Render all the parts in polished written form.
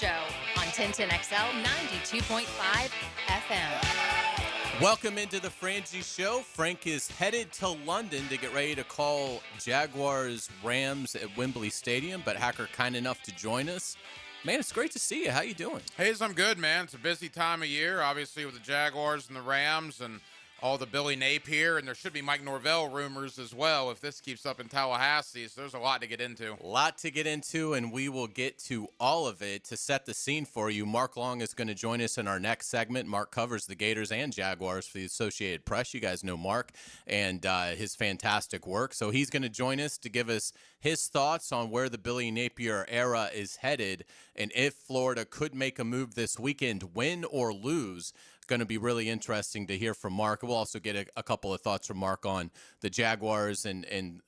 Show on 1010XL 92.5 FM. Welcome into the Frangie Show. Frank is headed to London to get ready to call Jaguars Rams at Wembley Stadium, but Hacker kind enough to join us. Man, it's great to see you. How you doing? Hayes, I'm good, man. It's a busy time of year, obviously, with the Jaguars and the Rams and all the Billy Napier, and there should be Mike Norvell rumors as well if this keeps up in Tallahassee. So there's a lot to get into. A lot to get into, and we will get to all of it. To set the scene for you, Mark Long is going to join us in our next segment. Mark covers the Gators and Jaguars for the Associated Press. You guys know Mark and his fantastic work. So he's going to join us to give us his thoughts on where the Billy Napier era is headed and if Florida could make a move this weekend, win or lose. Going to be really interesting to hear from Mark. We'll also get a couple of thoughts from Mark on the Jaguars and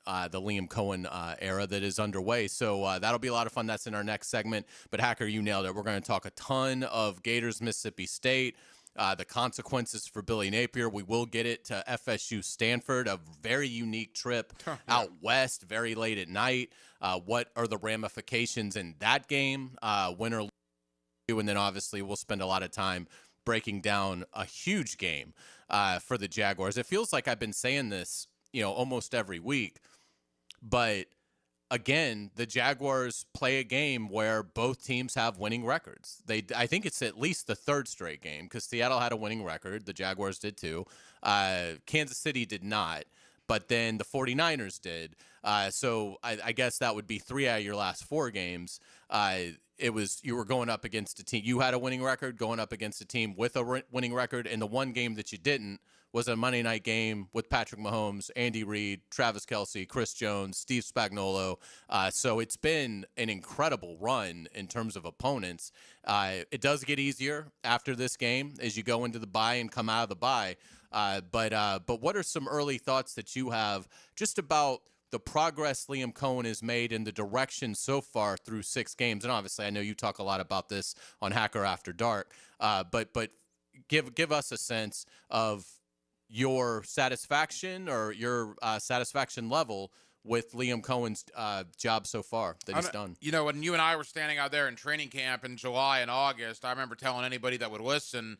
the Liam Cohen era that is underway. So that'll be a lot of fun. That's in our next segment. But Hacker, you nailed it. We're going to talk a ton of Gators, Mississippi State, the consequences for Billy Napier. We will get it to FSU Stanford, a very unique trip out west, very late at night. What are the ramifications in that game, win or lose? And then obviously we'll spend a lot of time breaking down a huge game for the Jaguars. It feels like I've been saying this, almost every week. But again, the Jaguars play a game where both teams have winning records. I think it's at least the third straight game because Seattle had a winning record. The Jaguars did too. Kansas City did not. But then the 49ers did. So I guess that would be 3 out of your last 4 games. You were going up against a team. You had a winning record going up against a team with a winning record. And the one game that you didn't was a Monday night game with Patrick Mahomes, Andy Reid, Travis Kelce, Chris Jones, Steve Spagnuolo. So it's been an incredible run in terms of opponents. It does get easier after this game as you go into the bye and come out of the bye. But what are some early thoughts that you have just about the progress Liam Cohen has made in the direction so far through 6 games? And obviously, I know you talk a lot about this on Hacker After Dark, but give us a sense of your satisfaction or your satisfaction level with Liam Cohen's job so far that he's done. When you and I were standing out there in training camp in July and August, I remember telling anybody that would listen,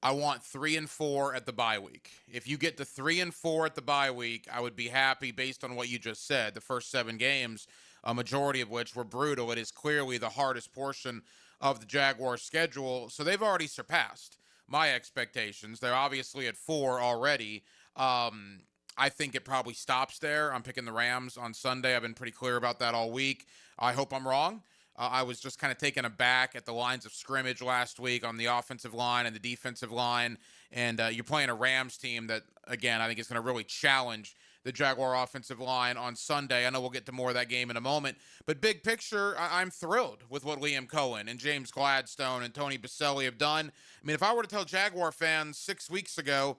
I want 3 and 4 at the bye week. If you get to 3 and 4 at the bye week, I would be happy based on what you just said. The first 7 games, a majority of which were brutal. It is clearly the hardest portion of the Jaguars' schedule. So they've already surpassed my expectations. They're obviously at 4 already. I think it probably stops there. I'm picking the Rams on Sunday. I've been pretty clear about that all week. I hope I'm wrong. I was just kind of taken aback at the lines of scrimmage last week on the offensive line and the defensive line. And you're playing a Rams team that, again, I think is going to really challenge the Jaguar offensive line on Sunday. I know we'll get to more of that game in a moment. But big picture, I'm thrilled with what Liam Cohen and James Gladstone and Tony Baselli have done. I mean, if I were to tell Jaguar fans 6 weeks ago,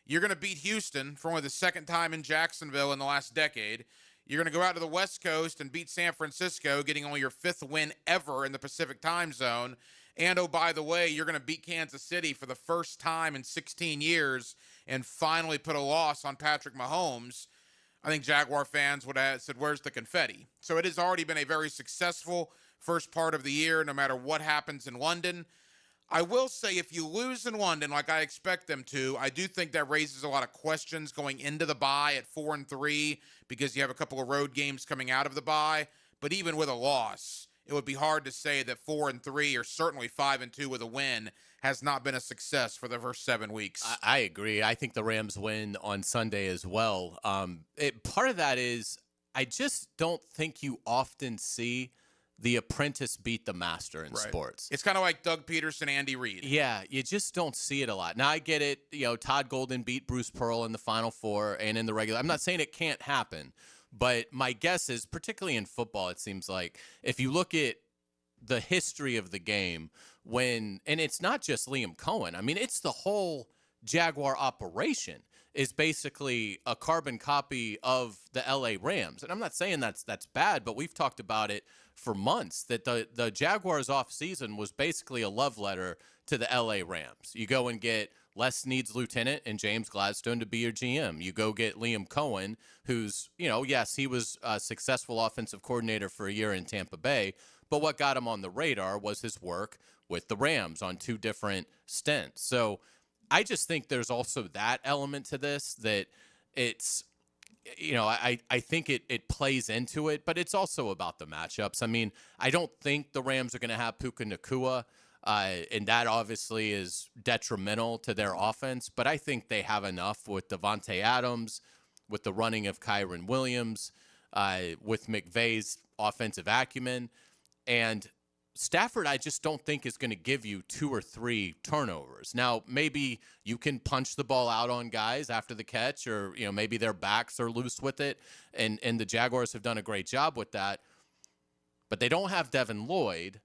you're going to beat Houston for only the second time in Jacksonville in the last decade, you're going to go out to the West Coast and beat San Francisco, getting only your 5th win ever in the Pacific time zone. And, oh, by the way, you're going to beat Kansas City for the first time in 16 years and finally put a loss on Patrick Mahomes. I think Jaguar fans would have said, where's the confetti? So it has already been a very successful first part of the year, no matter what happens in London. I will say if you lose in London, like I expect them to, I do think that raises a lot of questions going into the bye at 4 and 3 because you have a couple of road games coming out of the bye. But even with a loss, it would be hard to say that 4 and 3 or certainly 5 and 2 with a win has not been a success for the first 7 weeks. I agree. I think the Rams win on Sunday as well. Part of that is I just don't think you often see the apprentice beat the master in sports. It's kind of like Doug Peterson, Andy Reid. Yeah, you just don't see it a lot. Now, I get it. Todd Golden beat Bruce Pearl in the Final Four and in the regular. I'm not saying it can't happen, but my guess is, particularly in football, it seems like if you look at the history of the game, and it's not just Liam Cohen. I mean, it's the whole Jaguar operation is basically a carbon copy of the LA Rams. And I'm not saying that's bad, but we've talked about it for months, that the Jaguars offseason was basically a love letter to the LA Rams. You go and get Les Snead's lieutenant and James Gladstone to be your GM. You go get Liam Cohen, who's, yes, he was a successful offensive coordinator for a year in Tampa Bay, But what got him on the radar was his work with the Rams on 2 different stints. So I just think there's also that element to this, that it's, I think it plays into it, but it's also about the matchups. I mean, I don't think the Rams are going to have Puka Nacua, and that obviously is detrimental to their offense, but I think they have enough with Devontae Adams, with the running of Kyron Williams, with McVay's offensive acumen. And Stafford, I just don't think is going to give you 2 or 3 turnovers. Now, maybe you can punch the ball out on guys after the catch, or maybe their backs are loose with it, and the Jaguars have done a great job with that. But they don't have Devin Lloyd,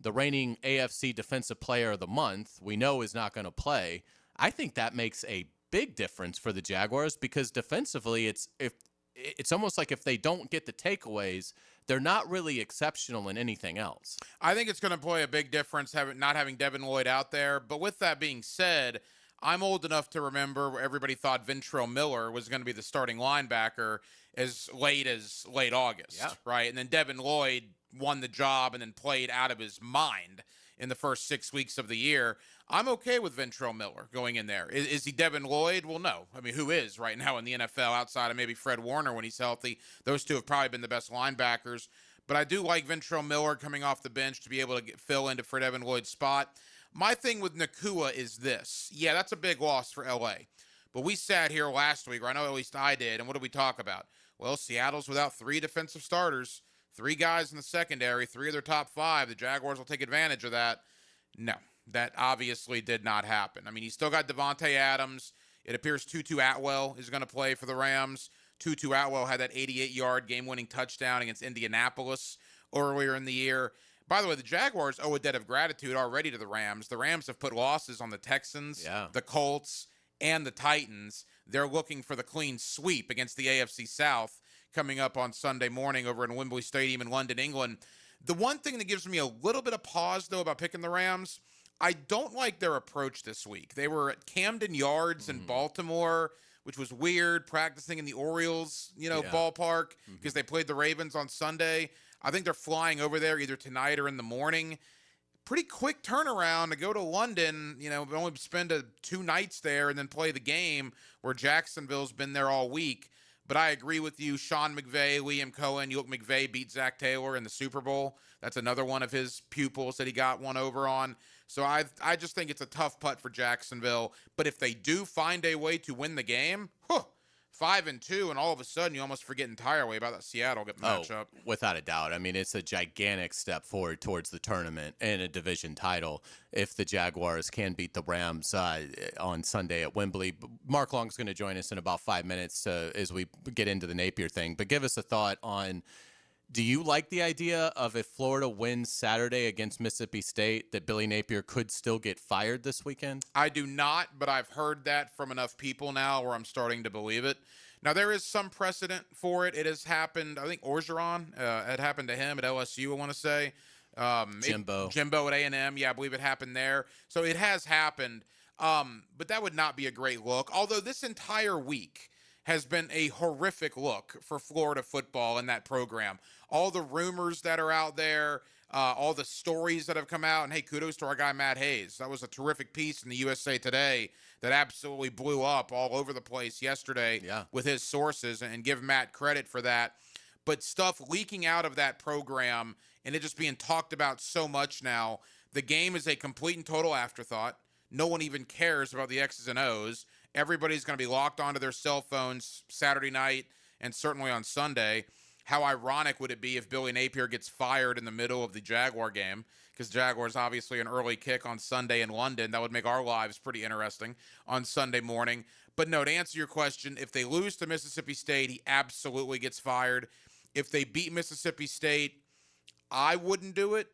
the reigning AFC Defensive Player of the Month. We know is not going to play. I think that makes a big difference for the Jaguars, because defensively, it's almost like if they don't get the takeaways, they're not really exceptional in anything else. I think it's going to play a big difference not having Devin Lloyd out there. But with that being said, I'm old enough to remember where everybody thought Ventrell Miller was going to be the starting linebacker as late August, right? And then Devin Lloyd won the job and then played out of his mind in the first 6 weeks of the year. I'm okay with Ventrell Miller going in there. Is he Devin Lloyd? Well, no. I mean, who is right now in the NFL outside of maybe Fred Warner when he's healthy? Those two have probably been the best linebackers. But I do like Ventrell Miller coming off the bench to be able to fill into for Devin Lloyd's spot. My thing with Nacua is this. Yeah, that's a big loss for L.A. But we sat here last week, or I know at least I did, and what did we talk about? Well, Seattle's without 3 defensive starters, 3 guys in the secondary, 3 of their top 5. The Jaguars will take advantage of that. No. That obviously did not happen. I mean, he's still got Devontae Adams. It appears Tutu Atwell is going to play for the Rams. Tutu Atwell had that 88-yard game-winning touchdown against Indianapolis earlier in the year. By the way, the Jaguars owe a debt of gratitude already to the Rams. The Rams have put losses on the Texans, the Colts, and the Titans. They're looking for the clean sweep against the AFC South coming up on Sunday morning over in Wembley Stadium in London, England. The one thing that gives me a little bit of pause, though, about picking the Rams, I don't like their approach this week. They were at Camden Yards in Baltimore, which was weird, practicing in the Orioles, ballpark, because they played the Ravens on Sunday. I think they're flying over there either tonight or in the morning. Pretty quick turnaround to go to London, only spend 2 nights there and then play the game, where Jacksonville's been there all week. But I agree with you, Sean McVay, Liam Cohen. You look, McVay beat Zach Taylor in the Super Bowl. That's another one of his pupils that he got one over on. So I just think it's a tough putt for Jacksonville. But if they do find a way to win the game, 5-2, and all of a sudden you almost forget entirely about that Seattle matchup. Without a doubt. I mean, it's a gigantic step forward towards the tournament and a division title if the Jaguars can beat the Rams on Sunday at Wembley. Mark Long's going to join us in about 5 minutes as we get into the Napier thing. But give us a thought on, do you like the idea of, if Florida wins Saturday against Mississippi State, that Billy Napier could still get fired this weekend? I do not, but I've heard that from enough people now where I'm starting to believe it. Now, there is some precedent for it. It has happened. I think Orgeron, it happened to him at LSU, I want to say. Jimbo at A&M. Yeah, I believe it happened there. So it has happened. But that would not be a great look. Although this entire week has been a horrific look for Florida football in that program. All the rumors that are out there, all the stories that have come out. And, hey, kudos to our guy Matt Hayes. That was a terrific piece in the USA Today that absolutely blew up all over the place yesterday with his sources, and give Matt credit for that. But stuff leaking out of that program and it just being talked about so much now, the game is a complete and total afterthought. No one even cares about the X's and O's. Everybody's going to be locked onto their cell phones Saturday night and certainly on Sunday. How ironic would it be if Billy Napier gets fired in the middle of the Jaguar game? Because Jaguars obviously an early kick on Sunday in London. That would make our lives pretty interesting on Sunday morning. But no, to answer your question, if they lose to Mississippi State, he absolutely gets fired. If they beat Mississippi State, I wouldn't do it.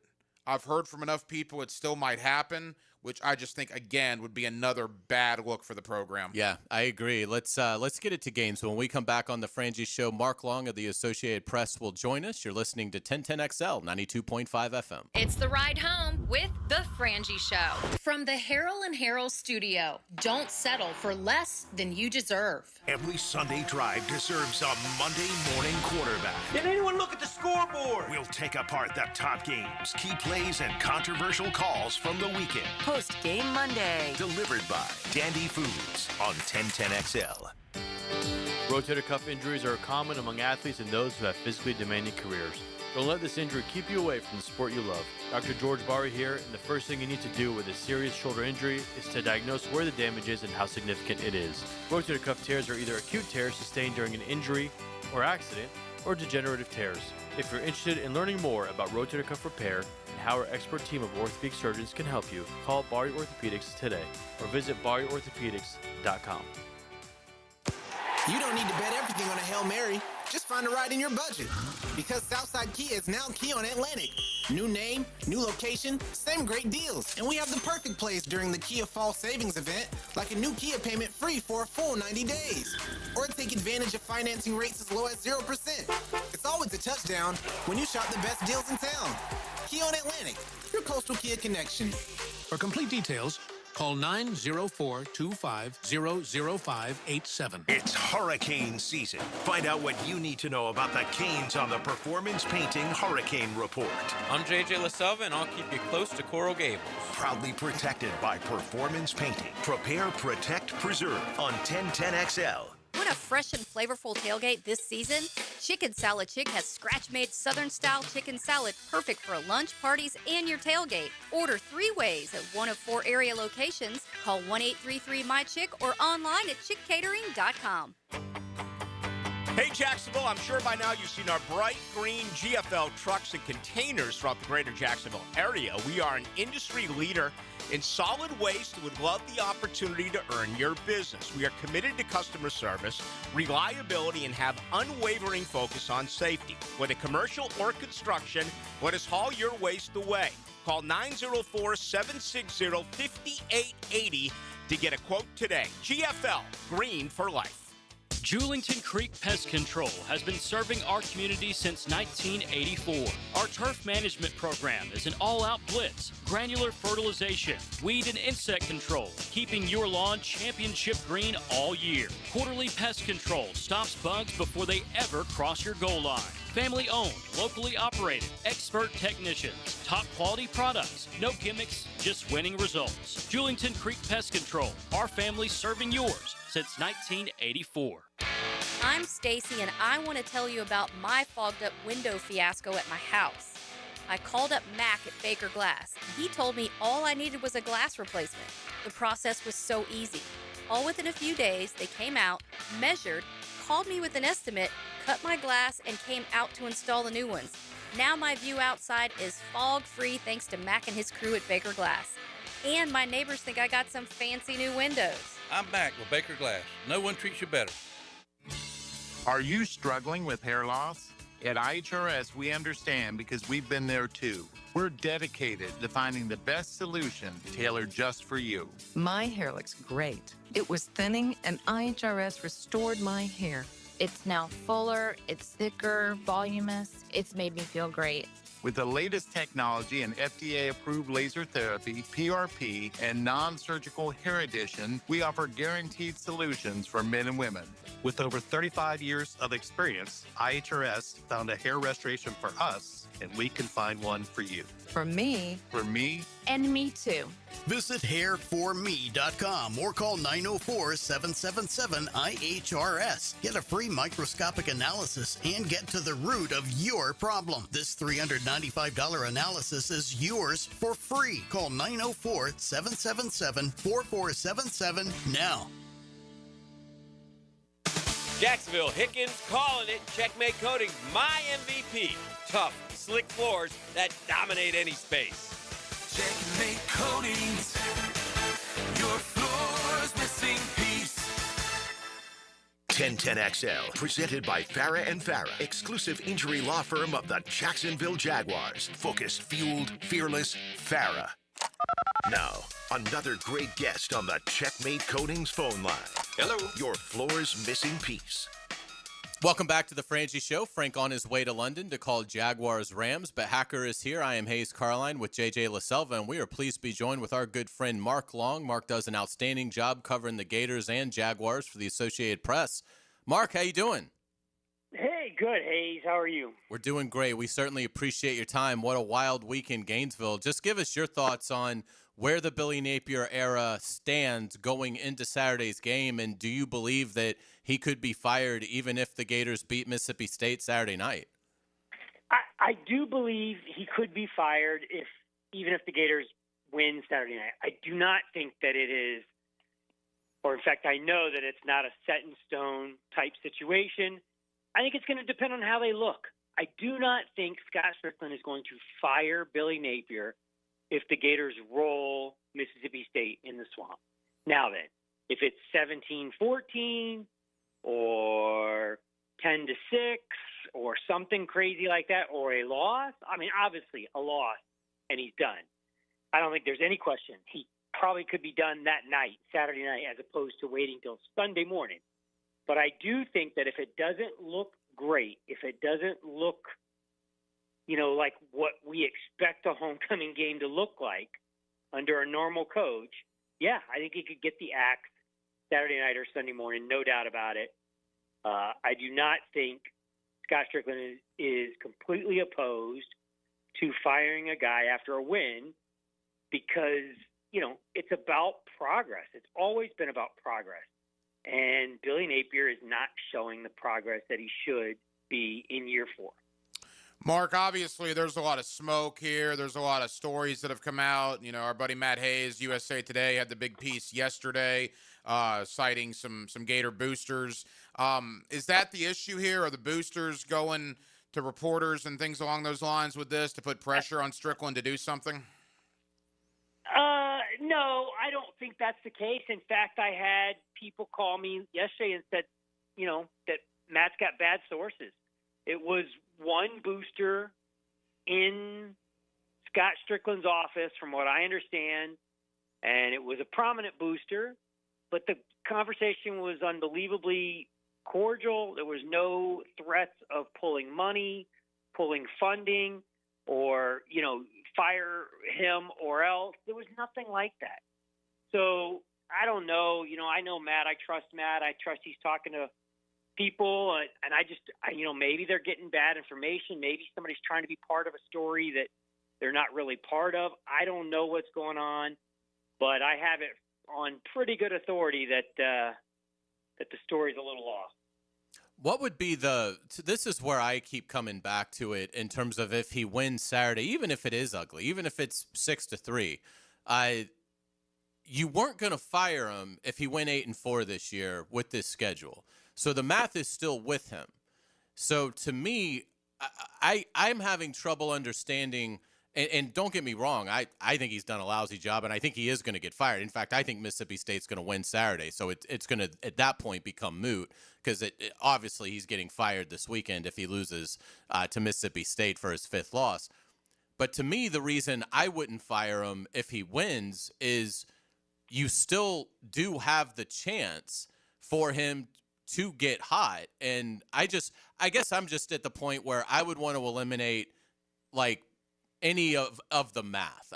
I've heard from enough people it still might happen, which I just think, again, would be another bad look for the program. Yeah, I agree. Let's get it to games. When we come back on the Frangie Show, Mark Long of the Associated Press will join us. You're listening to 1010XL 92.5 FM. It's the ride home with The Frangie Show. From the Harrell and Harrell studio. Don't settle for less than you deserve. Every Sunday drive deserves a Monday morning quarterback. Did anyone look at the scoreboard? We'll take apart the top games, key plays, and controversial calls from the weekend. Post Game Monday. Delivered by Dandy Foods on 1010XL. Rotator cuff injuries are common among athletes and those who have physically demanding careers. Don't let this injury keep you away from the sport you love. Dr. George Barry here, and the first thing you need to do with a serious shoulder injury is to diagnose where the damage is and how significant it is. Rotator cuff tears are either acute tears sustained during an injury or accident, or degenerative tears. If you're interested in learning more about rotator cuff repair and how our expert team of orthopedic surgeons can help you, call Barry Orthopedics today or visit barryorthopedics.com. You don't need to bet everything on a Hail Mary. Just find a ride in your budget. Because Southside Kia is now Kia on Atlantic. New name, new location, same great deals. And we have the perfect place during the Kia Fall Savings event, like a new Kia payment free for a full 90 days. Or take advantage of financing rates as low as 0%. It's always a touchdown when you shop the best deals in town. Kia on Atlantic, your coastal Kia connection. For complete details, call 904-250-0587. It's hurricane season. Find out what you need to know about the Canes on the Performance Painting Hurricane Report. I'm JJ LaSelva, and I'll keep you close to Coral Gables. Proudly protected by Performance Painting. Prepare, protect, preserve on 1010XL. Want a fresh and flavorful tailgate this season? Chicken Salad Chick has scratch-made Southern-style chicken salad perfect for lunch, parties, and your tailgate. Order 3 ways at one of 4 area locations. Call 1-833-MY-CHICK or online at chickcatering.com. Hey, Jacksonville, I'm sure by now you've seen our bright green GFL trucks and containers throughout the greater Jacksonville area. We are an industry leader in solid waste and would love the opportunity to earn your business. We are committed to customer service, reliability, and have unwavering focus on safety. Whether commercial or construction, let us haul your waste away. Call 904-760-5880 to get a quote today. GFL, green for life. Julington Creek Pest Control has been serving our community since 1984. Our turf management program is an all-out blitz, granular fertilization, weed and insect control, keeping your lawn championship green all year. Quarterly pest control stops bugs before they ever cross your goal line. Family owned, locally operated, expert technicians, top quality products, no gimmicks, just winning results. Julington Creek Pest Control, our family serving yours since 1984. I'm Stacy, and I want to tell you about my fogged up window fiasco at my house. I called up Mac at Baker Glass, and he told me all I needed was a glass replacement. The process was so easy. All within a few days, they came out, measured, called me with an estimate, cut my glass, and came out to install the new ones. Now my view outside is fog-free thanks to Mac and his crew at Baker Glass. And my neighbors think I got some fancy new windows. I'm Mac with Baker Glass. No one treats you better. Are you struggling with hair loss? At IHRS, we understand because we've been there too. We're dedicated to finding the best solution tailored just for you. My hair looks great. It was thinning, and IHRS restored my hair. It's now fuller, it's thicker, voluminous. It's made me feel great. With the latest technology and FDA-approved laser therapy, PRP, and non-surgical hair addition, we offer guaranteed solutions for men and women. With over 35 years of experience, IHRS found a hair restoration for us, and we can find one for you. For me. For me. And me too. Visit hairforme.com or call 904-777-IHRS. Get a free microscopic analysis and get to the root of your problem. This $395 analysis is yours for free. Call 904-777-4477 now. Jacksonville, Hickens calling it. Checkmate Coating, my MVP. Tough, slick floors that dominate any space. Checkmate Coatings, your floor's missing piece. 1010XL, presented by Farah and Farah, exclusive injury law firm of the Jacksonville Jaguars. Focused, fueled, fearless, Farah. Now, another great guest on the Checkmate Coatings phone line. Hello. Your floor's missing piece. Welcome back to the Frangie Show. Frank on his way to London to call Jaguars Rams, but Hacker is here. I am Hayes Carline with JJ LaSelva, and we are pleased to be joined with our good friend Mark Long. Mark does an outstanding job covering the Gators and Jaguars for the Associated Press. Mark, how you doing? Hey, good, Hayes. How are you? We're doing great. We certainly appreciate your time. What a wild week in Gainesville. Just give us your thoughts on where the Billy Napier era stands going into Saturday's game, and do you believe that he could be fired even if the Gators beat Mississippi State Saturday night? I do believe he could be fired even if the Gators win Saturday night. I do not think that it is, or in fact, I know that it's not a set in stone type situation. I think it's going to depend on how they look. I do not think Scott Strickland is going to fire Billy Napier if the Gators roll Mississippi State in the Swamp. Now then, if it's 17-14 or 10-6 or something crazy like that, or a loss, I mean, obviously a loss, and he's done. I don't think there's any question. He probably could be done that night, Saturday night, as opposed to waiting till Sunday morning. But I do think that if it doesn't look great, if it doesn't look like what we expect a homecoming game to look like under a normal coach, yeah, I think he could get the axe Saturday night or Sunday morning, no doubt about it. I do not think Scott Strickland is completely opposed to firing a guy after a win because, it's about progress. It's always been about progress. And Billy Napier is not showing the progress that he should be in year 4. Mark, obviously there's a lot of smoke here. There's a lot of stories that have come out. Our buddy Matt Hayes, USA Today, had the big piece yesterday citing some Gator boosters. Is that the issue here? Are the boosters going to reporters and things along those lines with this to put pressure on Strickland to do something? No, I don't think that's the case. In fact, I had people call me yesterday and said, that Matt's got bad sources. It was one booster in Scott Strickland's office, from what I understand, and it was a prominent booster, but the conversation was unbelievably cordial. There was no threats of pulling money, pulling funding, or, fire him or else. There was nothing like that. So I don't know. I know Matt. I trust Matt. I trust he's talking to people, and maybe they're getting bad information. Maybe somebody's trying to be part of a story that they're not really part of. I don't know what's going on, but I have it on pretty good authority that the story's a little off. What would be this is where I keep coming back to it in terms of if he wins Saturday, even if it is ugly, even if it's 6-3, you weren't going to fire him if he went 8-4 this year with this schedule. So the math is still with him. So to me, I'm having trouble understanding, and don't get me wrong, I think he's done a lousy job, and I think he is going to get fired. In fact, I think Mississippi State's going to win Saturday, so it's going to, at that point, become moot, because obviously he's getting fired this weekend if he loses to Mississippi State for his 5th loss. But to me, the reason I wouldn't fire him if he wins is you still do have the chance for him to get hot. And I guess I'm just at the point where I would want to eliminate any of the math.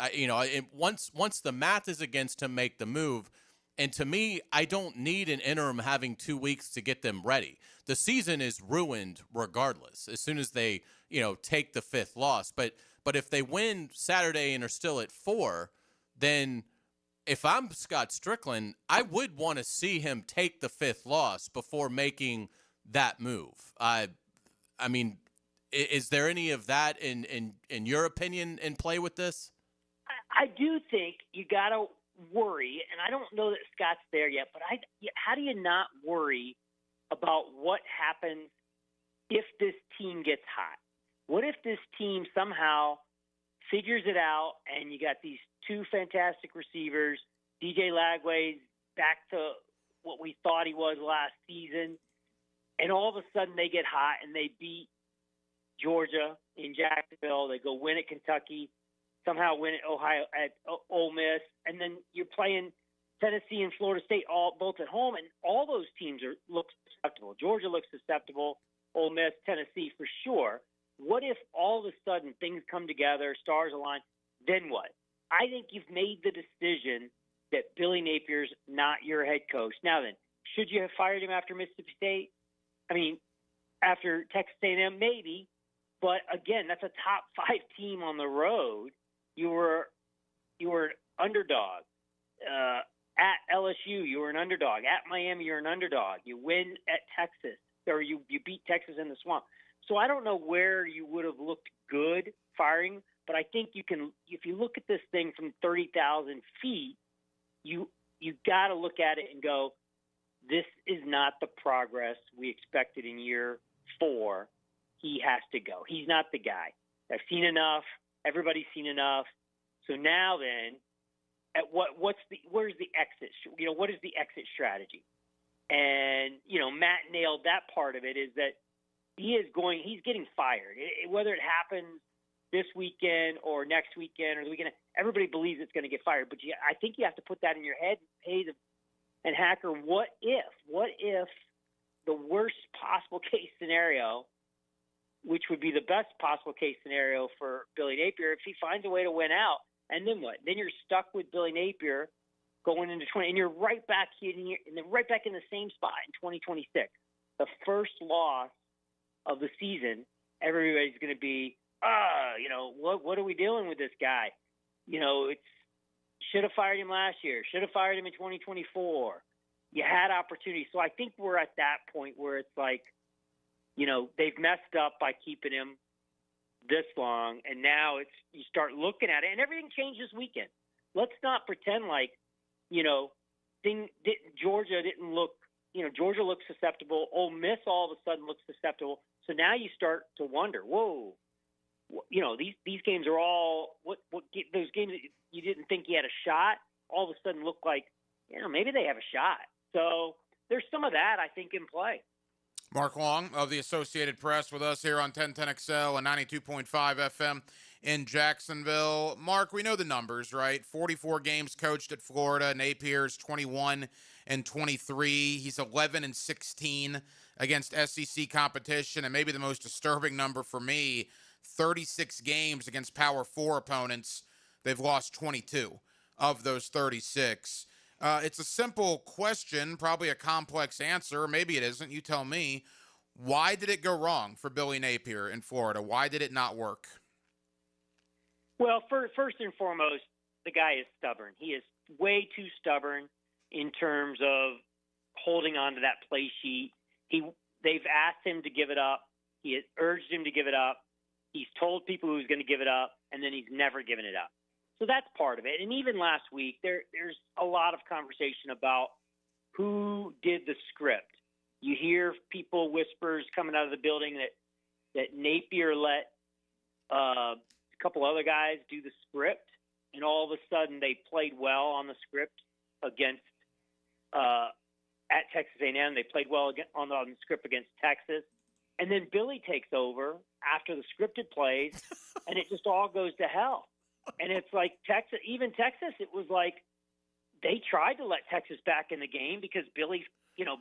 Once the math is against him, make the move. And to me, I don't need an interim having 2 weeks to get them ready. The season is ruined regardless as soon as they, take the 5th loss. But if they win Saturday and are still at 4, then if I'm Scott Strickland, I would want to see him take the 5th loss before making that move. Is there any of that in your opinion in play with this? I do think you got to worry, and I don't know that Scott's there yet, but how do you not worry about what happens if this team gets hot? What if this team somehow figures it out and you got these 2 fantastic receivers, DJ Lagway's back to what we thought he was last season, and all of a sudden they get hot and they beat Georgia in Jacksonville, they go win at Kentucky, somehow win at Ole Miss, and then you're playing Tennessee and Florida State both at home, and all those teams look susceptible. Georgia looks susceptible. Ole Miss, Tennessee for sure. What if all of a sudden things come together, stars align? Then what? I think you've made the decision that Billy Napier's not your head coach. Now then, should you have fired him after Mississippi State? I mean, after Texas A&M, maybe. But again, that's a top 5 team on the road. You were an underdog. At LSU, you were an underdog. At Miami, you're an underdog. You win at Texas, or you beat Texas in the Swamp. So I don't know where you would have looked good firing, but I think you can. If you look at this thing from 30,000 feet, you got to look at it and go, this is not the progress we expected in year 4. He has to go. He's not the guy. I've seen enough. Everybody's seen enough. So now then, at where's the exit? What is the exit strategy? And Matt nailed that part of it. Is that he's getting fired. Whether it happens this weekend or next weekend or the weekend, everybody believes it's going to get fired. But I think you have to put that in your head. And Hacker, what if the worst possible case scenario, which would be the best possible case scenario for Billy Napier, if he finds a way to win out, and then what? Then you're stuck with Billy Napier going into 20, and you're right back in the same spot in 2026. The first loss of the season, everybody's going to be, what are we doing with this guy? It's should have fired him last year. Should have fired him in 2024. You had opportunities. So I think we're at that point where it's like, they've messed up by keeping him this long, and now you start looking at it, and everything changed this weekend. Let's not pretend like, Georgia didn't look, Georgia looks susceptible. Ole Miss all of a sudden looks susceptible. So now you start to wonder, whoa, these games are all those games that you didn't think you had a shot all of a sudden look like, maybe they have a shot. So there's some of that I think in play. Mark Long of the Associated Press with us here on 1010XL and 92.5 FM in Jacksonville. Mark, we know the numbers, right? 44 games coached at Florida. Napier's 21-23. He's 11-16 against SEC competition. And maybe the most disturbing number for me, 36 games against Power 4 opponents. They've lost 22 of those 36. It's a simple question, probably a complex answer. Maybe it isn't. You tell me. Why did it go wrong for Billy Napier in Florida? Why did it not work? Well, first and foremost, the guy is stubborn. He is way too stubborn in terms of holding on to that play sheet. They've asked him to give it up. He has urged him to give it up. He's told people he was going to give it up, and then he's never given it up. So that's part of it. And even last week, there's a lot of conversation about who did the script. You hear whispers coming out of the building that Napier let a couple other guys do the script, and all of a sudden they played well on the script against at Texas A&M. They played well on the script against Texas. And then Billy takes over after the scripted plays, and it just all goes to hell. And it's like Texas, it was like they tried to let Texas back in the game because Billy's,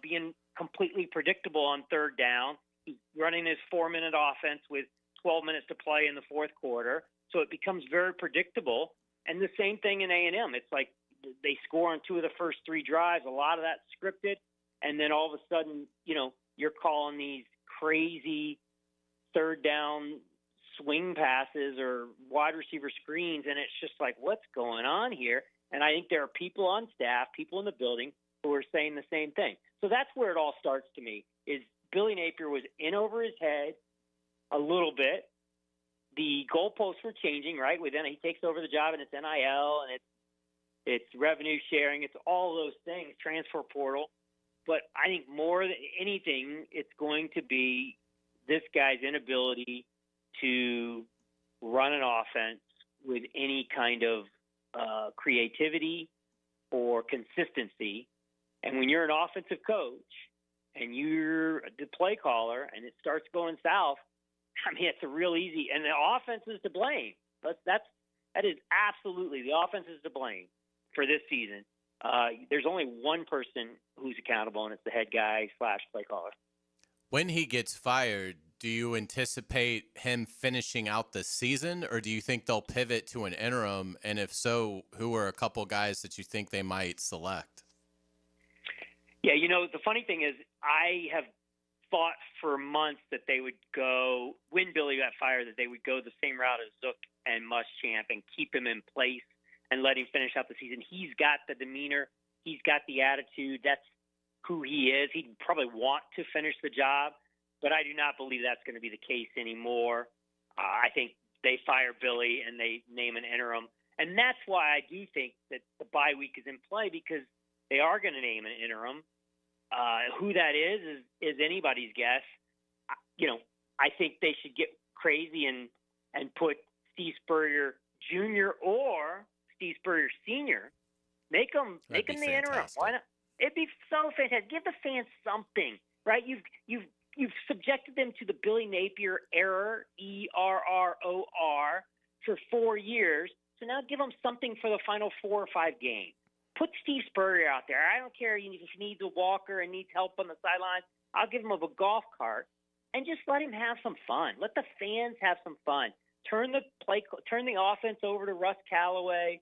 being completely predictable on third down. He's running his 4-minute offense with 12 minutes to play in the fourth quarter. So it becomes very predictable. And the same thing in A&M. It's like they score on 2 of the first 3 drives. A lot of that's scripted. And then all of a sudden, you're calling these crazy third down swing passes or wide receiver screens, and it's just like, what's going on here? And I think there are people on staff, people in the building who are saying the same thing. So that's where it all starts to me, is Billy Napier was in over his head a little bit. The goalposts were changing, right? Then he takes over the job, and it's NIL, and it's revenue sharing. It's all those things, transfer portal. But I think more than anything, it's going to be this guy's inability to run an offense with any kind of creativity or consistency. And when you're an offensive coach and you're the play caller and it starts going south, I mean, it's a real easy – and the offense is to blame. That is absolutely – the offense is to blame for this season. There's only one person who's accountable, and it's the head guy / play caller. When he gets fired, do you anticipate him finishing out the season, or do you think they'll pivot to an interim? And if so, who are a couple guys that you think they might select? Yeah, the funny thing is I have thought for months that they would go, when Billy got fired, that they would go the same route as Zook and Muschamp and keep him in place and let him finish out the season. He's got the demeanor. He's got the attitude. That's who he is. He'd probably want to finish the job, but I do not believe that's going to be the case anymore. I think they fire Billy and they name an interim. And that's why I do think that the bye week is in play, because they are going to name an interim. Who that is anybody's guess. I think they should get crazy and put Steve Spurrier Jr. or Steve Spurrier Sr. Make them the interim. Why not? It'd be so fantastic. Give the fans something, right? You've subjected them to the Billy Napier error, ERROR, for 4 years. So now give them something for the final 4 or 5 games. Put Steve Spurrier out there. I don't care if he needs a walker and needs help on the sidelines. I'll give him a golf cart and just let him have some fun. Let the fans have some fun. Turn the offense over to Russ Callaway.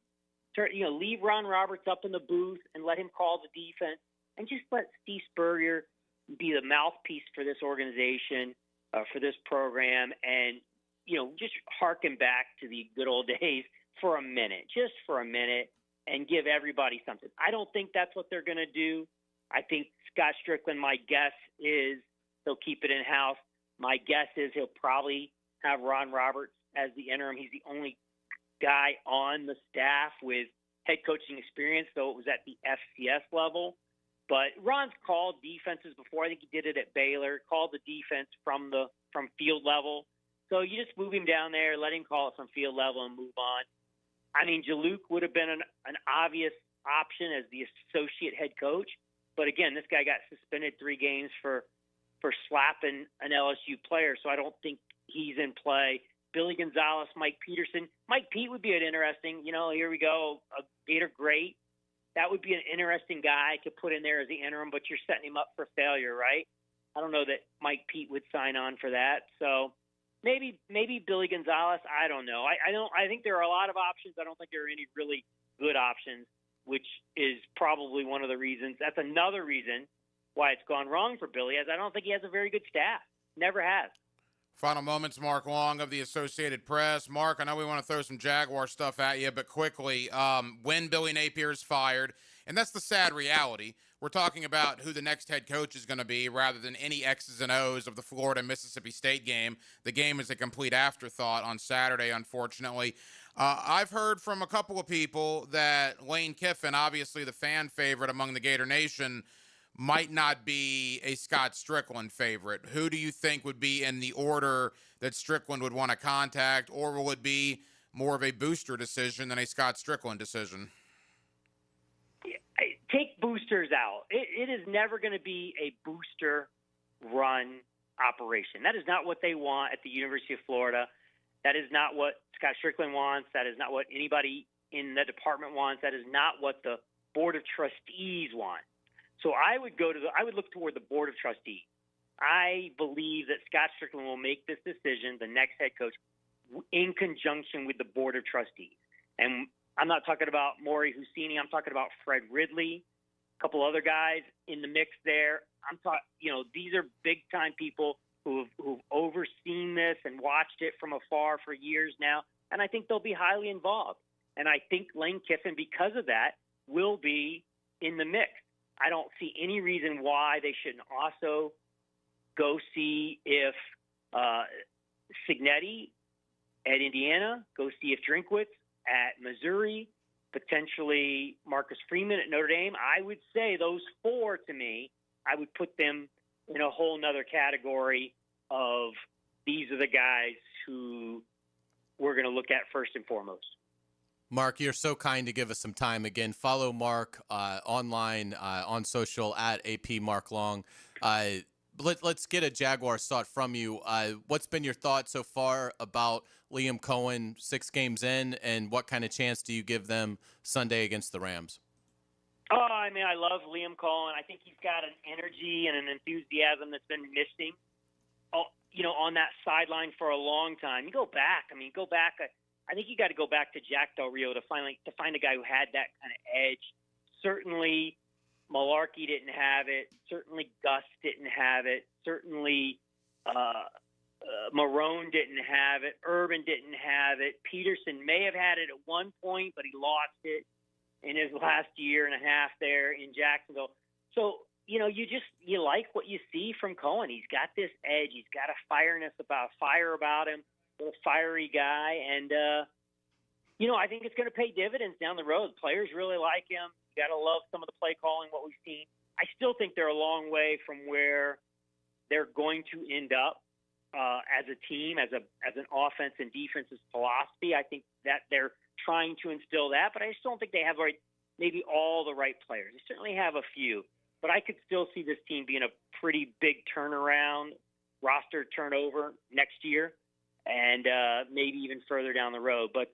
Leave Ron Roberts up in the booth and let him call the defense, and just let Steve Spurrier be the mouthpiece for this organization, for this program, and just harken back to the good old days for a minute, just for a minute, and give everybody something. I don't think that's what they're going to do. I think Scott Strickland, my guess is he'll keep it in-house. My guess is he'll probably have Ron Roberts as the interim. He's the only guy on the staff with head coaching experience, though it was at the FCS level. But Ron's called defenses before. I think he did it at Baylor, called the defense from field level. So you just move him down there, let him call it from field level, and move on. I mean, Jaluk would have been an obvious option as the associate head coach. But again, this guy got suspended 3 games for slapping an LSU player, so I don't think he's in play. Billy Gonzalez, Mike Peterson. Mike Pete would be an interesting, here we go, a Gator great. That would be an interesting guy to put in there as the interim, but you're setting him up for failure, right? I don't know that Mike Pete would sign on for that. So maybe Billy Gonzalez. I don't know. I think there are a lot of options. I don't think there are any really good options, which is probably one of the reasons. That's another reason why it's gone wrong for Billy, as I don't think he has a very good staff. Never has. Final moments, Mark Long of the Associated Press. Mark, I know we want to throw some Jaguar stuff at you, but quickly, when Billy Napier is fired, and that's the sad reality, we're talking about who the next head coach is going to be rather than any X's and O's of the Florida-Mississippi State game. The game is a complete afterthought on Saturday, unfortunately. I've heard from a couple of people that Lane Kiffin, obviously the fan favorite among the Gator Nation, might not be a Scott Strickland favorite. Who do you think would be in the order that Strickland would want to contact, or will it be more of a booster decision than a Scott Strickland decision? Take boosters out. It is never going to be a booster-run operation. That is not what they want at the University of Florida. That is not what Scott Strickland wants. That is not what anybody in the department wants. That is not what the Board of Trustees want. So I would look toward the Board of Trustees. I believe that Scott Strickland will make this decision, the next head coach, in conjunction with the Board of Trustees. And I'm not talking about Maury Husseini. I'm talking about Fred Ridley, a couple other guys in the mix there. These are big-time people who've overseen this and watched it from afar for years now, and I think they'll be highly involved. And I think Lane Kiffin, because of that, will be in the mix. I don't see any reason why they shouldn't also go see if Cignetti at Indiana, go see if Drinkwitz at Missouri, potentially Marcus Freeman at Notre Dame. I would say those 4, to me, I would put them in a whole nother category of these are the guys who we're going to look at first and foremost. Mark, you're so kind to give us some time. Again, follow Mark online, on social, at AP Mark Long. Let's get a Jaguars thought from you. What's been your thought so far about Liam Cohen 6 games in, and what kind of chance do you give them Sunday against the Rams? Oh, I mean, I love Liam Cohen. I think he's got an energy and an enthusiasm that's been missing, on that sideline for a long time. You go back. I think you got to go back to Jack Del Rio to find a guy who had that kind of edge. Certainly, Malarkey didn't have it. Certainly, Gus didn't have it. Certainly, Marone didn't have it. Urban didn't have it. Peterson may have had it at one point, but he lost it in his last year and a half there in Jacksonville. So, you like what you see from Cohen. He's got this edge. He's got a fire about him, a fiery guy. And, I think it's going to pay dividends down the road. Players really like him. You got to love some of the play calling, what we've seen. I still think they're a long way from where they're going to end up as a team, as an offense and defensive philosophy. I think that they're trying to instill that, but I just don't think they have maybe all the right players. They certainly have a few, but I could still see this team being a pretty big turnaround, roster turnover next year, and maybe even further down the road. But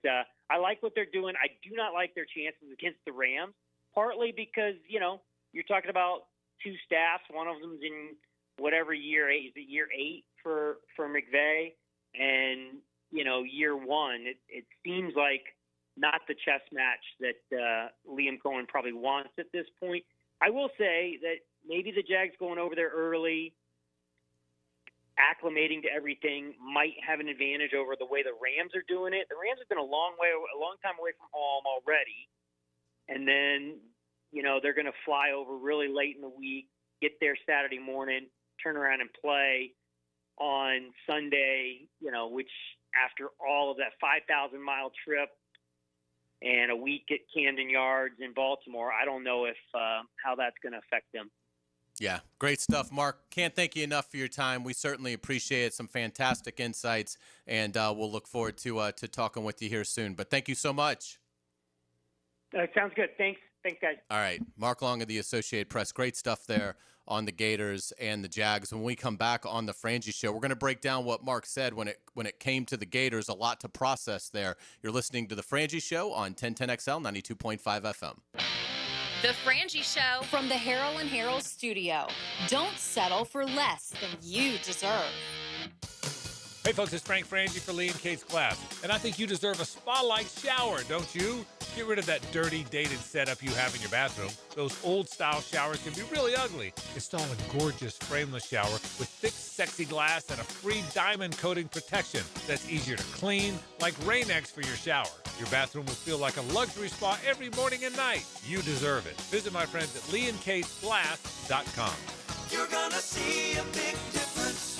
I like what they're doing. I do not like their chances against the Rams, partly because, you're talking about two staffs. One of them's in whatever year 8. Is it year 8 for McVay? And, year one, it seems like not the chess match that Liam Cohen probably wants at this point. I will say that maybe the Jags going over there early, acclimating to everything, might have an advantage over the way the Rams are doing it. The Rams have been a long time away from home already. And then, they're going to fly over really late in the week, get there Saturday morning, turn around and play on Sunday, which after all of that 5,000-mile trip and a week at Camden Yards in Baltimore, I don't know if how that's going to affect them. Yeah, great stuff, Mark. Can't thank you enough for your time. We certainly appreciate it. Some fantastic insights, and we'll look forward to talking with you here soon. But thank you so much. Sounds good. Thanks, guys. All right, Mark Long of the Associated Press. Great stuff there on the Gators and the Jags. When we come back on the Frangie Show, we're going to break down what Mark said when it came to the Gators. A lot to process there. You're listening to the Frangie Show on 1010XL 92.5 FM. The Frangie Show from the Harold and Harold studio. Don't settle for less than you deserve. Hey folks, it's Frank Frangie for Lee and Kate's Glass, and I think you deserve a spa-like shower, don't you? Get rid of that dirty, dated setup you have in your bathroom. Those old-style showers can be really ugly. Install a gorgeous frameless shower with thick, sexy glass and a free diamond coating protection that's easier to clean, like Rain-X for your shower. Your bathroom will feel like a luxury spa every morning and night. You deserve it. Visit my friends at leeandkatesglass.com. You're gonna see a big difference.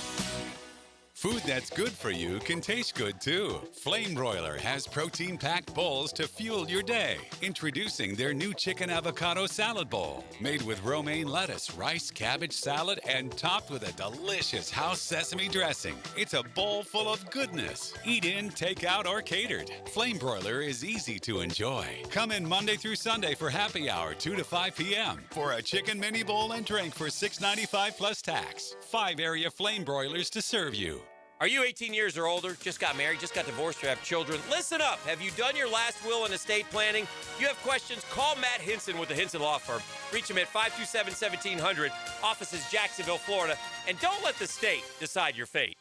Food that's good for you can taste good too. Flame Broiler has protein-packed bowls to fuel your day. Introducing their new chicken avocado salad bowl. Made with romaine lettuce, rice, cabbage salad, and topped with a delicious house sesame dressing. It's a bowl full of goodness. Eat in, take out, or catered. Flame Broiler is easy to enjoy. Come in Monday through Sunday for happy hour, 2 to 5 p.m. for a chicken mini bowl and drink for $6.95 plus tax. 5 area Flame Broilers to serve you. Are you 18 years or older, just got married, just got divorced, or have children? Listen up. Have you done your last will and estate planning? You have questions? Call Matt Hinson with the Hinson Law Firm. Reach him at 527-1700. Office is Jacksonville, Florida. And don't let the state decide your fate.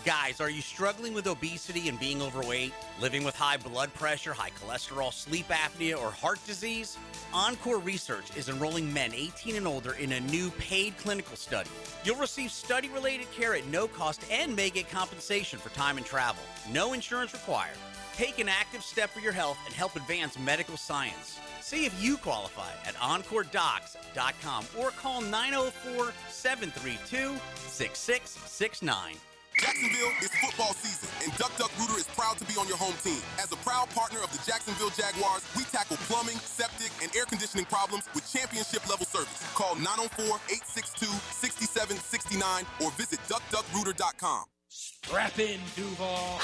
Guys, are you struggling with obesity and being overweight? Living with high blood pressure, high cholesterol, sleep apnea, or heart disease? Encore Research is enrolling men 18 and older in a new paid clinical study. You'll receive study-related care at no cost and may get compensation for time and travel. No insurance required. Take an active step for your health and help advance medical science. See if you qualify at EncoreDocs.com or call 904-732-6669. Jacksonville is football season, and Duck Duck Rooter is proud to be on your home team. As a proud partner of the Jacksonville Jaguars, we tackle plumbing, septic, and air conditioning problems with championship-level service. Call 904-862-6769 or visit DuckDuckRooter.com. Strap in, Duval.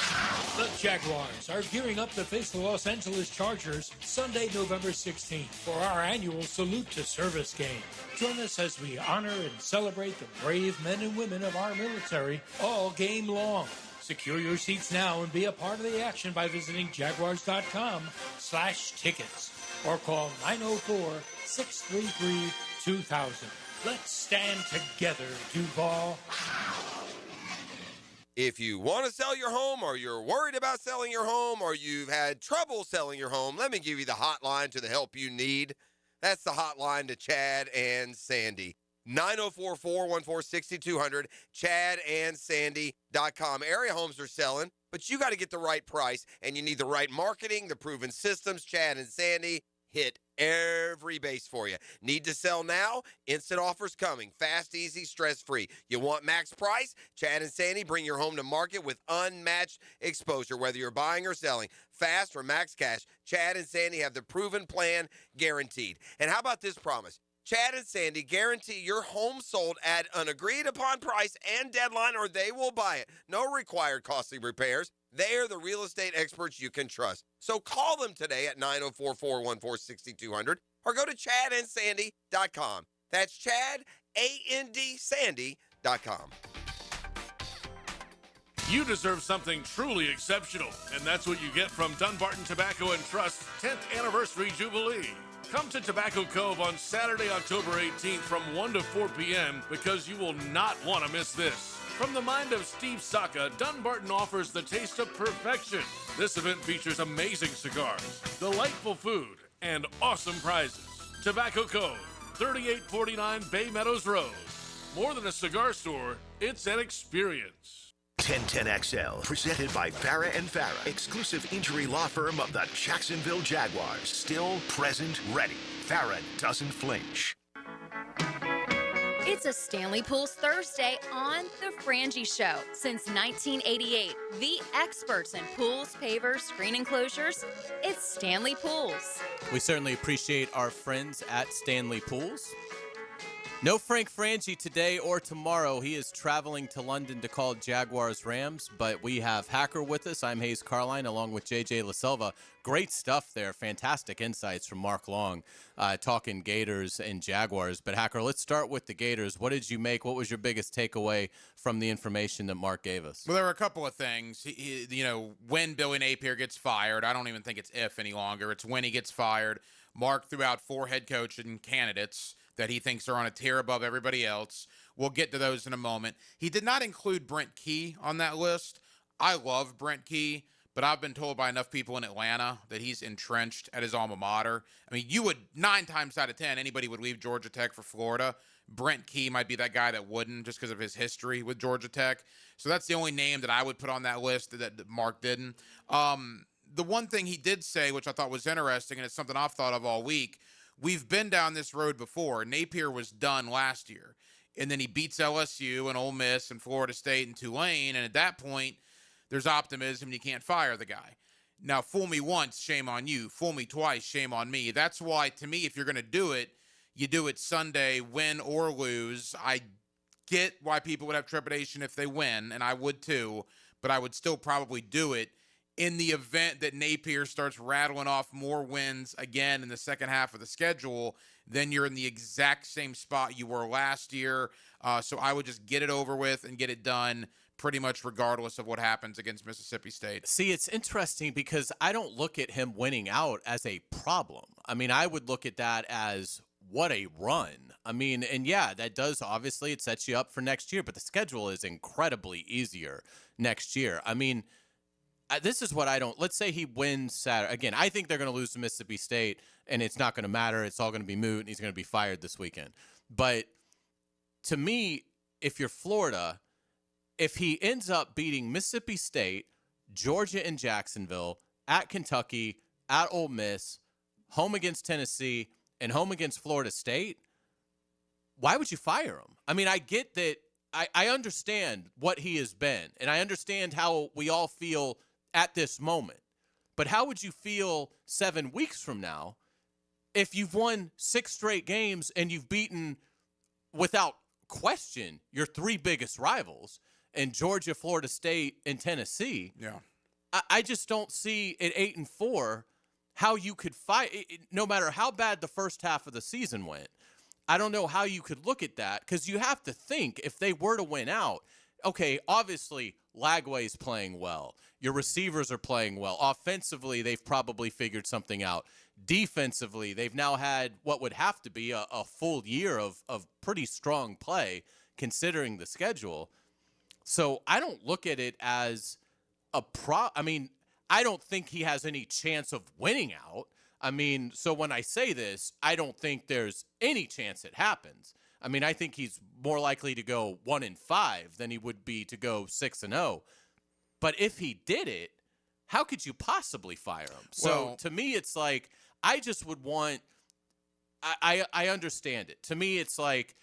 The Jaguars are gearing up to face the Los Angeles Chargers Sunday, November 16th for our annual Salute to Service game. Join us as we honor and celebrate the brave men and women of our military all game long. Secure your seats now and be a part of the action by visiting Jaguars.com/tickets. or call 904-633-2000. Let's stand together, Duval. If you want to sell your home, or you're worried about selling your home, or you've had trouble selling your home, let me give you the hotline to the help you need. That's the hotline to Chad and Sandy. 904-414-6200, chadandsandy.com. Area homes are selling, but you got to get the right price, and you need the right marketing, the proven systems. Chad and Sandy hit every base for you. Need to sell now? Instant offers coming. Fast, easy, stress-free. You want max price? Chad and Sandy bring your home to market with unmatched exposure, whether you're buying or selling. Fast or max cash, Chad and Sandy have the proven plan guaranteed. And how about this promise? Chad and Sandy guarantee your home sold at an agreed-upon price and deadline, or they will buy it. No required costly repairs. They are the real estate experts you can trust. So call them today at 904-414-6200 or go to chadandsandy.com. That's Chad, A-N-D, Sandy.com. You deserve something truly exceptional, and that's what you get from Dunbarton Tobacco and Trust's 10th Anniversary Jubilee. Come to Tobacco Cove on Saturday, October 18th from 1 to 4 p.m. because you will not want to miss this. From the mind of Steve Saka, Dunbarton offers the taste of perfection. This event features amazing cigars, delightful food, and awesome prizes. Tobacco Cove, 3849 Bay Meadows Road. More than a cigar store, it's an experience. 1010XL, presented by Farah and Farah, exclusive injury law firm of the Jacksonville Jaguars. Still present, ready. Farah doesn't flinch. It's a Stanley Pools Thursday on The Frangie Show. Since 1988, the experts in pools, pavers, screen enclosures, it's Stanley Pools. We certainly appreciate our friends at Stanley Pools. No Frank Frangie today or tomorrow. He is traveling to London to call Jaguars Rams, but we have Hacker with us. I'm Hayes Carline along with JJ LaSilva. Great stuff there. Fantastic insights from Mark Long talking Gators and Jaguars. But Hacker, let's start with the Gators. What did you make? What was your biggest takeaway from the information that Mark gave us? Well, there were a couple of things. When Billy Napier gets fired, I don't even think it's if any longer. It's when he gets fired. Mark threw out 4 head coaching candidates that he thinks are on a tier above everybody else. We'll get to those in a moment. He did not include Brent Key on that list. I love Brent Key, but I've been told by enough people in Atlanta that he's entrenched at his alma mater. I mean, 9 times out of 10, anybody would leave Georgia Tech for Florida. Brent Key might be that guy that wouldn't, just because of his history with Georgia Tech. So that's the only name that I would put on that list that Mark didn't. The one thing he did say, which I thought was interesting, and it's something I've thought of all week, we've been down this road before. Napier was done last year, and then he beats LSU and Ole Miss and Florida State and Tulane, and at that point, there's optimism and you can't fire the guy. Now, fool me once, shame on you. Fool me twice, shame on me. That's why, to me, if you're going to do it, you do it Sunday, win or lose. I get why people would have trepidation if they win, and I would too, but I would still probably do it in the event that Napier starts rattling off more wins again in the second half of the schedule. Then you're in the exact same spot you were last year. So I would just get it over with and get it done pretty much regardless of what happens against Mississippi State. See, it's interesting because I don't look at him winning out as a problem. I mean, I would look at that as what a run. I mean, and yeah, that does, obviously, it sets you up for next year, but the schedule is incredibly easier next year. I mean, this is what I don't. Let's say he wins Saturday. Again, I think they're going to lose to Mississippi State, and it's not going to matter. It's all going to be moot, and he's going to be fired this weekend. But to me, if you're Florida, if he ends up beating Mississippi State, Georgia and Jacksonville, at Kentucky, at Ole Miss, home against Tennessee, and home against Florida State, why would you fire him? I mean, I get that. I understand what he has been, and I understand how we all feel at this moment. But how would you feel 7 weeks from now if you've won 6 straight games and you've beaten, without question, your 3 biggest rivals in Georgia, Florida State, and Tennessee? Yeah. I just don't see at 8-4 how you could fight, no matter how bad the first half of the season went. I don't know how you could look at that, because you have to think if they were to win out, okay, obviously Lagway's playing well. Your receivers are playing well. Offensively, they've probably figured something out. defensively, they've now had what would have to be a full year of pretty strong play considering the schedule. So I don't look at it as a I mean, I don't think he has any chance of winning out. I mean, so when I say this, I don't think there's any chance it happens. I mean, I think he's more likely to go 1-5 than he would be to go 6-0. But if he did it, how could you possibly fire him? So to me, it's like, I just would want, I understand it. To me, it's like,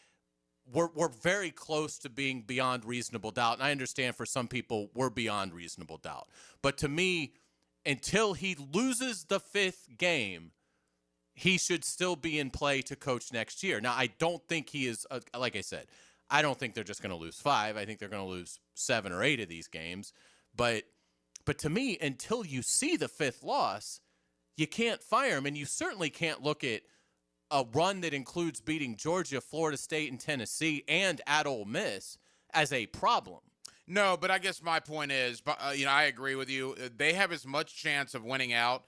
we're very close to being beyond reasonable doubt. And I understand for some people we're beyond reasonable doubt. But to me, until he loses the 5th game, he should still be in play to coach next year. Now, I don't think he is, like I said, I don't think they're just going to lose 5. I think they're going to lose 7 or 8 of these games. But to me, until you see the 5th loss, you can't fire him. And you certainly can't look at a run that includes beating Georgia, Florida State, and Tennessee, and at Ole Miss as a problem. No, but I guess my point is, I agree with you. They have as much chance of winning out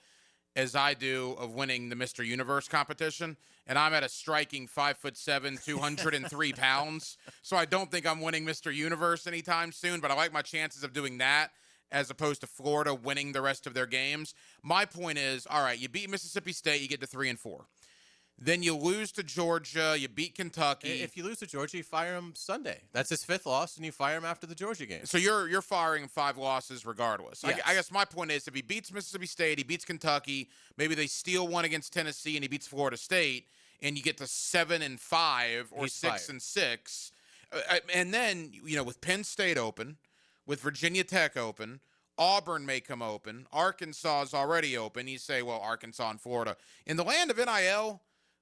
as I do of winning the Mr. Universe competition, and I'm at a striking 5'7", 203 pounds. So I don't think I'm winning Mr. Universe anytime soon, but I like my chances of doing that as opposed to Florida winning the rest of their games. My point is, all right, you beat Mississippi State, you get to 3-4. Then you lose to Georgia. You beat Kentucky. If you lose to Georgia, you fire him Sunday. That's his 5th loss, and you fire him after the Georgia game. So you're firing 5 losses regardless. Yes. I guess my point is, if he beats Mississippi State, he beats Kentucky, maybe they steal one against Tennessee, and he beats Florida State, and you get to 7-5 or 6-6, and then with Penn State open, with Virginia Tech open. Auburn may come open. Arkansas is already open. You say, well, Arkansas and Florida. In the land of NIL,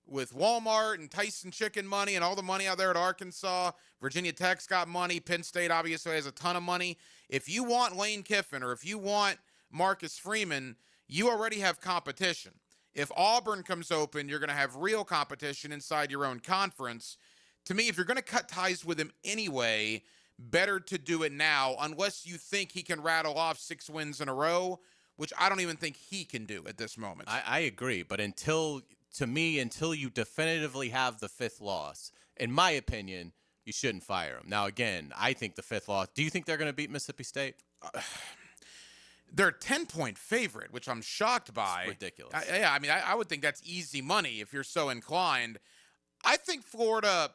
with Walmart and Tyson Chicken money and all the money out there at Arkansas, Virginia Tech's got money. Penn State obviously has a ton of money. If you want Lane Kiffin or if you want Marcus Freeman, you already have competition. If Auburn comes open, you're going to have real competition inside your own conference. To me, if you're going to cut ties with him anyway, better to do it now, unless you think he can rattle off 6 wins in a row, which I don't even think he can do at this moment. I agree, but until you definitively have the 5th loss, in my opinion, you shouldn't fire him. Now, again, I think the 5th loss. Do you think they're going to beat Mississippi State? They're a 10-point favorite, which I'm shocked by. It's ridiculous. I would think that's easy money if you're so inclined. I think Florida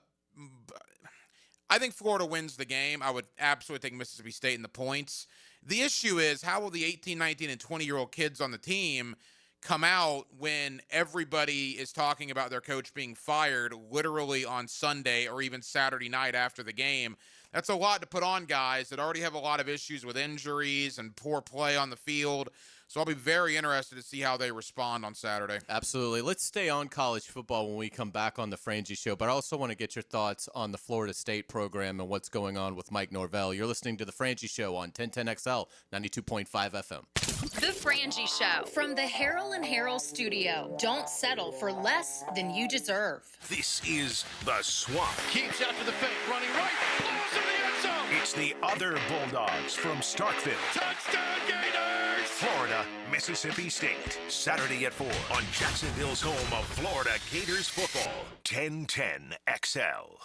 wins the game. I would absolutely take Mississippi State in the points. The issue is, how will the 18, 19, and 20-year-old kids on the team come out when everybody is talking about their coach being fired literally on Sunday or even Saturday night after the game? That's a lot to put on guys that already have a lot of issues with injuries and poor play on the field. So I'll be very interested to see how they respond on Saturday. Absolutely. Let's stay on college football when we come back on the Frangie Show, but I also want to get your thoughts on the Florida State program and what's going on with Mike Norvell. You're listening to the Frangie Show on 1010XL, 92.5 FM. The Frangie Show from the Harrell and Harrell studio. Don't settle for less than you deserve. This is The Swamp. Keeps out to the fake, running right, blows in the end zone. It's the other Bulldogs from Starkville. Touchdown Gators! Florida, Mississippi State. Saturday at 4 on Jacksonville's home of Florida Gators football. 1010 XL.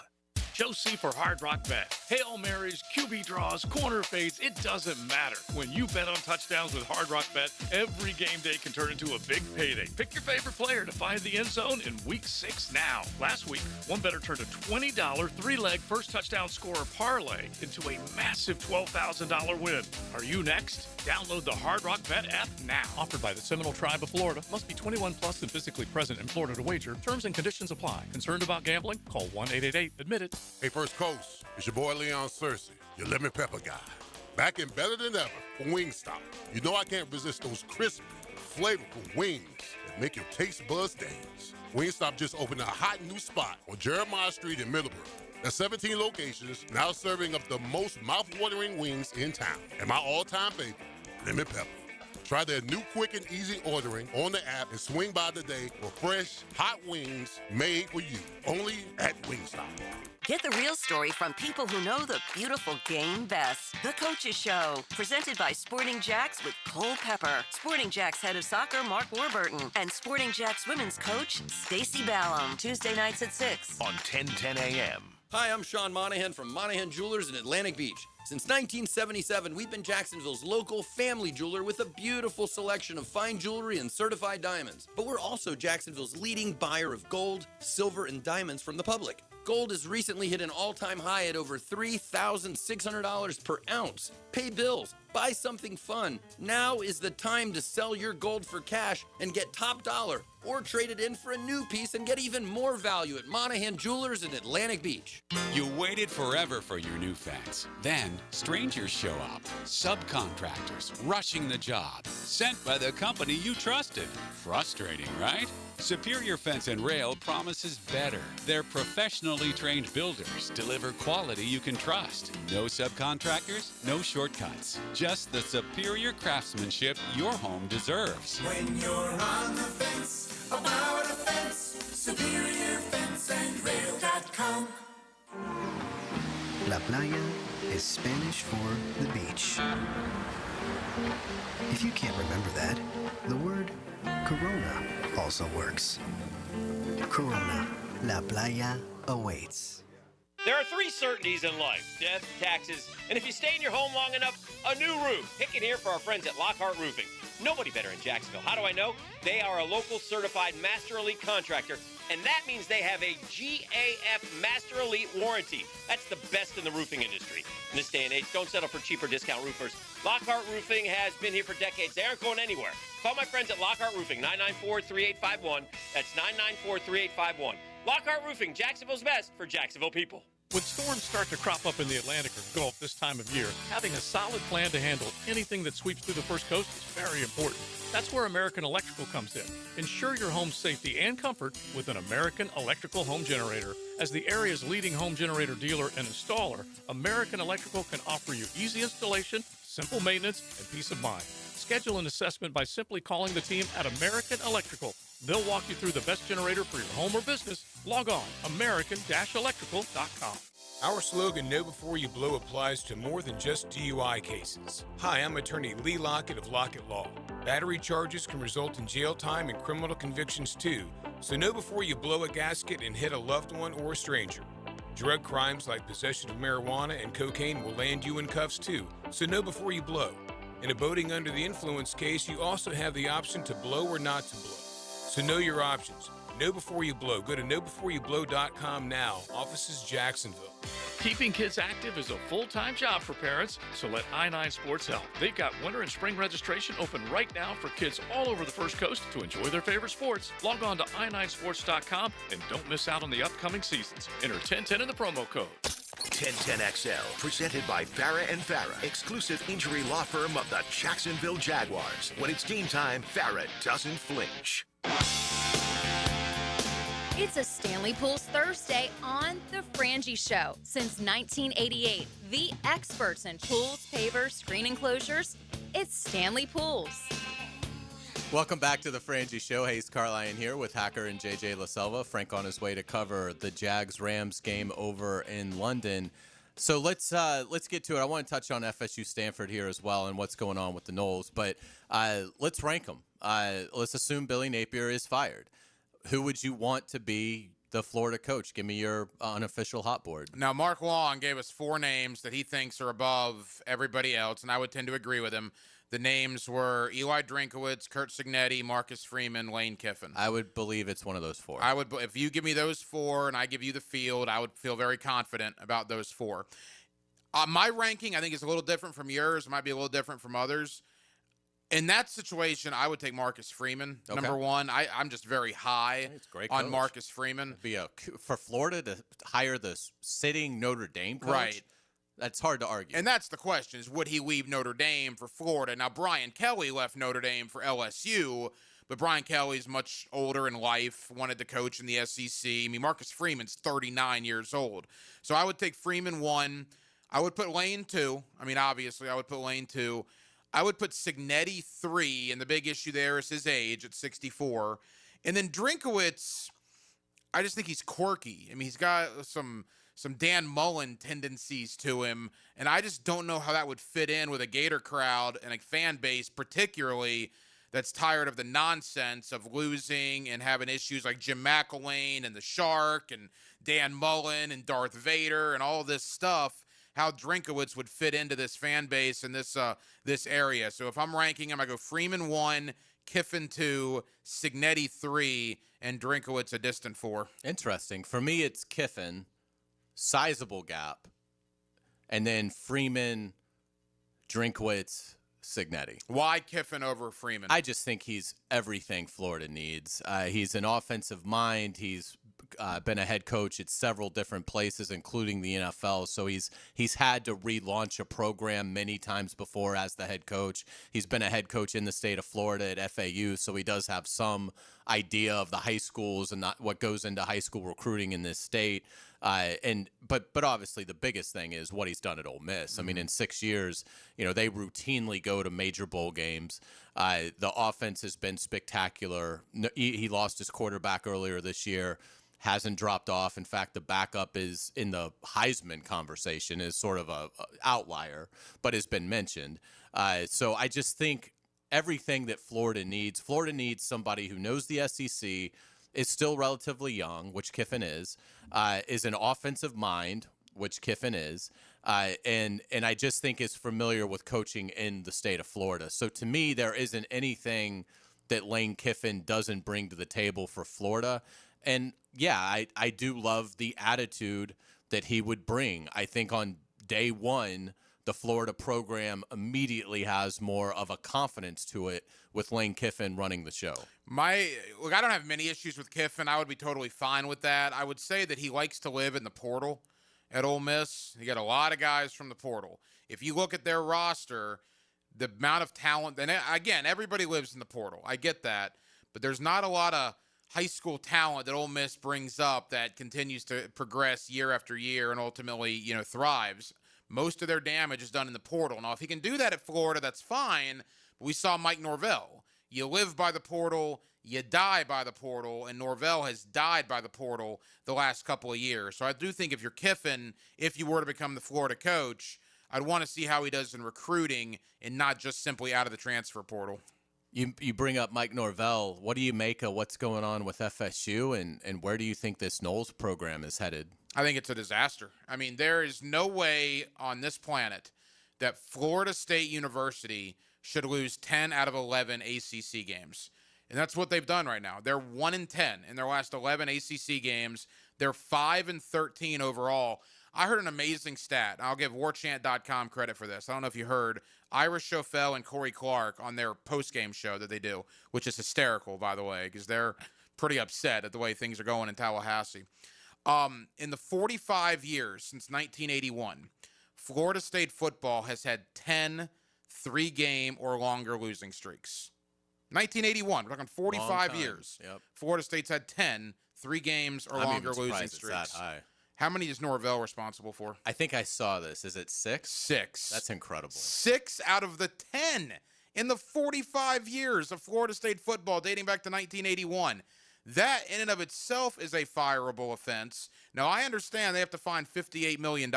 Joe C for Hard Rock Bet. Hail Marys, QB draws, corner fades, it doesn't matter. When you bet on touchdowns with Hard Rock Bet, every game day can turn into a big payday. Pick your favorite player to find the end zone in Week 6 now. Last week, one bettor turned a $20 3-leg first touchdown scorer parlay into a massive $12,000 win. Are you next? Download the Hard Rock Bet app now. Offered by the Seminole Tribe of Florida. Must be 21 plus and physically present in Florida to wager. Terms and conditions apply. Concerned about gambling? Call 1-888-ADMIT-IT. Hey, First Coast, it's your boy Leon Searcy, your lemon pepper guy. Back and better than ever for Wingstop. You know I can't resist those crispy, flavorful wings that make your taste buds dance. Wingstop just opened a hot new spot on Jeremiah Street in Middleborough. There's 17 locations now serving up the most mouth-watering wings in town. And my all-time favorite, lemon pepper. Try their new quick and easy ordering on the app and swing by today for fresh, hot wings made for you. Only at Wingstop. Get the real story from people who know the beautiful game best. The Coaches Show, presented by Sporting Jacks with Cole Pepper, Sporting Jacks head of soccer Mark Warburton, and Sporting Jacks women's coach Stacey Ballum. Tuesday nights at 6 on 1010 a.m. Hi, I'm Sean Monahan from Monahan Jewelers in Atlantic Beach. Since 1977, we've been Jacksonville's local family jeweler with a beautiful selection of fine jewelry and certified diamonds. But we're also Jacksonville's leading buyer of gold, silver, and diamonds from the public. Gold has recently hit an all-time high at over $3,600 per ounce. Pay bills, buy something fun. Now is the time to sell your gold for cash and get top dollar, or trade it in for a new piece and get even more value at Monahan Jewelers in Atlantic Beach. You waited forever for your new fence. Then strangers show up. Subcontractors rushing the job. Sent by the company you trusted. Frustrating, right? Superior Fence and Rail promises better. Their professionally trained builders deliver quality you can trust. No subcontractors, no shortcuts. Just the superior craftsmanship your home deserves. When you're on the fence, about a fence, superiorfenceandrail.com. La playa is Spanish for the beach. If you can't remember that, the word Corona also works. Corona, La Playa awaits. There are three certainties in life: death, taxes, and if you stay in your home long enough, a new roof. Pick it here for our friends at Lockhart Roofing. Nobody better in Jacksonville. How do I know? They are a local certified Master Elite contractor, and that means they have a GAF Master Elite warranty. That's the best in the roofing industry. In this day and age, don't settle for cheaper discount roofers. Lockhart Roofing has been here for decades. They aren't going anywhere. Call my friends at Lockhart Roofing, 994-3851. That's 994-3851. Lockhart Roofing, Jacksonville's best for Jacksonville people. When storms start to crop up in the Atlantic or Gulf this time of year, having a solid plan to handle anything that sweeps through the First Coast is very important. That's where American Electrical comes in. Ensure your home's safety and comfort with an American Electrical home generator. As the area's leading home generator dealer and installer, American Electrical can offer you easy installation, simple maintenance, and peace of mind. Schedule an assessment by simply calling the team at American Electrical. They'll walk you through the best generator for your home or business. Log on, american-electrical.com. Our slogan, Know Before You Blow, applies to more than just DUI cases. Hi, I'm attorney Lee Lockett of Lockett Law. Battery charges can result in jail time and criminal convictions too, so know before you blow a gasket and hit a loved one or a stranger. Drug crimes like possession of marijuana and cocaine will land you in cuffs too, so know before you blow. In a boating under the influence case, you also have the option to blow or not to blow. So know your options. Know before you blow. Go to knowbeforeyouBlow.com now. Offices Jacksonville. Keeping kids active is a full-time job for parents, so let I-9 Sports help. They've got winter and spring registration open right now for kids all over the First Coast to enjoy their favorite sports. Log on to i9sports.com and don't miss out on the upcoming seasons. Enter 1010 in the promo code. 1010XL, presented by Farah and Farah, exclusive injury law firm of the Jacksonville Jaguars. When it's game time, Farah doesn't flinch. It's a Stanley Pools Thursday on The Frangie Show. Since 1988, the experts in pools, pavers, screen enclosures, it's Stanley Pools. Welcome back to The Frangie Show. Hayes Carline here with Hacker and JJ LaSelva. Frank on his way to cover the Jags-Rams game over in London. So let's get to it. I want to touch on FSU Stanford here as well and what's going on with the Noles, but let's rank them. Let's assume Billy Napier is fired. Who would you want to be the Florida coach? Give me your unofficial hot board. Now, Mark Long gave us 4 names that he thinks are above everybody else, and I would tend to agree with him. The names were Eli Drinkowitz, Kurt Signetti, Marcus Freeman, Lane Kiffin. I would believe it's one of those 4. If you give me those 4 and I give you the field, I would feel very confident about those 4. My ranking, I think, is a little different from yours. It might be a little different from others. In that situation, I would take Marcus Freeman, number 1. I'm just very high on Marcus Freeman. For Florida to hire the sitting Notre Dame coach, right? That's hard to argue. And that's the question, is would he leave Notre Dame for Florida? Now, Brian Kelly left Notre Dame for LSU, but Brian Kelly's much older in life, wanted to coach in the SEC. I mean, Marcus Freeman's 39 years old. So I would take Freeman 1. I would put Lane 2. I mean, obviously, I would put Lane 2. I would put Signetti 3, and the big issue there is his age at 64. And then Drinkowitz, I just think he's quirky. I mean, he's got some Dan Mullen tendencies to him, and I just don't know how that would fit in with a Gator crowd and a fan base, particularly that's tired of the nonsense of losing and having issues like Jim McElwain and the Shark and Dan Mullen and Darth Vader and all this stuff, how Drinkowitz would fit into this fan base in this area. So if I'm ranking him, I go Freeman 1, Kiffin 2, Signetti 3, and Drinkowitz a distant 4. Interesting. For me, it's Kiffin, sizable gap, and then Freeman, Drinkowitz, Signetti. Why Kiffin over Freeman? I just think he's everything Florida needs. He's an offensive mind. He's been a head coach at several different places, including the NFL. So he's had to relaunch a program many times before as the head coach. He's been a head coach in the state of Florida at FAU, so he does have some idea of the high schools and what goes into high school recruiting in this state. But obviously the biggest thing is what he's done at Ole Miss. I mean, in 6 years, they routinely go to major bowl games. The offense has been spectacular. He lost his quarterback earlier this year, hasn't dropped off. In fact, the backup is in the Heisman conversation, is sort of a outlier, but has been mentioned. So I just think everything that Florida needs somebody who knows the SEC, is still relatively young, which Kiffin is an offensive mind, which Kiffin is, and I just think is familiar with coaching in the state of Florida. So to me, there isn't anything that Lane Kiffin doesn't bring to the table for Florida. And yeah, I do love the attitude that he would bring. I think on day one, the Florida program immediately has more of a confidence to it with Lane Kiffin running the show. I don't have many issues with Kiffin. I would be totally fine with that. I would say that he likes to live in the portal at Ole Miss. You got a lot of guys from the portal. If you look at their roster, the amount of talent, and again, everybody lives in the portal. I get that. But there's not a lot of high school talent that Ole Miss brings up that continues to progress year after year and ultimately, thrives. Most of their damage is done in the portal. Now, if he can do that at Florida, that's fine. But we saw Mike Norvell. You live by the portal, you die by the portal, and Norvell has died by the portal the last couple of years. So I do think if you're Kiffin, if you were to become the Florida coach, I'd want to see how he does in recruiting and not just simply out of the transfer portal. You bring up Mike Norvell. What do you make of what's going on with FSU, and where do you think this Knowles program is headed? I think it's a disaster. I mean, there is no way on this planet that Florida State University should lose 10 out of 11 ACC games. And that's what they've done right now. They're 1-10 in their last 11 ACC games. They're 5-13 overall. I heard an amazing stat. I'll give warchant.com credit for this. I don't know if you heard Ira Schofel and Corey Clark on their post-game show that they do, which is hysterical, by the way, because they're pretty upset at the way things are going in Tallahassee. In the 45 years since 1981, Florida State football has had 10 3-game or longer losing streaks. 1981, we're talking 45 years. Yep. Florida State's had 10 3 games or longer losing streaks. It's that high. How many is Norvell responsible for? I think I saw this. Is it 6? 6. That's incredible. 6 out of the 10 in the 45 years of Florida State football dating back to 1981. That in and of itself is a fireable offense. Now, I understand they have to find $58 million,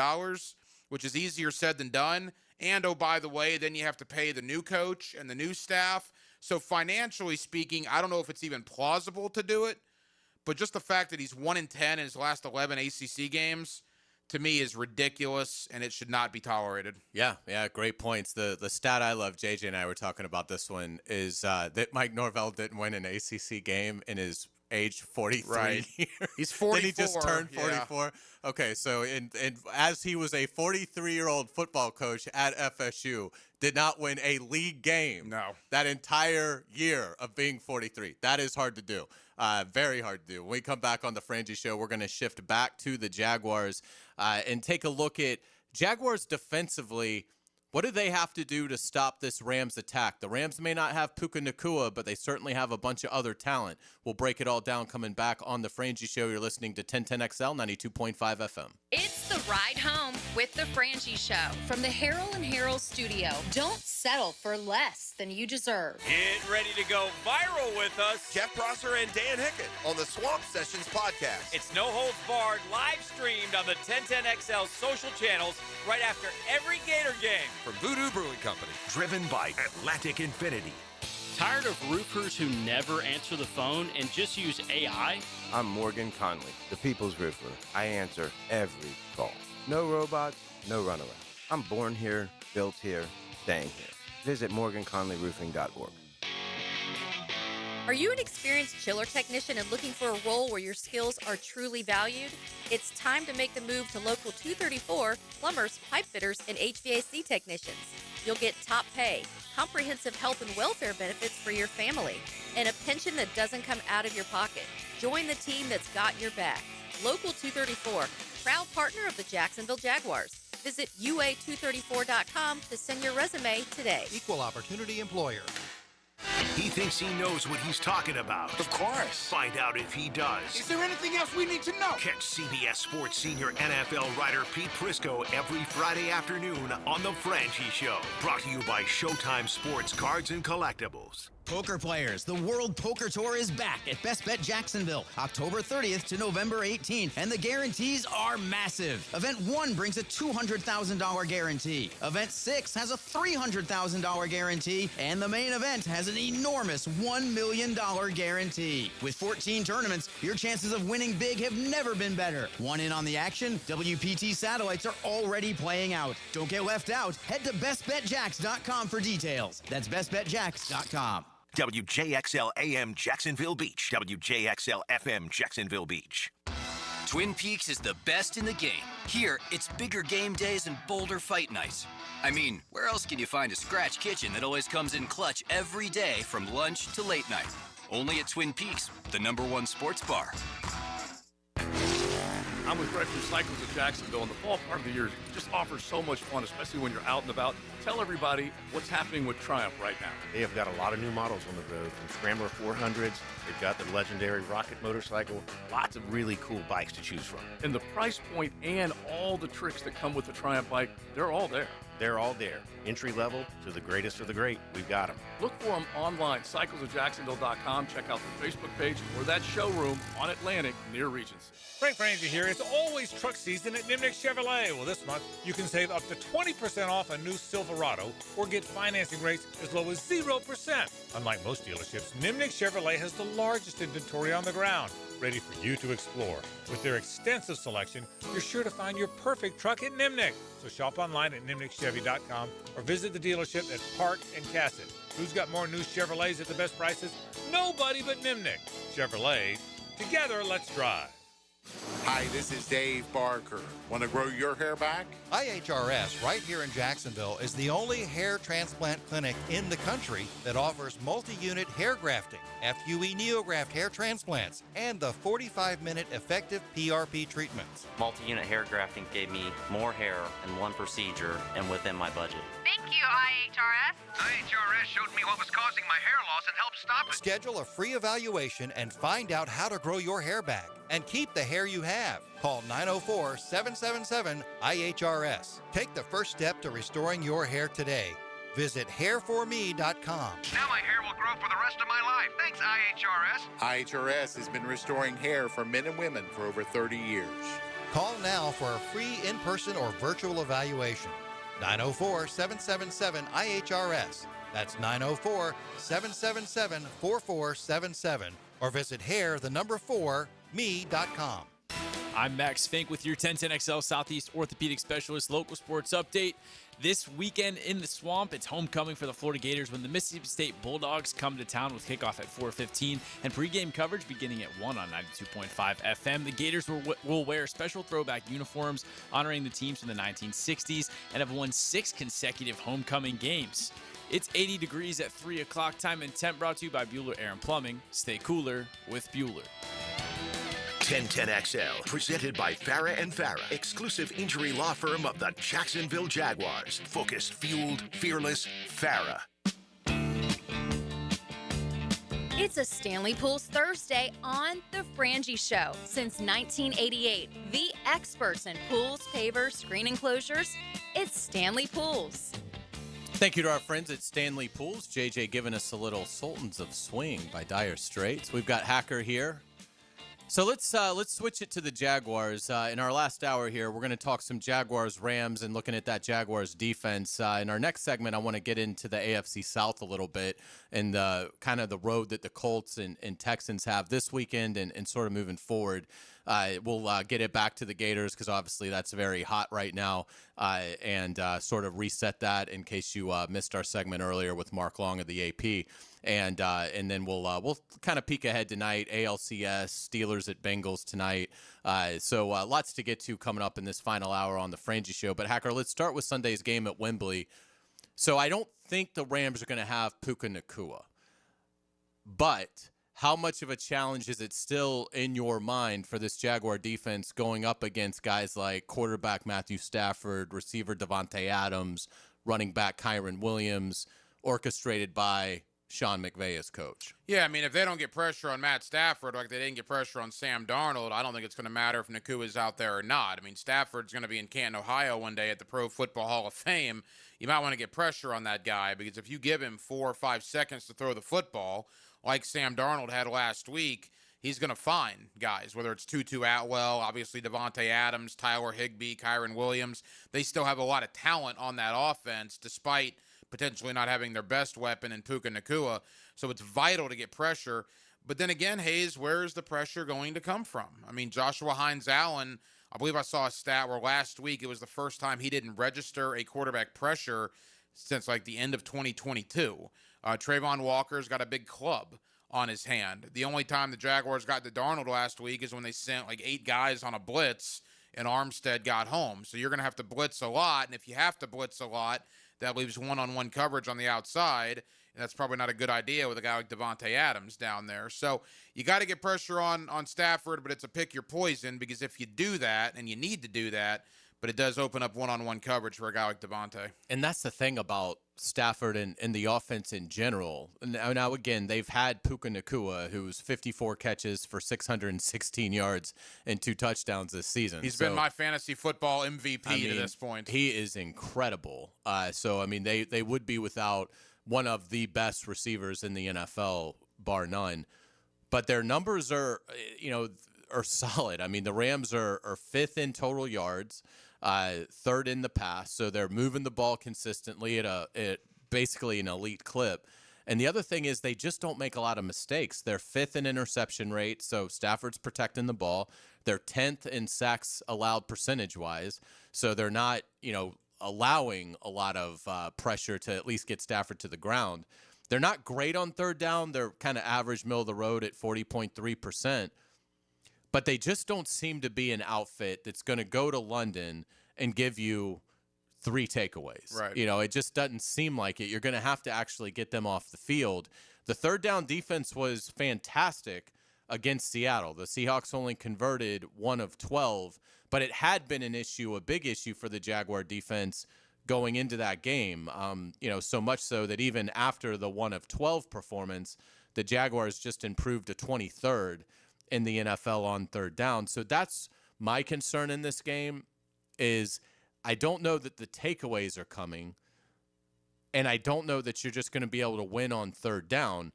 which is easier said than done. And, oh, by the way, then you have to pay the new coach and the new staff. So financially speaking, I don't know if it's even plausible to do it. But just the fact that he's 1-10 in his last 11 ACC games, to me, is ridiculous, and it should not be tolerated. Yeah, great points. The stat I love, JJ and I were talking about this one, is that Mike Norvell didn't win an ACC game in his age 43 right. years. He's 44. Then he just turned 44. Yeah. Okay, so and as he was a 43-year-old football coach at FSU, did not win a league game. No. That entire year of being 43. That is hard to do. Very hard to do. When we come back on the Frangie Show, we're going to shift back to the Jaguars and take a look at Jaguars defensively. What do they have to do to stop this Rams attack? The Rams may not have Puka Nacua, but they certainly have a bunch of other talent. We'll break it all down coming back on the Frangie Show. You're listening to 1010XL 92.5 FM. It's the ride home with the Frangie Show from the Harrell and Harrell studio. Don't settle for less than you deserve. Get ready to go viral with us. Jeff Prosser and Dan Hickett on the Swamp Sessions podcast. It's No Holds Barred, live streamed on the 1010XL social channels right after every Gator game. From Voodoo Brewing Company. Driven by Atlantic Infinity. Tired of roofers who never answer the phone and just use AI? I'm Morgan Conley, the People's Roofer. I answer every call. No robots, no runaround. I'm born here, built here, staying here. Visit morganconleyroofing.org. Are you an experienced chiller technician and looking for a role where your skills are truly valued? It's time to make the move to Local 234 plumbers, pipe fitters, and HVAC technicians. You'll get top pay, comprehensive health and welfare benefits for your family, and a pension that doesn't come out of your pocket. Join the team that's got your back. Local 234, proud partner of the Jacksonville Jaguars. Visit UA234.com to send your resume today. Equal opportunity employer. He thinks he knows what he's talking about. Of course. Find out if he does. Is there anything else we need to know? Catch CBS Sports senior NFL writer Pete Prisco every Friday afternoon on The Frangie Show. Brought to you by Showtime Sports Cards and Collectibles. Poker players, the World Poker Tour is back at Best Bet Jacksonville, October 30th to November 18th, and the guarantees are massive. Event 1 brings a $200,000 guarantee. Event 6 has a $300,000 guarantee, and the main event has an enormous $1 million guarantee. With 14 tournaments, your chances of winning big have never been better. Want in on the action? WPT satellites are already playing out. Don't get left out. Head to bestbetjacks.com for details. That's bestbetjacks.com. WJXL AM Jacksonville Beach. WJXL FM Jacksonville Beach. Twin Peaks is the best in the game. Here, it's bigger game days and bolder fight nights. I mean, where else can you find a scratch kitchen that always comes in clutch every day from lunch to late night? Only at Twin Peaks, the #1 sports bar. I'm with Greg from Cycles of Jacksonville, and the fall part of the year just offers so much fun, especially when you're out and about. Tell everybody what's happening with Triumph right now. They have got a lot of new models on the road, from Scrambler 400s. They've got the legendary Rocket motorcycle. Lots of really cool bikes to choose from. And the price point and all the tricks that come with the Triumph bike, they're all there. They're all there. Entry level to the greatest of the great. We've got them. Look for them online, cyclesofjacksonville.com. Check out the Facebook page or that showroom on Atlantic near Regency. Frank Frangie here. It's always truck season at Nimnick Chevrolet. Well, this month, you can save up to 20% off a new Silverado or get financing rates as low as 0%. Unlike most dealerships, Nimnick Chevrolet has the largest inventory on the ground, ready for you to explore. With their extensive selection, you're sure to find your perfect truck at Nimnick. So shop online at nimnickchevy.com or visit the dealership at Park and Cassett. Who's got more new Chevrolets at the best prices? Nobody but Nimnick. Chevrolet. Together, let's drive. Hi, this is Dave Barker. Want to grow your hair back? IHRS, right here in Jacksonville, is the only hair transplant clinic in the country that offers multi-unit hair grafting, FUE neograft hair transplants, and the 45-minute effective PRP treatments. Multi-unit hair grafting gave me more hair in one procedure and within my budget. Thank you, IHRS. IHRS showed me what was causing my hair loss and helped stop it. Schedule a free evaluation and find out how to grow your hair back and keep the hair you have. Call 904-777-IHRS. Take the first step to restoring your hair today. Visit hairforme.com. Now my hair will grow for the rest of my life. Thanks, IHRS. IHRS has been restoring hair for men and women for over 30 years. Call now for a free in-person or virtual evaluation. 904-777-IHRS. That's 904-777-4477. Or visit hair4me.com. I'm Max Fink with your 1010XL Southeast Orthopedic Specialist Local Sports Update. This weekend in the Swamp, it's homecoming for the Florida Gators when the Mississippi State Bulldogs come to town with kickoff at 4:15 and pregame coverage beginning at 1 on 92.5 FM. The Gators will wear special throwback uniforms honoring the teams from the 1960s and have won 6 consecutive homecoming games. It's 80 degrees at 3 o'clock. Time and temp brought to you by Bueller Air and Plumbing. Stay cooler with Bueller. 1010XL, presented by Farah & Farah, exclusive injury law firm of the Jacksonville Jaguars. Focused, fueled, fearless, Farah. It's a Stanley Pools Thursday on The Frangie Show. Since 1988, the experts in pools, pavers, screen enclosures, it's Stanley Pools. Thank you to our friends at Stanley Pools. JJ giving us a little Sultans of Swing by Dire Straits. We've got Hacker here. So let's switch it to the Jaguars. In our last hour here, we're going to talk some Jaguars-Rams and looking at that Jaguars defense. In our next segment, I want to get into the AFC South a little bit and kind of the road that the Colts and Texans have this weekend and sort of moving forward. We'll get it back to the Gators because obviously that's very hot right now and sort of reset that in case you missed our segment earlier with Mark Long of the AP. And then we'll kind of peek ahead tonight. ALCS, Steelers at Bengals tonight. So lots to get to coming up in this final hour on the Frangie Show. But Hacker, let's start with Sunday's game at Wembley. So I don't think the Rams are going to have Puka Nacua. But how much of a challenge is it still in your mind for this Jaguar defense going up against guys like quarterback Matthew Stafford, receiver Devontae Adams, running back Kyron Williams, orchestrated by Sean McVay as coach? Yeah, I mean, if they don't get pressure on Matt Stafford like they didn't get pressure on Sam Darnold, I don't think it's going to matter if Nacua is out there or not. I mean, Stafford's going to be in Canton, Ohio one day at the Pro Football Hall of Fame. You might want to get pressure on that guy because if you give him 4 or 5 seconds to throw the football, like Sam Darnold had last week, he's going to find guys, whether it's Tutu Atwell, obviously Devontae Adams, Tyler Higbee, Kyron Williams. They still have a lot of talent on that offense despite potentially not having their best weapon in Puka Nacua. So it's vital to get pressure. But then again, Hayes, where is the pressure going to come from? I mean, Joshua Hines-Allen, I believe I saw a stat where last week it was the first time he didn't register a quarterback pressure since like the end of 2022. Trayvon Walker's got a big club on his hand. The only time the Jaguars got to Darnold last week is when they sent like 8 guys on a blitz and Armstead got home. So you're going to have to blitz a lot. And if you have to blitz a lot, that leaves one-on-one coverage on the outside. And that's probably not a good idea with a guy like Devontae Adams down there. So you got to get pressure on Stafford, but it's a pick your poison because if you do that, and you need to do that, but it does open up one-on-one coverage for a guy like Devontae. And that's the thing about Stafford and the offense in general. Now, again, they've had Puka Nacua, who's 54 catches for 616 yards and 2 touchdowns this season. He's been my fantasy football MVP to this point. He is incredible. So, I mean, they would be without one of the best receivers in the NFL, bar none. But their numbers are solid. I mean, the Rams are 5th in total yards. 3rd in the pass, so they're moving the ball consistently at basically an elite clip. And the other thing is they just don't make a lot of mistakes. They're 5th in interception rate, so Stafford's protecting the ball. They're 10th in sacks allowed percentage-wise, so they're not, allowing a lot of pressure to at least get Stafford to the ground. They're not great on 3rd down. They're kind of average middle of the road at 40.3%. But they just don't seem to be an outfit that's going to go to London and give you 3 takeaways. Right. It just doesn't seem like it. You're going to have to actually get them off the field. The 3rd down defense was fantastic against Seattle. The Seahawks only converted 1 of 12, but it had been an issue, a big issue for the Jaguar defense going into that game. So much so that even after the 1 of 12 performance, the Jaguars just improved to 23rd in the NFL on 3rd down. So that's my concern in this game is I don't know that the takeaways are coming, and I don't know that you're just going to be able to win on 3rd down,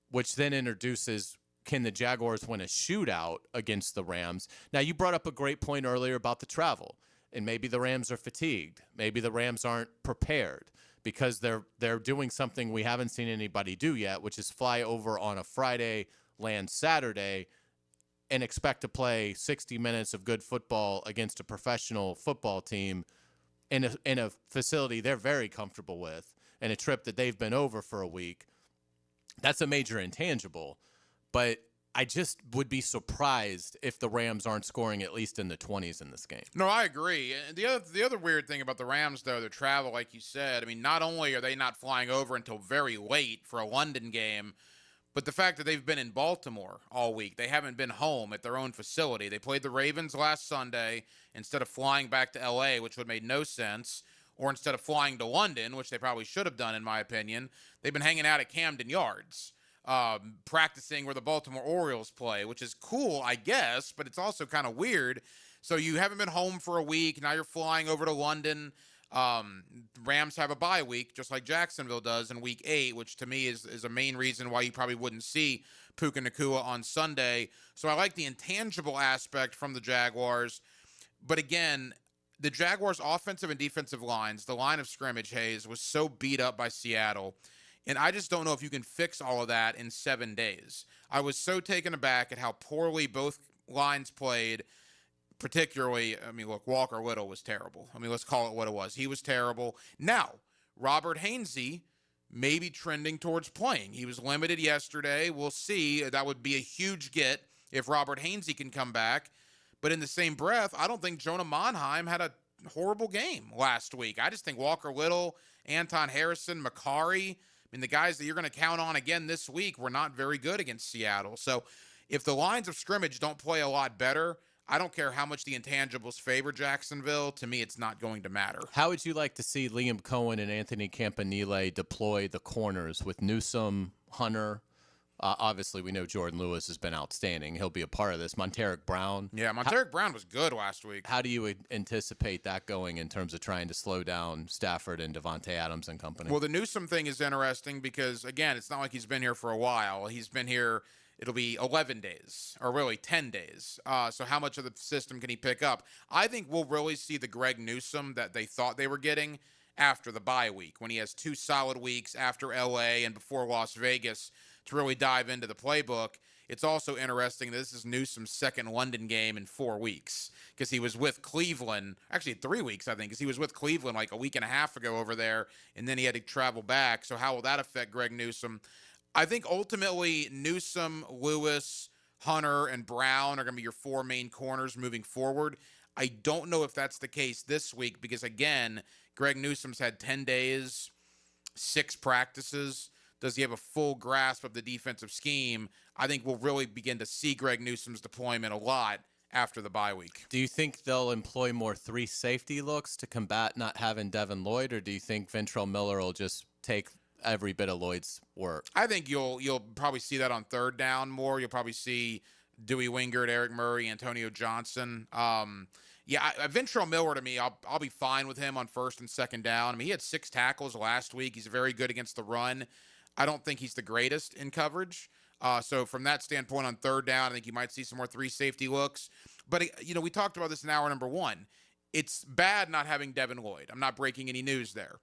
which then introduces, can the Jaguars win a shootout against the Rams? Now, you brought up a great point earlier about the travel, and maybe the Rams are fatigued. Maybe the Rams aren't prepared because they're doing something we haven't seen anybody do yet, which is fly over on a Friday, land Saturday, and expect to play 60 minutes of good football against a professional football team in a facility they're very comfortable with and a trip that they've been over for a week. That's a major intangible. But I just would be surprised if the Rams aren't scoring at least in the 20s in this game. No, I agree. And the other weird thing about the Rams, though, their travel, like you said, I mean, not only are they not flying over until very late for a London game, but the fact that they've been in Baltimore all week, they haven't been home at their own facility. They played the Ravens last Sunday instead of flying back to L.A., which would have made no sense, or instead of flying to London, which they probably should have done, in my opinion. They've been hanging out at Camden Yards. practicing where the Baltimore Orioles play, which is cool, I guess, but it's also kind of weird. So you haven't been home for a week. Now you're flying over to London. Rams have a bye week, just like Jacksonville does in week 8, which to me is a main reason why you probably wouldn't see Puka Nacua on Sunday. So I like the intangible aspect from the Jaguars. But again, the Jaguars' offensive and defensive lines, the line of scrimmage, Hayes, was so beat up by Seattle. And I just don't know if you can fix all of that in 7 days. I was so taken aback at how poorly both lines played. Particularly, I mean, look, Walker Little was terrible. I mean, let's call it what it was. He was terrible. Now, Robert Hainsey may be trending towards playing. He was limited yesterday. We'll see. That would be a huge get if Robert Hainsey can come back. But in the same breath, I don't think Jonah Monheim had a horrible game last week. I just think Walker Little, Anton Harrison, Makari, I mean, the guys that you're going to count on again this week were not very good against Seattle. So if the lines of scrimmage don't play a lot better, I don't care how much the intangibles favor Jacksonville. To me, it's not going to matter. How would you like to see Liam Cohen and Anthony Campanile deploy the corners with Newsome, Hunter? Obviously, we know Jordan Lewis has been outstanding. He'll be a part of this. Monteric Brown. Yeah, Monteric Brown was good last week. How do you anticipate that going in terms of trying to slow down Stafford and Devontae Adams and company? Well, the Newsome thing is interesting because, again, it's not like he's been here for a while. He's been here. It'll be 11 days, or really 10 days. So how much of the system can he pick up? I think we'll really see the Greg Newsome that they thought they were getting after the bye week, when he has 2 solid weeks after L.A. and before Las Vegas to really dive into the playbook. It's also interesting that this is Newsome's second London game in 4 weeks because he was with Cleveland, actually 3 weeks, I think, because he was with Cleveland like a week and a half ago over there, and then he had to travel back. So how will that affect Greg Newsome? I think ultimately Newsome, Lewis, Hunter, and Brown are going to be your 4 main corners moving forward. I don't know if that's the case this week because, again, Greg Newsome's had 10 days, 6 practices. Does he have a full grasp of the defensive scheme? I think we'll really begin to see Greg Newsome's deployment a lot after the bye week. Do you think they'll employ more 3 safety looks to combat not having Devin Lloyd, or do you think Ventrell Miller will just take every bit of Lloyd's work? I think you'll probably see that on third down more. You'll probably see Dewey Wingard, Eric Murray, Antonio Johnson. Ventrell Miller, to me, I'll be fine with him on first and second down. I mean, he had 6 tackles last week. He's very good against the run. I don't think he's the greatest in coverage. So from that standpoint, on third down, I think you might see some more 3 safety looks. But, we talked about this in hour number 1. It's bad not having Devin Lloyd. I'm not breaking any news there.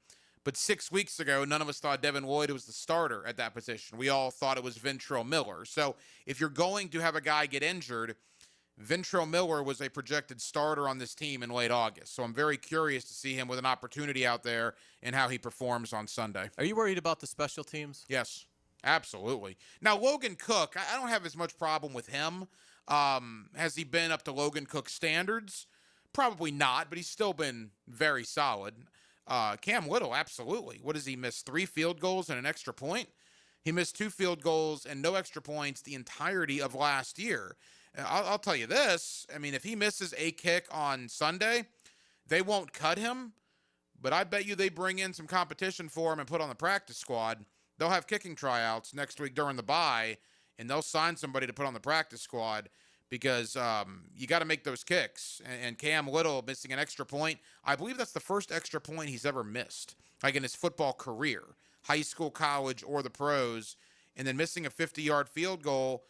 But 6 weeks ago, none of us thought Devin Lloyd was the starter at that position. We all thought it was Ventrell Miller. So if you're going to have a guy get injured, Ventrell Miller was a projected starter on this team in late August. So I'm very curious to see him with an opportunity out there and how he performs on Sunday. Are you worried about the special teams? Yes, absolutely. Now, Logan Cook, I don't have as much problem with him. Has he been up to Logan Cook's standards? Probably not, but he's still been very solid. Cam Little, absolutely. What does he miss? 3 field goals and an extra point? He missed 2 field goals and no extra points the entirety of last year. I'll tell you this. I mean, if he misses a kick on Sunday, they won't cut him, but I bet you they bring in some competition for him and put on the practice squad. They'll have kicking tryouts next week during the bye, and they'll sign somebody to put on the practice squad because you got to make those kicks. And Cam Little missing an extra point, I believe that's the first extra point he's ever missed, like in his football career, high school, college, or the pros, and then missing a 50-yard field goal.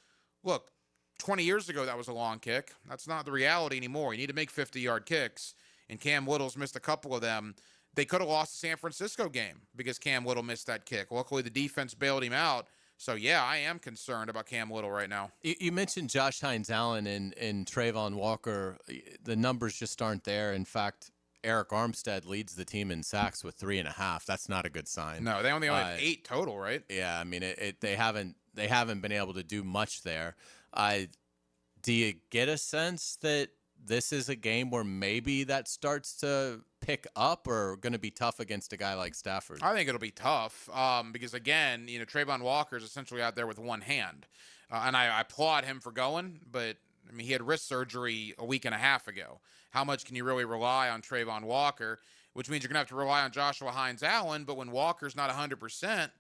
Look, 20 years ago, that was a long kick. That's not the reality anymore. You need to make 50-yard kicks, and Cam Little's missed a couple of them. They could have lost the San Francisco game because Cam Little missed that kick. Luckily, the defense bailed him out. So, yeah, I am concerned about Cam Little right now. You mentioned Josh Hines-Allen and Trayvon Walker. The numbers just aren't there. In fact, Eric Armstead leads the team in sacks with 3.5. That's not a good sign. No, they only have 8 total, right? Yeah, I mean, they haven't been able to do much there. Do you get a sense that this is a game where maybe that starts to pick up, or going to be tough against a guy like Stafford? I think it'll be tough because, again, Trayvon Walker is essentially out there with one hand. And I applaud him for going, but, I mean, he had wrist surgery a week and a half ago. How much can you really rely on Trayvon Walker, which means you're going to have to rely on Joshua Hines-Allen, but when Walker's not 100%,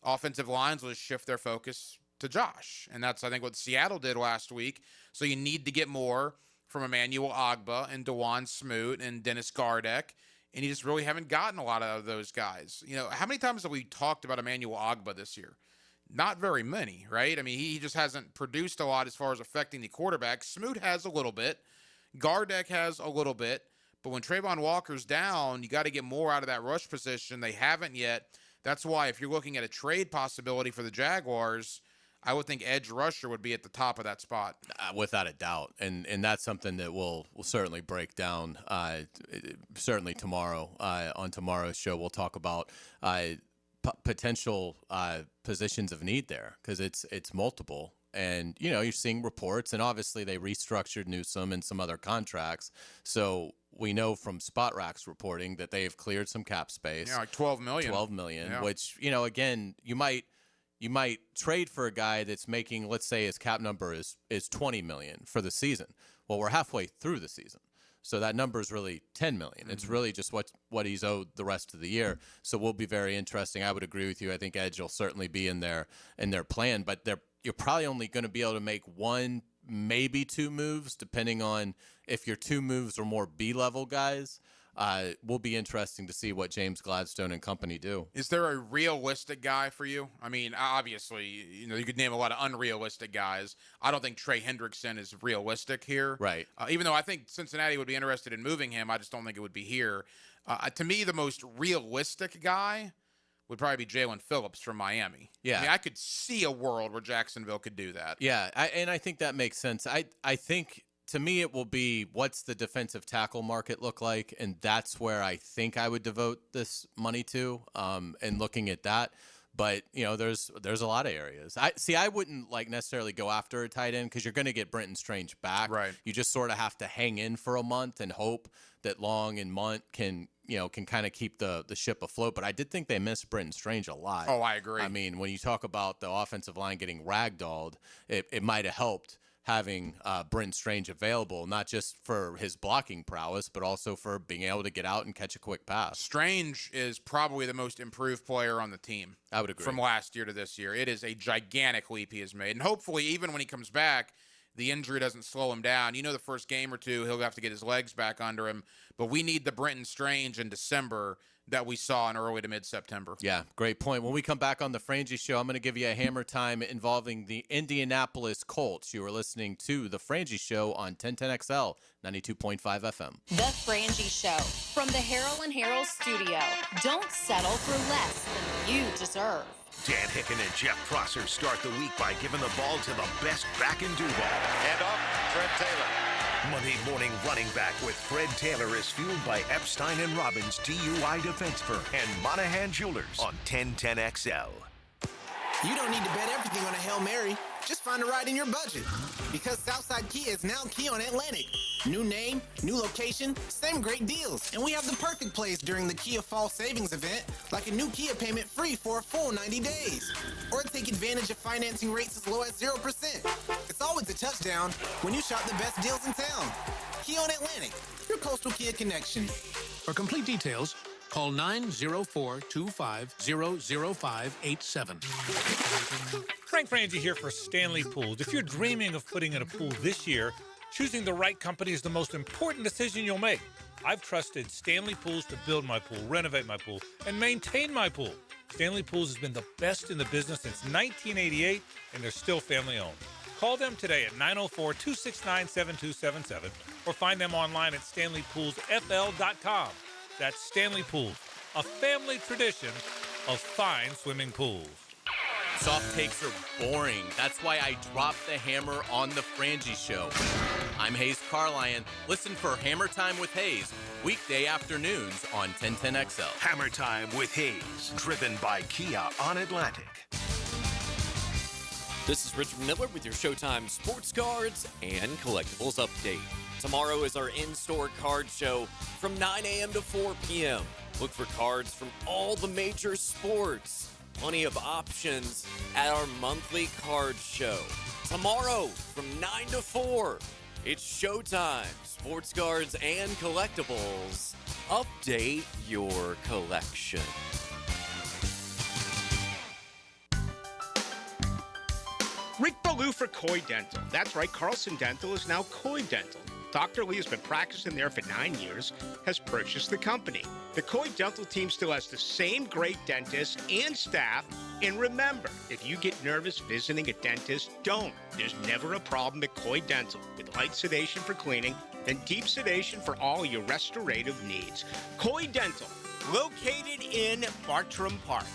offensive lines will just shift their focus to Josh. And that's, I think, what Seattle did last week. So you need to get more from Emmanuel Ogbah and Dewan Smoot and Dennis Gardeck. And you just really haven't gotten a lot of those guys. You know, how many times have we talked about Emmanuel Ogbah this year? Not very many, right? I mean, he just hasn't produced a lot as far as affecting the quarterback. Smoot has a little bit. Gardeck has a little bit. But when Trayvon Walker's down, you got to get more out of that rush position. They haven't yet. That's why if you're looking at a trade possibility for the Jaguars, I would think edge rusher would be at the top of that spot. Without a doubt. And that's something that we'll certainly break down. Certainly tomorrow. On tomorrow's show, we'll talk about potential positions of need there, because it's multiple. And, you know, you're seeing reports, and obviously they restructured Newsome and some other contracts. So we know from Spot Rack's reporting that they have cleared some cap space. Yeah, like $12 million. $12 million, yeah. Which, you know, again, you might trade for a guy that's making, let's say his cap number is $20 million for the season. Well, we're halfway through the season. So that number is really $10 million. Mm-hmm. It's really just what he's owed the rest of the year. So will be very interesting. I would agree with you. I think edge will certainly be in their plan, but you're probably only going to be able to make one, maybe two moves, depending on if your two moves are more B-level guys. Will be interesting to see what James Gladstone and company do. Is there a realistic guy for you? I mean, obviously, you know, you could name a lot of unrealistic guys. I don't think Trey Hendrickson is realistic here. Right. Even though I think Cincinnati would be interested in moving him, I just don't think it would be here. To me, the most realistic guy would probably be Jalen Phillips from Miami. Yeah. I mean, I could see a world where Jacksonville could do that. Yeah, and I think that makes sense. I think, to me, it will be, what's the defensive tackle market look like? And that's where I think I would devote this money to, and looking at that. But, you know, there's a lot of areas. I wouldn't necessarily go after a tight end, because you're going to get Brenton Strange back. Right. You just sort of have to hang in for a month and hope that Long and Munt can kind of keep the ship afloat. But I did think they missed Brenton Strange a lot. Oh, I agree. I mean, when you talk about the offensive line getting ragdolled, it might have helped having Brent Strange available, not just for his blocking prowess, but also for being able to get out and catch a quick pass. Strange is probably the most improved player on the team. I would agree. From last year to this year. It is a gigantic leap he has made. And hopefully, even when he comes back, the injury doesn't slow him down. You know, the first game or two, he'll have to get his legs back under him. But we need the Brenton Strange in December that we saw in early to mid-September. Yeah, great point. When we come back on the Frangie Show, I'm going to give you a hammer time involving the Indianapolis Colts. You are listening to the Frangie Show on 1010XL, 92.5 FM. The Frangie Show from the Harrell and Harrell studio. Don't settle for less than you deserve. Dan Hicken and Jeff Prosser start the week by giving the ball to the best back in Duval. And off, Fred Taylor. Monday morning running back with Fred Taylor is fueled by Epstein & Robbins DUI Defense Firm and Monahan Jewelers on 1010XL. You don't need to bet everything on a Hail Mary. Just find a ride in your budget. Because Southside Kia is now Kia on Atlantic. New name, new location, same great deals. And we have the perfect place during the Kia Fall Savings event, like a new Kia payment free for a full 90 days. Or take advantage of financing rates as low as 0%. It's always a touchdown when you shop the best deals in town. Kia on Atlantic, your coastal Kia connection. For complete details, call 904-250-0587. Frank Frangie here for Stanley Pools. If you're dreaming of putting in a pool this year, choosing the right company is the most important decision you'll make. I've trusted Stanley Pools to build my pool, renovate my pool, and maintain my pool. Stanley Pools has been the best in the business since 1988, and they're still family-owned. Call them today at 904-269-7277 or find them online at StanleyPoolsFL.com. That's Stanley Pools, a family tradition of fine swimming pools. Soft takes are boring. That's why I dropped the hammer on the Frangie Show. I'm Hayes Carlion. Listen for Hammer Time with Hayes, weekday afternoons on 1010XL. Hammer Time with Hayes, driven by Kia on Atlantic. This is Richard Miller with your Showtime Sports Cards and Collectibles Update. Tomorrow is our in-store card show from 9 a.m. to 4 p.m. Look for cards from all the major sports. Plenty of options at our monthly card show. Tomorrow from 9 to 4, it's Showtime, Sports Cards and Collectibles. Update your collection. blue for Coy Dental. That's right, Carlson Dental is now Coy Dental. Dr. Lee has been practicing there for 9 years, has purchased the company. The Coy Dental team still has the same great dentists and staff. And remember, if you get nervous visiting a dentist, don't. There's never a problem at Coy Dental with light sedation for cleaning and deep sedation for all your restorative needs. Coy Dental, located in Bartram Park.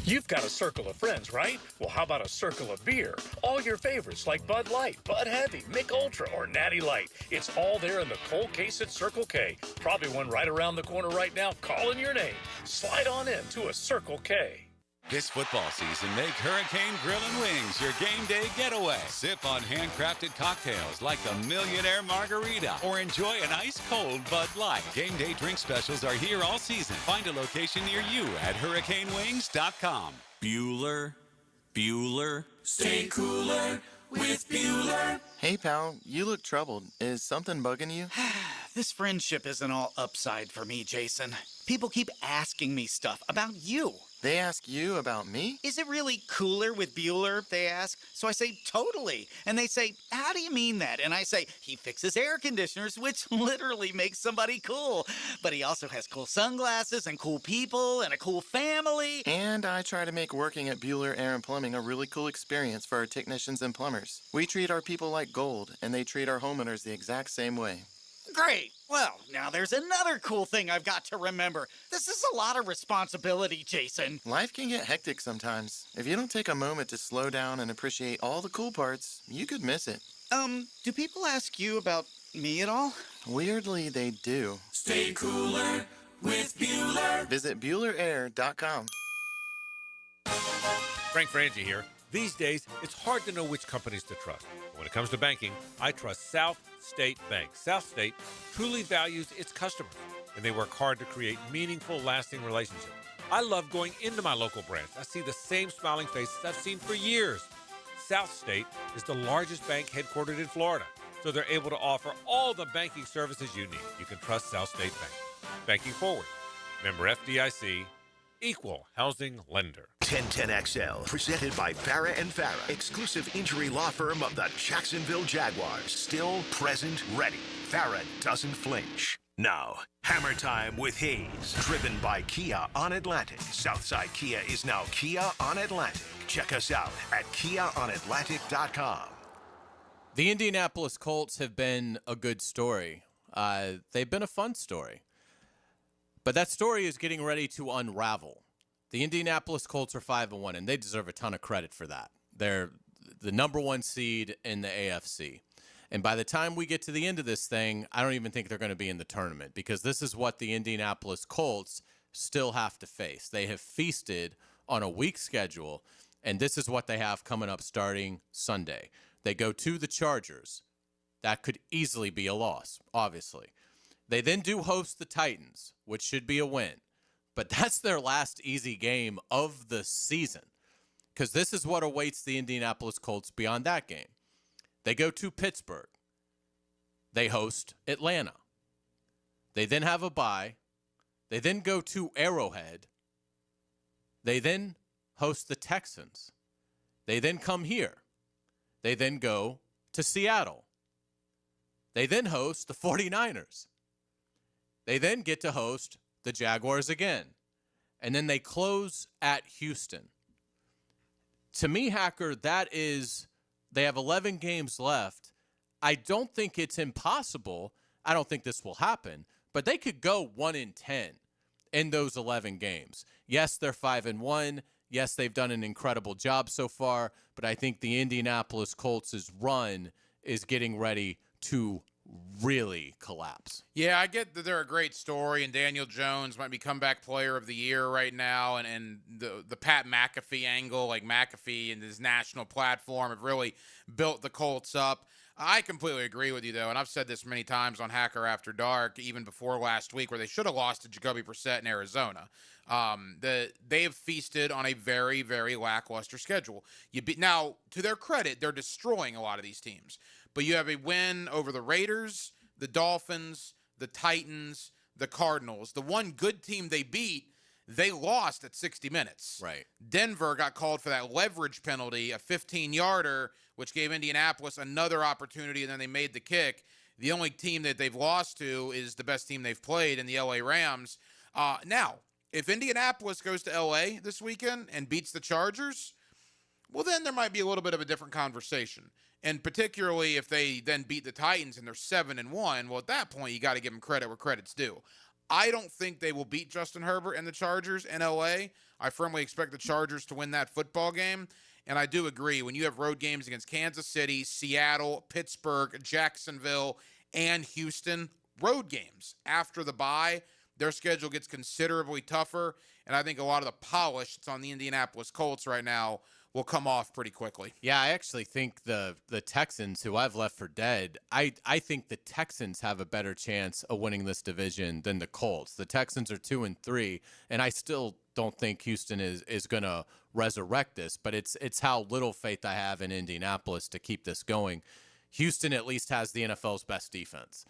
You've got a circle of friends, right? Well, how about a circle of beer? All your favorites like Bud Light, Bud Heavy, Mick Ultra, or Natty Light. It's all there in the cold case at Circle K. Probably one right around the corner right now calling your name. Slide on in to a Circle K. This football season, make Hurricane Grill and Wings your game day getaway. Sip on handcrafted cocktails like the Millionaire Margarita or enjoy an ice-cold Bud Light. Game day drink specials are here all season. Find a location near you at hurricanewings.com. Bueller, stay cooler with Bueller. Hey, pal, you look troubled. Is something bugging you? This friendship isn't all upside for me, Jason. People keep asking me stuff about you. They ask you about me? Is it really cooler with Bueller, they ask. So I say, totally. And they say, how do you mean that? And I say, he fixes air conditioners, which literally makes somebody cool. But he also has cool sunglasses and cool people and a cool family. And I try to make working at Bueller Air and Plumbing a really cool experience for our technicians and plumbers. We treat our people like gold, and they treat our homeowners the exact same way. Great. Well, now there's another cool thing I've got to remember. This is a lot of responsibility, Jason. Life can get hectic sometimes. If you don't take a moment to slow down and appreciate all the cool parts, you could miss it. Do people ask you about me at all? Weirdly, they do. Stay cooler with Bueller. Visit BuellerAir.com. Frank Frangie here. These days, it's hard to know which companies to trust. But when it comes to banking, I trust South State Bank. South State truly values its customers, and they work hard to create meaningful, lasting relationships. I love going into my local branch. I see the same smiling faces I've seen for years. South State is the largest bank headquartered in Florida, so they're able to offer all the banking services you need. You can trust South State Bank. Banking forward. Member FDIC. Equal housing lender. 1010XL, presented by Farah and Farah, exclusive injury law firm of the Jacksonville Jaguars. Still present, ready. Farah doesn't flinch. Now, Hammer Time with Hayes, driven by Kia on Atlantic. Southside Kia is now Kia on Atlantic. Check us out at KiaOnAtlantic.com. The Indianapolis Colts have been a good story. They've been a fun story. But that story is getting ready to unravel. The Indianapolis Colts are 5-1, and they deserve a ton of credit for that. They're the number one seed in the AFC. And by the time we get to the end of this thing, I don't even think they're going to be in the tournament, because this is what the Indianapolis Colts still have to face. They have feasted on a weak schedule, and this is what they have coming up starting Sunday. They go to the Chargers. That could easily be a loss, obviously. They then do host the Titans, which should be a win. But that's their last easy game of the season, because this is what awaits the Indianapolis Colts beyond that game. They go to Pittsburgh. They host Atlanta. They then have a bye. They then go to Arrowhead. They then host the Texans. They then come here. They then go to Seattle. They then host the 49ers. They then get to host the Jaguars again. And then they close at Houston. To me, Hacker, they have 11 games left. I don't think it's impossible. I don't think this will happen. But they could go 1-10 in those 11 games. Yes, they're 5-1. Yes, they've done an incredible job so far. But I think the Indianapolis Colts' run is getting ready to really collapse. Yeah, I get that they're a great story, and Daniel Jones might be comeback player of the year right now, and the Pat McAfee angle, like McAfee and his national platform have really built the Colts up. I completely agree with you, though, and I've said this many times on Hacker After Dark, even before last week, where they should have lost to Jacoby Brissett in Arizona. They have feasted on a very, very lackluster schedule. Now, to their credit, they're destroying a lot of these teams. But you have a win over the Raiders, the Dolphins, the Titans, the Cardinals. The one good team they beat They lost at 60 minutes. Right. Denver got called for that leverage penalty, a 15-yarder, which gave Indianapolis another opportunity, and then they made the kick. The only team that they've lost to is the best team they've played in the LA Rams. Now, if Indianapolis goes to LA this weekend and beats the Chargers, well, then there might be a little bit of a different conversation. And particularly if they then beat the Titans and they're 7-1, well, at that point, you got to give them credit where credit's due. I don't think they will beat Justin Herbert and the Chargers in LA. I firmly expect the Chargers to win that football game. And I do agree, when you have road games against Kansas City, Seattle, Pittsburgh, Jacksonville, and Houston, road games after the bye, their schedule gets considerably tougher. And I think a lot of the polish that's on the Indianapolis Colts right now will come off pretty quickly. Yeah, I actually think the Texans, who I've left for dead, I think the Texans have a better chance of winning this division than the Colts. The Texans are 2-3, and I still don't think Houston is going to resurrect this, but it's how little faith I have in Indianapolis to keep this going. Houston at least has the NFL's best defense.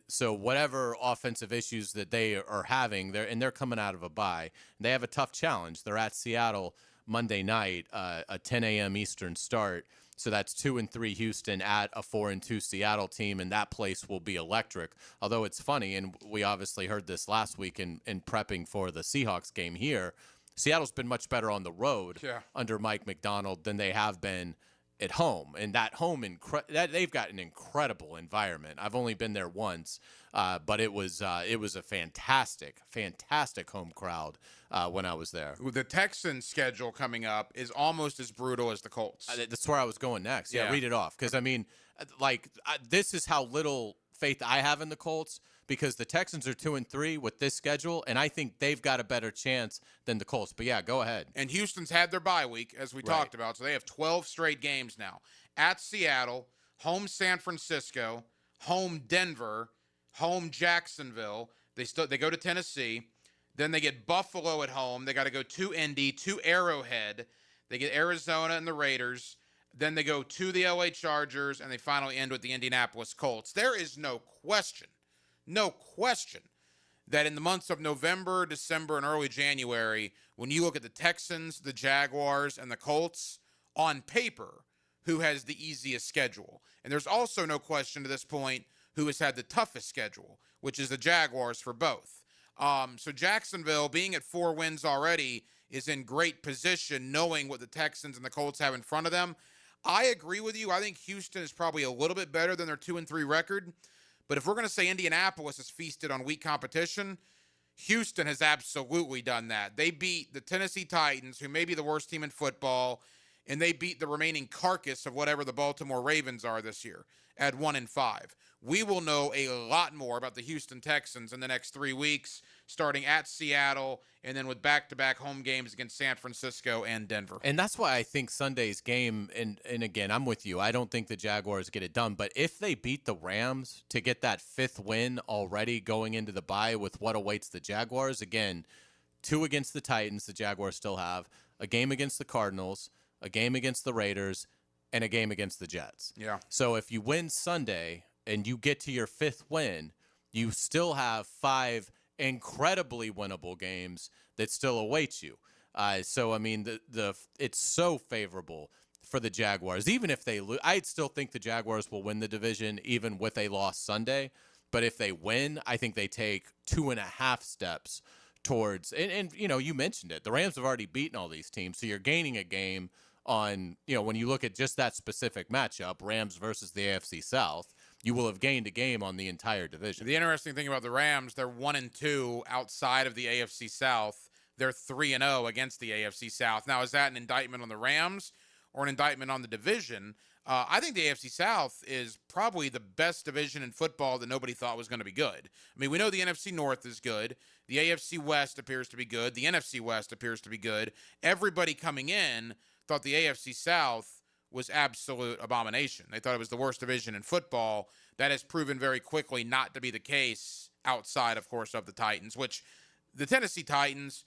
So whatever offensive issues that they are having, they're coming out of a bye. They have a tough challenge. They're at Seattle Monday night, a 10 a.m. Eastern start. So that's 2-3 Houston at a 4-2 Seattle team, and that place will be electric. Although it's funny, and we obviously heard this last week in prepping for the Seahawks game here, Seattle's been much better on the road under Mike McDonald than they have been at home. And that home, they've got an incredible environment. I've only been there once, but it was a fantastic home crowd when I was there. The Texans' schedule coming up is almost as brutal as the Colts. That's where I was going next. Yeah. Read it off. Because, I mean, this is how little faith I have in the Colts, because the Texans are 2-3 with this schedule, and I think they've got a better chance than the Colts. But, yeah, go ahead. And Houston's had their bye week, as we talked about, so they have 12 straight games now. At Seattle, home San Francisco, home Denver, home Jacksonville. They go to Tennessee. Then they get Buffalo at home. They got to go to Indy, to Arrowhead. They get Arizona and the Raiders. Then they go to the LA Chargers, and they finally end with the Indianapolis Colts. There is no question that in the months of November, December, and early January, when you look at the Texans, the Jaguars, and the Colts, on paper, who has the easiest schedule? And there's also no question to this point who has had the toughest schedule, which is the Jaguars for both. So Jacksonville, being at 4 wins already, is in great position knowing what the Texans and the Colts have in front of them. I agree with you. I think Houston is probably a little bit better than their 2-3 record. But if we're going to say Indianapolis has feasted on weak competition, Houston has absolutely done that. They beat the Tennessee Titans, who may be the worst team in football, and they beat the remaining carcass of whatever the Baltimore Ravens are this year at 1-5. We will know a lot more about the Houston Texans in the next 3 weeks, starting at Seattle and then with back-to-back home games against San Francisco and Denver. And that's why I think Sunday's game, and again, I'm with you, I don't think the Jaguars get it done, but if they beat the Rams to get that 5th win already going into the bye with what awaits the Jaguars, again, 2 against the Titans, the Jaguars still have, a game against the Cardinals, a game against the Raiders, and a game against the Jets. Yeah. So if you win Sunday and you get to your 5th win, you still have 5 incredibly winnable games that still await you. So I mean, it's so favorable for the Jaguars. Even if they lose, I'd still think the Jaguars will win the division, even with a loss Sunday. But if they win, I think they take 2.5 steps towards. And you mentioned it. The Rams have already beaten all these teams, so you're gaining a game on. When you look at just that specific matchup, Rams versus the AFC South, you will have gained a game on the entire division. The interesting thing about the Rams, they're 1-2 outside of the AFC South. They're 3-0 against the AFC South. Now, is that an indictment on the Rams or an indictment on the division? I think the AFC South is probably the best division in football that nobody thought was going to be good. I mean, we know the NFC North is good. The AFC West appears to be good. The NFC West appears to be good. Everybody coming in thought the AFC South was absolute abomination. They thought it was the worst division in football. That has proven very quickly not to be the case outside, of course, of the Titans, which the Tennessee Titans.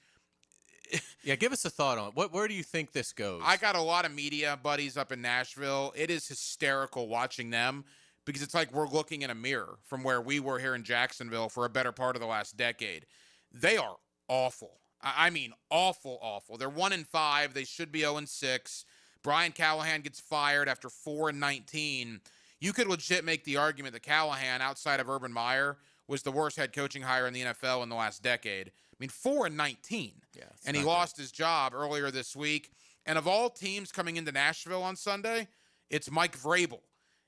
Yeah, give us a thought on it. Where do you think this goes? I got a lot of media buddies up in Nashville. It is hysterical watching them because it's like we're looking in a mirror from where we were here in Jacksonville for a better part of the last decade. They are awful. I mean, awful, awful. They're 1-5. They should be 0-6. Brian Callahan gets fired after 4-19. You could legit make the argument that Callahan, outside of Urban Meyer, was the worst head coaching hire in the NFL in the last decade. I mean, 4-19. Yeah, and he lost his job earlier this week. And of all teams coming into Nashville on Sunday, it's Mike Vrabel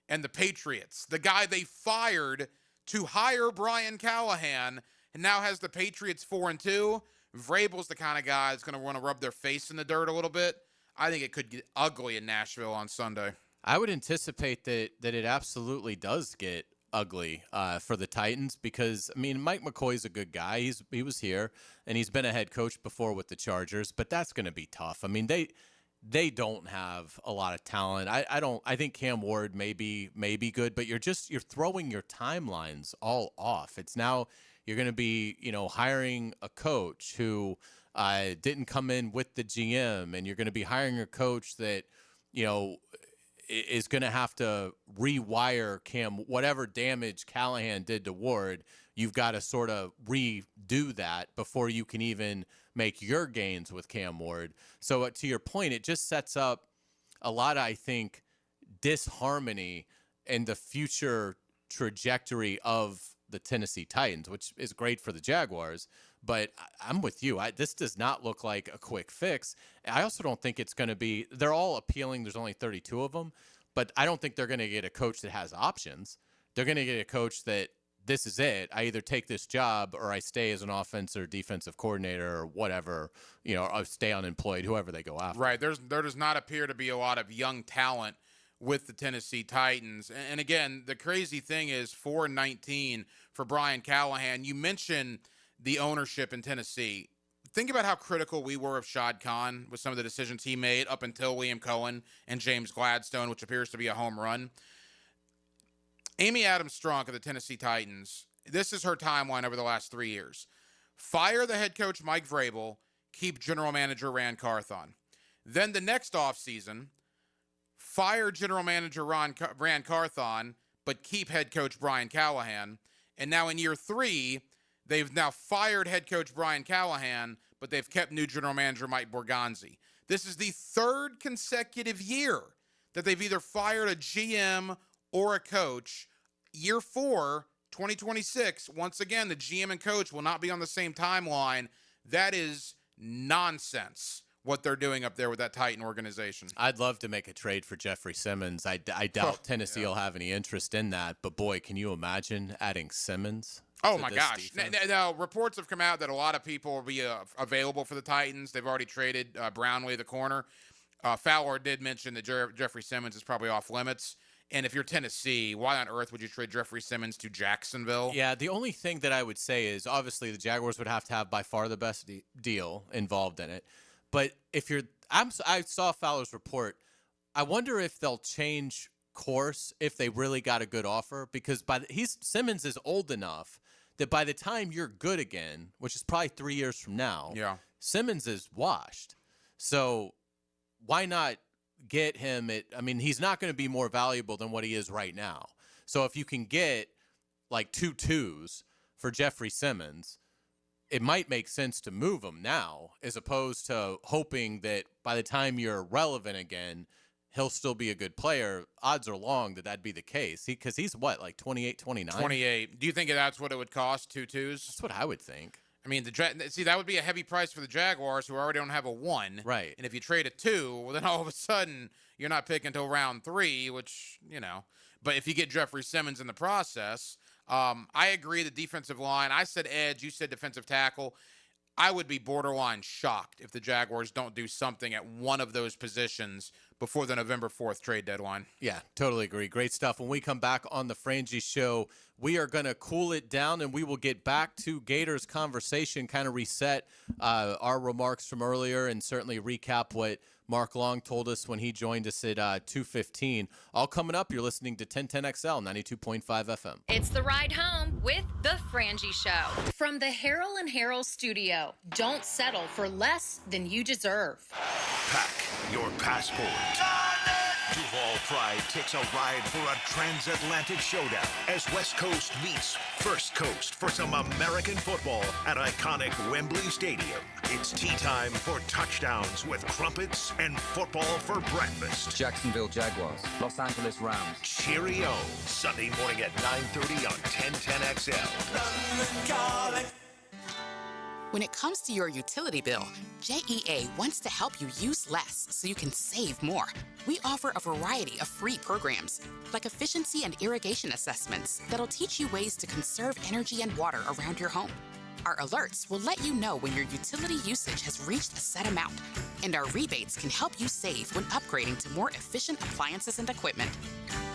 and the Patriots, the guy they fired to hire Brian Callahan, and now has the Patriots 4-2. Vrabel's the kind of guy that's going to want to rub their face in the dirt a little bit. I think it could get ugly in Nashville on Sunday. I would anticipate that it absolutely does get ugly for the Titans because, I mean, Mike McCoy's a good guy. He was here, and he's been a head coach before with the Chargers, but that's going to be tough. I mean, they don't have a lot of talent. I think Cam Ward may be good, but you're throwing your timelines all off. It's now you're going to be, hiring a coach who didn't come in with the GM, and you're going to be hiring a coach that, is going to have to rewire whatever damage Callahan did to Ward. You've got to sort of redo that before you can even make your gains with Cam Ward. So to your point, it just sets up a lot of, I think, disharmony in the future trajectory of the Tennessee Titans, which is great for the Jaguars. But I'm with you. This does not look like a quick fix. I also don't think it's going to be – they're all appealing. There's only 32 of them. But I don't think they're going to get a coach that has options. They're going to get a coach that this is it. I either take this job or I stay as an offense or defensive coordinator or whatever, or stay unemployed, whoever they go after. Right. There does not appear to be a lot of young talent with the Tennessee Titans. And again, the crazy thing is 4-19 for Brian Callahan. You mentioned the ownership in Tennessee. Think about how critical we were of Shad Khan with some of the decisions he made up until Liam Cohen and James Gladstone, which appears to be a home run. Amy Adams-Strunk of the Tennessee Titans, this is her timeline over the last 3 years. Fire the head coach Mike Vrabel, keep general manager Ran Carthon. Then the next offseason, fire general manager Ran Carthon, but keep head coach Brian Callahan. And now in year 3, they've now fired head coach Brian Callahan, but they've kept new general manager Mike Borgonzi. This is the third consecutive year that they've either fired a GM or a coach. Year 4, 2026, once again, the GM and coach will not be on the same timeline. That is nonsense, what they're doing up there with that Titan organization. I'd love to make a trade for Jeffrey Simmons. I doubt Tennessee will have any interest in that, but boy, can you imagine adding Simmons? Oh, my gosh. Now, reports have come out that a lot of people will be available for the Titans. They've already traded Brownlee, the corner. Fowler did mention that Jeffrey Simmons is probably off limits. And if you're Tennessee, why on earth would you trade Jeffrey Simmons to Jacksonville? Yeah, the only thing that I would say is obviously the Jaguars would have to have by far the best deal involved in it. But I saw Fowler's report. I wonder if they'll change course if they really got a good offer, because Simmons is old enough that by the time you're good again, which is probably 3 years from now, Simmons is washed. So why not get him he's not going to be more valuable than what he is right now. So if you can get like 2 2s for Jeffrey Simmons, it might make sense to move him now as opposed to hoping that by the time you're relevant again, he'll still be a good player. Odds are long that'd be the case. Because he's what, like 28, 29? 28. Do you think that's what it would cost, 2 2s? That's what I would think. I mean, that would be a heavy price for the Jaguars, who already don't have a 1. Right. And if you trade a 2, well, then all of a sudden you're not picking until round 3, which, But if you get Jeffrey Simmons in the process, I agree the defensive line. I said edge. You said defensive tackle. I would be borderline shocked if the Jaguars don't do something at one of those positions before the November 4th trade deadline. Yeah, totally agree. Great stuff. When we come back on the Frangie Show, we are going to cool it down, and we will get back to Gators conversation, kind of reset our remarks from earlier, and certainly recap what Mark Long told us when he joined us at 2:15. All coming up, you're listening to 1010XL, 92.5 FM. It's the ride home with the Frangie Show. From the Harrell and Harrell studio, don't settle for less than you deserve. Pack your passport. Duval Pride takes a ride for a transatlantic showdown as West Coast meets First Coast for some American football at iconic Wembley Stadium. It's tea time for touchdowns with crumpets and football for breakfast. Jacksonville Jaguars, Los Angeles Rams. Cheerio. Sunday morning at 9:30 on 1010XL. When it comes to your utility bill, JEA wants to help you use less so you can save more. We offer a variety of free programs, like efficiency and irrigation assessments that'll teach you ways to conserve energy and water around your home. Our alerts will let you know when your utility usage has reached a set amount, and our rebates can help you save when upgrading to more efficient appliances and equipment.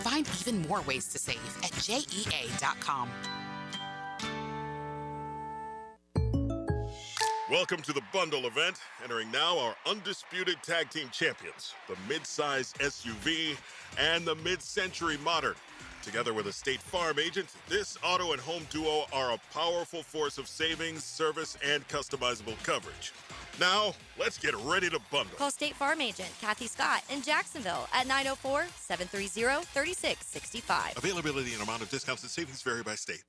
Find even more ways to save at JEA.com. Welcome to the bundle event. Entering now our undisputed tag team champions, the mid-size SUV and the mid-century modern. Together with a State Farm agent, this auto and home duo are a powerful force of savings, service, and customizable coverage. Now, let's get ready to bundle. Call State Farm agent Kathy Scott in Jacksonville at 904-730-3665. Availability and amount of discounts and savings vary by state.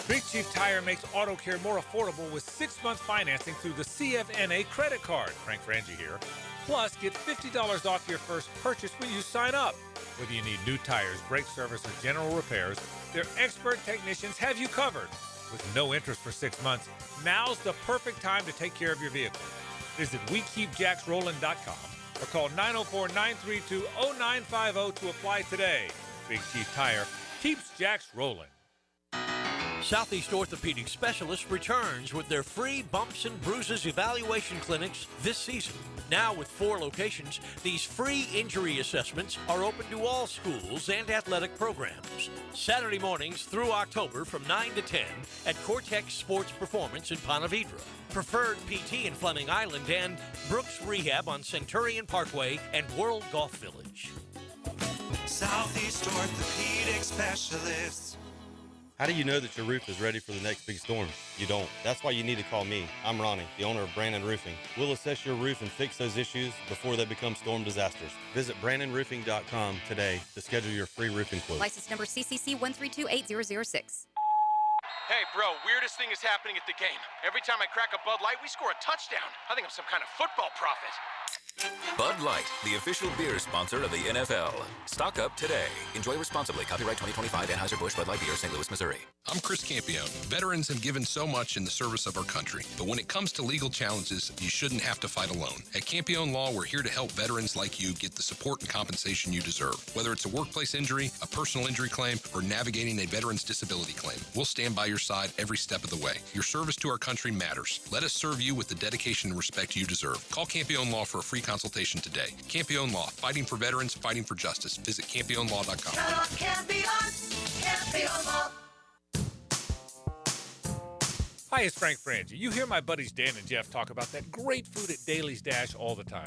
Big Chief Tire makes auto care more affordable with 6-month financing through the CFNA credit card. Frank Frangie here. Plus, get $50 off your first purchase when you sign up. Whether you need new tires, brake service, or general repairs, their expert technicians have you covered. With no interest for 6 months, now's the perfect time to take care of your vehicle. Visit WeKeepJacksRollin.com or call 904-932-0950 to apply today. Big Chief Tire keeps Jacks rolling. Southeast Orthopedic Specialists returns with their free bumps and bruises evaluation clinics this season. Now with 4 locations, these free injury assessments are open to all schools and athletic programs. Saturday mornings through October from 9 to 10 at Cortex Sports Performance in Ponte Vedra. Preferred PT in Fleming Island and Brooks Rehab on Centurion Parkway and World Golf Village. Southeast Orthopedic Specialists. How do you know that your roof is ready for the next big storm? You don't. That's why you need to call me. I'm Ronnie, the owner of Brandon Roofing. We'll assess your roof and fix those issues before they become storm disasters. Visit BrandonRoofing.com today to schedule your free roofing quote. License number CCC 1328006. Hey, bro, weirdest thing is happening at the game. Every time I crack a Bud Light, we score a touchdown. I think I'm some kind of football prophet. Bud Light, the official beer sponsor of the NFL. Stock up today. Enjoy responsibly. Copyright 2025 Anheuser-Busch Bud Light Beer, St. Louis, Missouri. I'm Chris Campione. Veterans have given so much in the service of our country, but when it comes to legal challenges, you shouldn't have to fight alone. At Campione Law, we're here to help veterans like you get the support and compensation you deserve. Whether it's a workplace injury, a personal injury claim, or navigating a veteran's disability claim, we'll stand by your side every step of the way. Your service to our country matters. Let us serve you with the dedication and respect you deserve. Call Campione Law for a free consultation today. Campione Law, fighting for veterans, fighting for justice. Visit CampioneLaw.com. Campione Law. Hi, it's Frank Frangie. You hear my buddies Dan and Jeff talk about that great food at Daly's Dash all the time.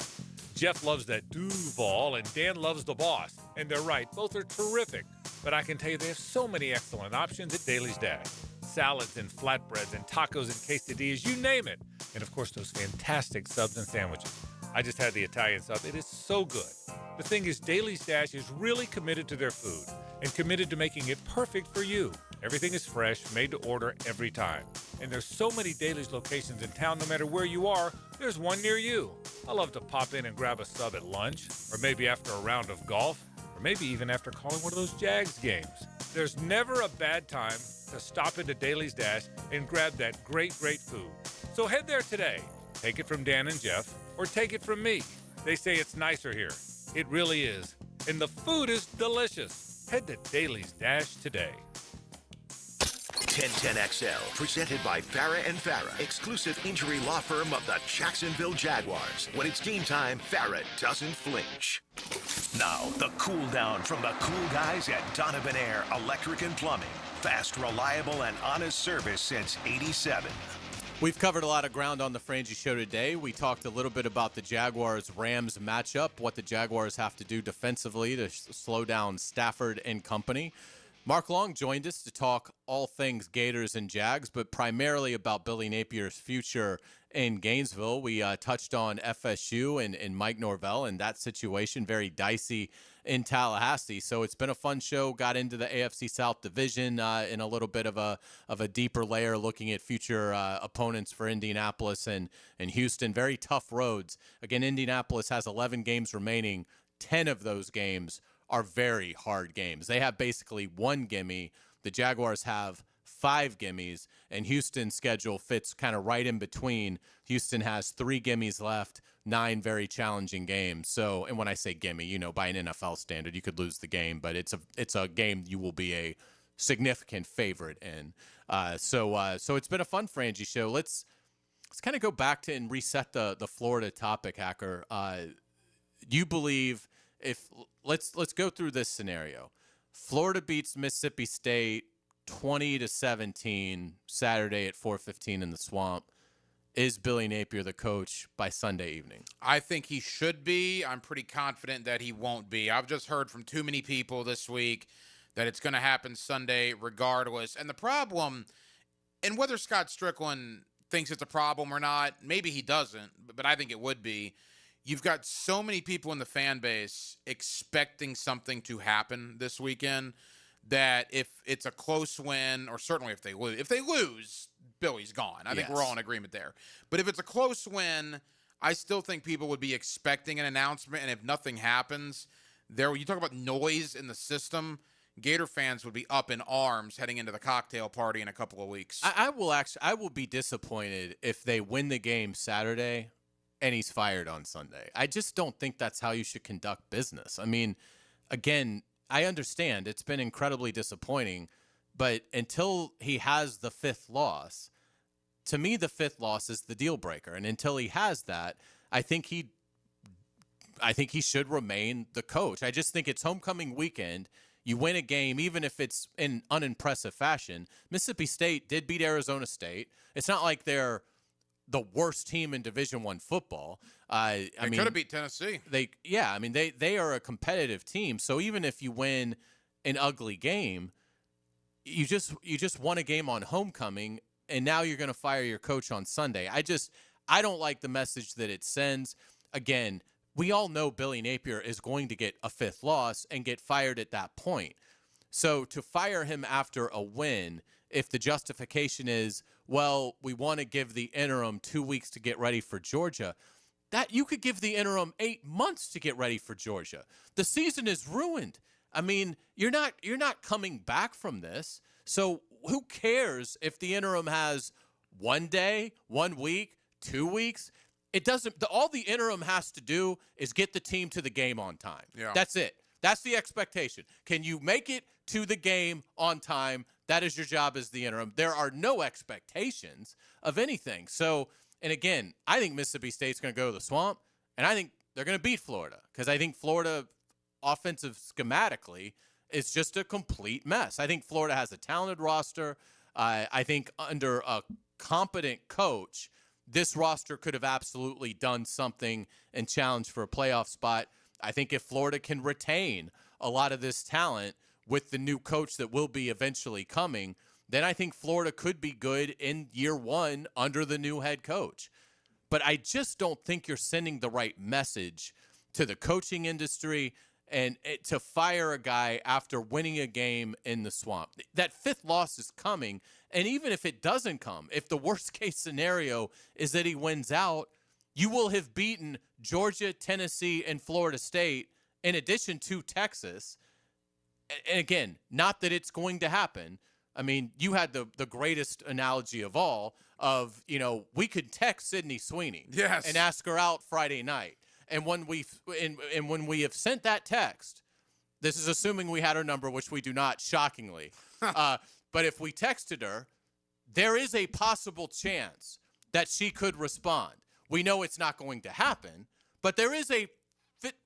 Jeff loves that Duval, and Dan loves the Boss. And they're right, both are terrific. But I can tell you they have so many excellent options at Daly's Dash. Salads and flatbreads and tacos and quesadillas, you name it. And of course, those fantastic subs and sandwiches. I just had the Italian sub. It is so good. The thing is, Daly's Dash is really committed to their food and committed to making it perfect for you. Everything is fresh, made to order every time. And there's so many Daly's locations in town, no matter where you are, there's one near you. I love to pop in and grab a sub at lunch, or maybe after a round of golf, or maybe even after calling one of those Jags games. There's never a bad time to stop into Daly's Dash and grab that great, great food. So head there today. Take it from Dan and Jeff, or take it from me. They say it's nicer here. It really is. And the food is delicious. Head to Daly's Dash today. 1010XL, presented by Farah and Farah, exclusive injury law firm of the Jacksonville Jaguars. When it's game time, Farah doesn't flinch. Now, the cool down from the cool guys at Donovan Air Electric and Plumbing. Fast, reliable, and honest service since '87. We've covered a lot of ground on the Frangie Show today. We talked a little bit about the Jaguars-Rams matchup, what the Jaguars have to do defensively to slow down Stafford and company. Mark Long joined us to talk all things Gators and Jags, but primarily about Billy Napier's future in Gainesville. We touched on FSU and Mike Norvell and that situation, very dicey in Tallahassee. So it's been a fun show. Got into the AFC South Division in a little bit of a deeper layer, looking at future opponents for Indianapolis and Houston. Very tough roads. Again, Indianapolis has 11 games remaining. 10 of those games are very hard games. They have basically one gimme. The Jaguars have 5 gimmies, and Houston's schedule fits kind of right in between. Houston has 3 gimmies left, 9 very challenging games. So, and when I say gimme, by an NFL standard, you could lose the game, but it's a game you will be a significant favorite in. So it's been a fun Frangie show. Let's kind of go back to and reset the Florida topic, Hacker. You believe let's go through this scenario. Florida beats Mississippi State 20-17 Saturday at 4:15 in the Swamp. Is Billy Napier the coach by Sunday evening? I think he should be. I'm pretty confident that he won't be. I've just heard from too many people this week that it's going to happen Sunday regardless. And the problem, and whether Scott Strickland thinks it's a problem or not, maybe he doesn't, but I think it would be. You've got so many people in the fan base expecting something to happen this weekend that if it's a close win, or certainly if they lose, Billy's gone. I think we're all in agreement there. But if it's a close win, I still think people would be expecting an announcement, and if nothing happens, you talk about noise in the system, Gator fans would be up in arms heading into the cocktail party in a couple of weeks. I will be disappointed if they win the game Saturday and he's fired on Sunday. I just don't think that's how you should conduct business. I mean, again, I understand it's been incredibly disappointing, but until he has the 5th loss, to me, the 5th loss is the deal breaker. And until he has that, I think he should remain the coach. I just think it's homecoming weekend. You win a game, even if it's in unimpressive fashion. Mississippi State did beat Arizona State. It's not like they're the worst team in Division I football. They could have beat Tennessee. They are a competitive team. So even if you win an ugly game, you just won a game on homecoming, and now you're going to fire your coach on Sunday. I don't like the message that it sends. Again, we all know Billy Napier is going to get a 5th loss and get fired at that point. So to fire him after a win, if the justification is, well, we want to give the interim 2 weeks to get ready for Georgia, that you could give the interim 8 months to get ready for Georgia. The season is ruined. I mean, you're not coming back from this. So who cares if the interim has 1 day, 1 week, 2 weeks? It doesn't. All the interim has to do is get the team to the game on time. Yeah. That's it. That's the expectation. Can you make it to the game on time? That is your job as the interim. There are no expectations of anything. So, and again, I think Mississippi State's going to go to the Swamp, and I think they're going to beat Florida because I think Florida, offensive schematically, is just a complete mess. I think Florida has a talented roster. I think under a competent coach, this roster could have absolutely done something and challenged for a playoff spot. I think if Florida can retain a lot of this talent with the new coach that will be eventually coming, then I think Florida could be good in year 1 under the new head coach. But I just don't think you're sending the right message to the coaching industry and to fire a guy after winning a game in the Swamp. That 5th loss is coming, and even if it doesn't come, if the worst-case scenario is that he wins out, you will have beaten Georgia, Tennessee, and Florida State in addition to Texas. And again, not that it's going to happen. I mean, you had the greatest analogy of all of, we could text Sydney Sweeney and ask her out Friday night. And when we have sent that text, this is assuming we had her number, which we do not, shockingly. But if we texted her, there is a possible chance that she could respond. We know it's not going to happen, but there is a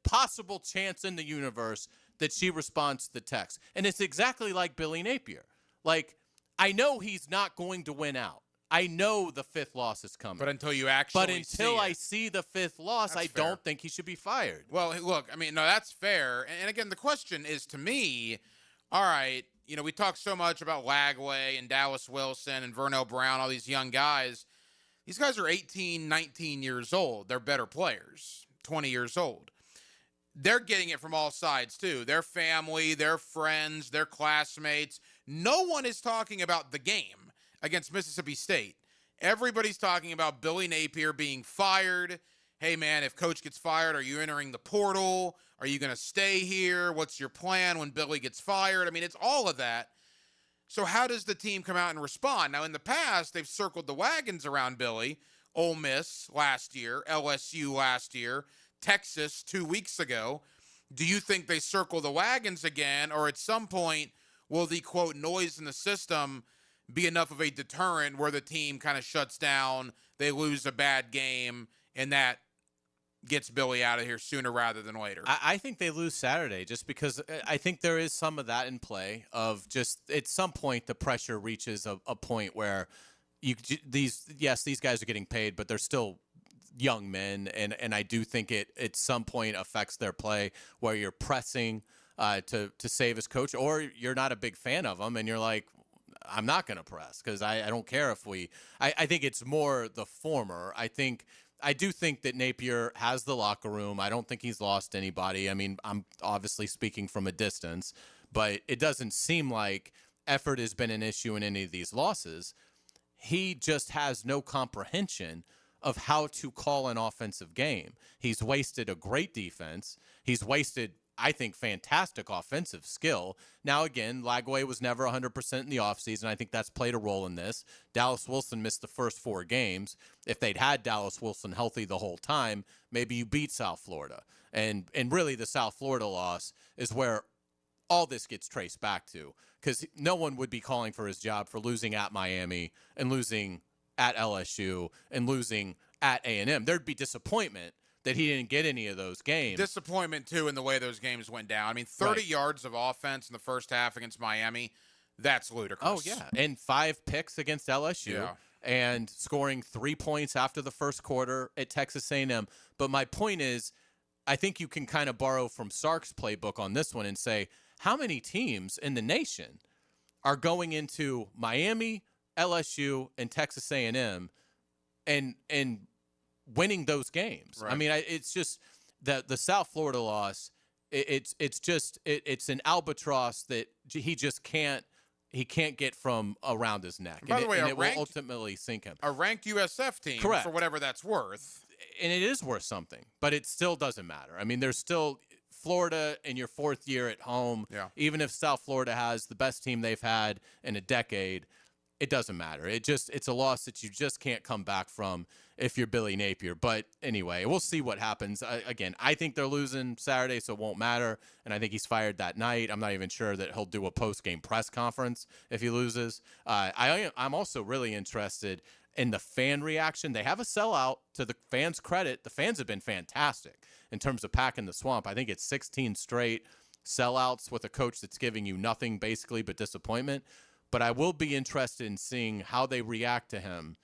possible chance in the universe that she responds to the text. And it's exactly like Billy Napier. Like, I know he's not going to win out. I know the 5th loss is coming. But until you actually I see the 5th loss, I don't think he should be fired. Well, look, I mean, no, that's fair. And again, the question is, to me, all right, we talk so much about Lagway and Dallas Wilson and Vernell Brown, all these young guys. These guys are 18, 19 years old. They're better players, 20 years old. They're getting it from all sides, too. Their family, their friends, their classmates. No one is talking about the game against Mississippi State. Everybody's talking about Billy Napier being fired. Hey, man, if Coach gets fired, are you entering the portal? Are you going to stay here? What's your plan when Billy gets fired? I mean, it's all of that. So how does the team come out and respond? Now, in the past, they've circled the wagons around Billy. Ole Miss last year, LSU last year, Texas 2 weeks ago. Do you think they circle the wagons again, or at some point will the, quote, noise in the system be enough of a deterrent where the team kind of shuts down, they lose a bad game, and that gets Billy out of here sooner rather than later? I think they lose Saturday just because I think there is some of that in play of just at some point the pressure reaches a point where these guys are getting paid, but they're still young men, and I do think it at some point affects their play where you're pressing to save his coach, or you're not a big fan of him and you're like, I'm not going to press because I don't care if I think it's more the former. I do think that Napier has the locker room. I don't think he's lost anybody. I mean, I'm obviously speaking from a distance, but it doesn't seem like effort has been an issue in any of these losses. He just has no comprehension of how to call an offensive game. He's wasted a great defense. He's wasted, I think, fantastic offensive skill. Now, again, Lagway was never 100% in the offseason. I think that's played a role in this. Dallas Wilson missed the first 4 games. If they'd had Dallas Wilson healthy the whole time, maybe you beat South Florida. And really the South Florida loss is where all this gets traced back to, because no one would be calling for his job for losing at Miami and losing at LSU and losing at A&M. There'd be disappointment that he didn't get any of those games. Disappointment, too, in the way those games went down. I mean, 30 yards of offense in the first half against Miami, that's ludicrous. Oh, yeah. And 5 picks against LSU. Yeah. And scoring 3 points after the first quarter at Texas A&M. But my point is, I think you can kind of borrow from Sark's playbook on this one and say, how many teams in the nation are going into Miami, LSU, and Texas A&M and winning those games? Right. I mean, it's just the South Florida loss. It's an albatross that he just can't get from around his neck. By the way, it will ultimately sink him. A ranked USF team, Correct, for whatever that's worth. And it is worth something, but it still doesn't matter. I mean, there's still Florida in your 4th year at home. Yeah. Even if South Florida has the best team they've had in a decade, it doesn't matter. It's a loss that you just can't come back from if you're Billy Napier. But anyway, we'll see what happens. Again, I think they're losing Saturday, so it won't matter. And I think he's fired that night. I'm not even sure that he'll do a post-game press conference if he loses. I'm also really interested in the fan reaction. They have a sellout. To the fans' credit, the fans have been fantastic in terms of packing the swamp. I think it's 16 straight sellouts with a coach that's giving you nothing basically but disappointment. But I will be interested in seeing how they react to him,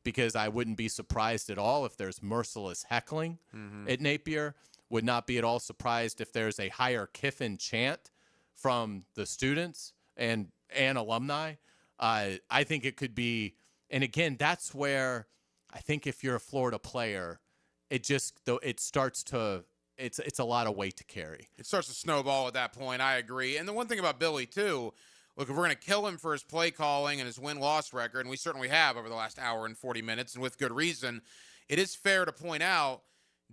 because I wouldn't be surprised at all if there's merciless heckling at Napier. Would not be at all surprised if there's a higher Kiffin chant from the students and alumni. I think it could be, and again, that's where I think if you're a Florida player, it's a lot of weight to carry. It starts to snowball at that point. I agree. And the one thing about Billy, too, look, if we're going to kill him for his play calling and his win-loss record, and we certainly have over the last hour and 40 minutes, and with good reason, it is fair to point out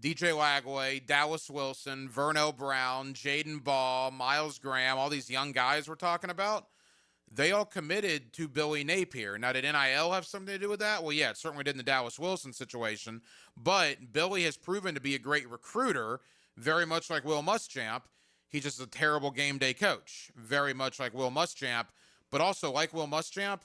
DJ Lagway, Dallas Wilson, Vernell Brown, Jaden Ball, Miles Graham, all these young guys we're talking about, they all committed to Billy Napier. Now, did NIL have something to do with that? Well, yeah, it certainly did in the Dallas Wilson situation, but Billy has proven to be a great recruiter, very much like Will Muschamp. He's just a terrible game day coach, very much like Will Muschamp. But also, like Will Muschamp,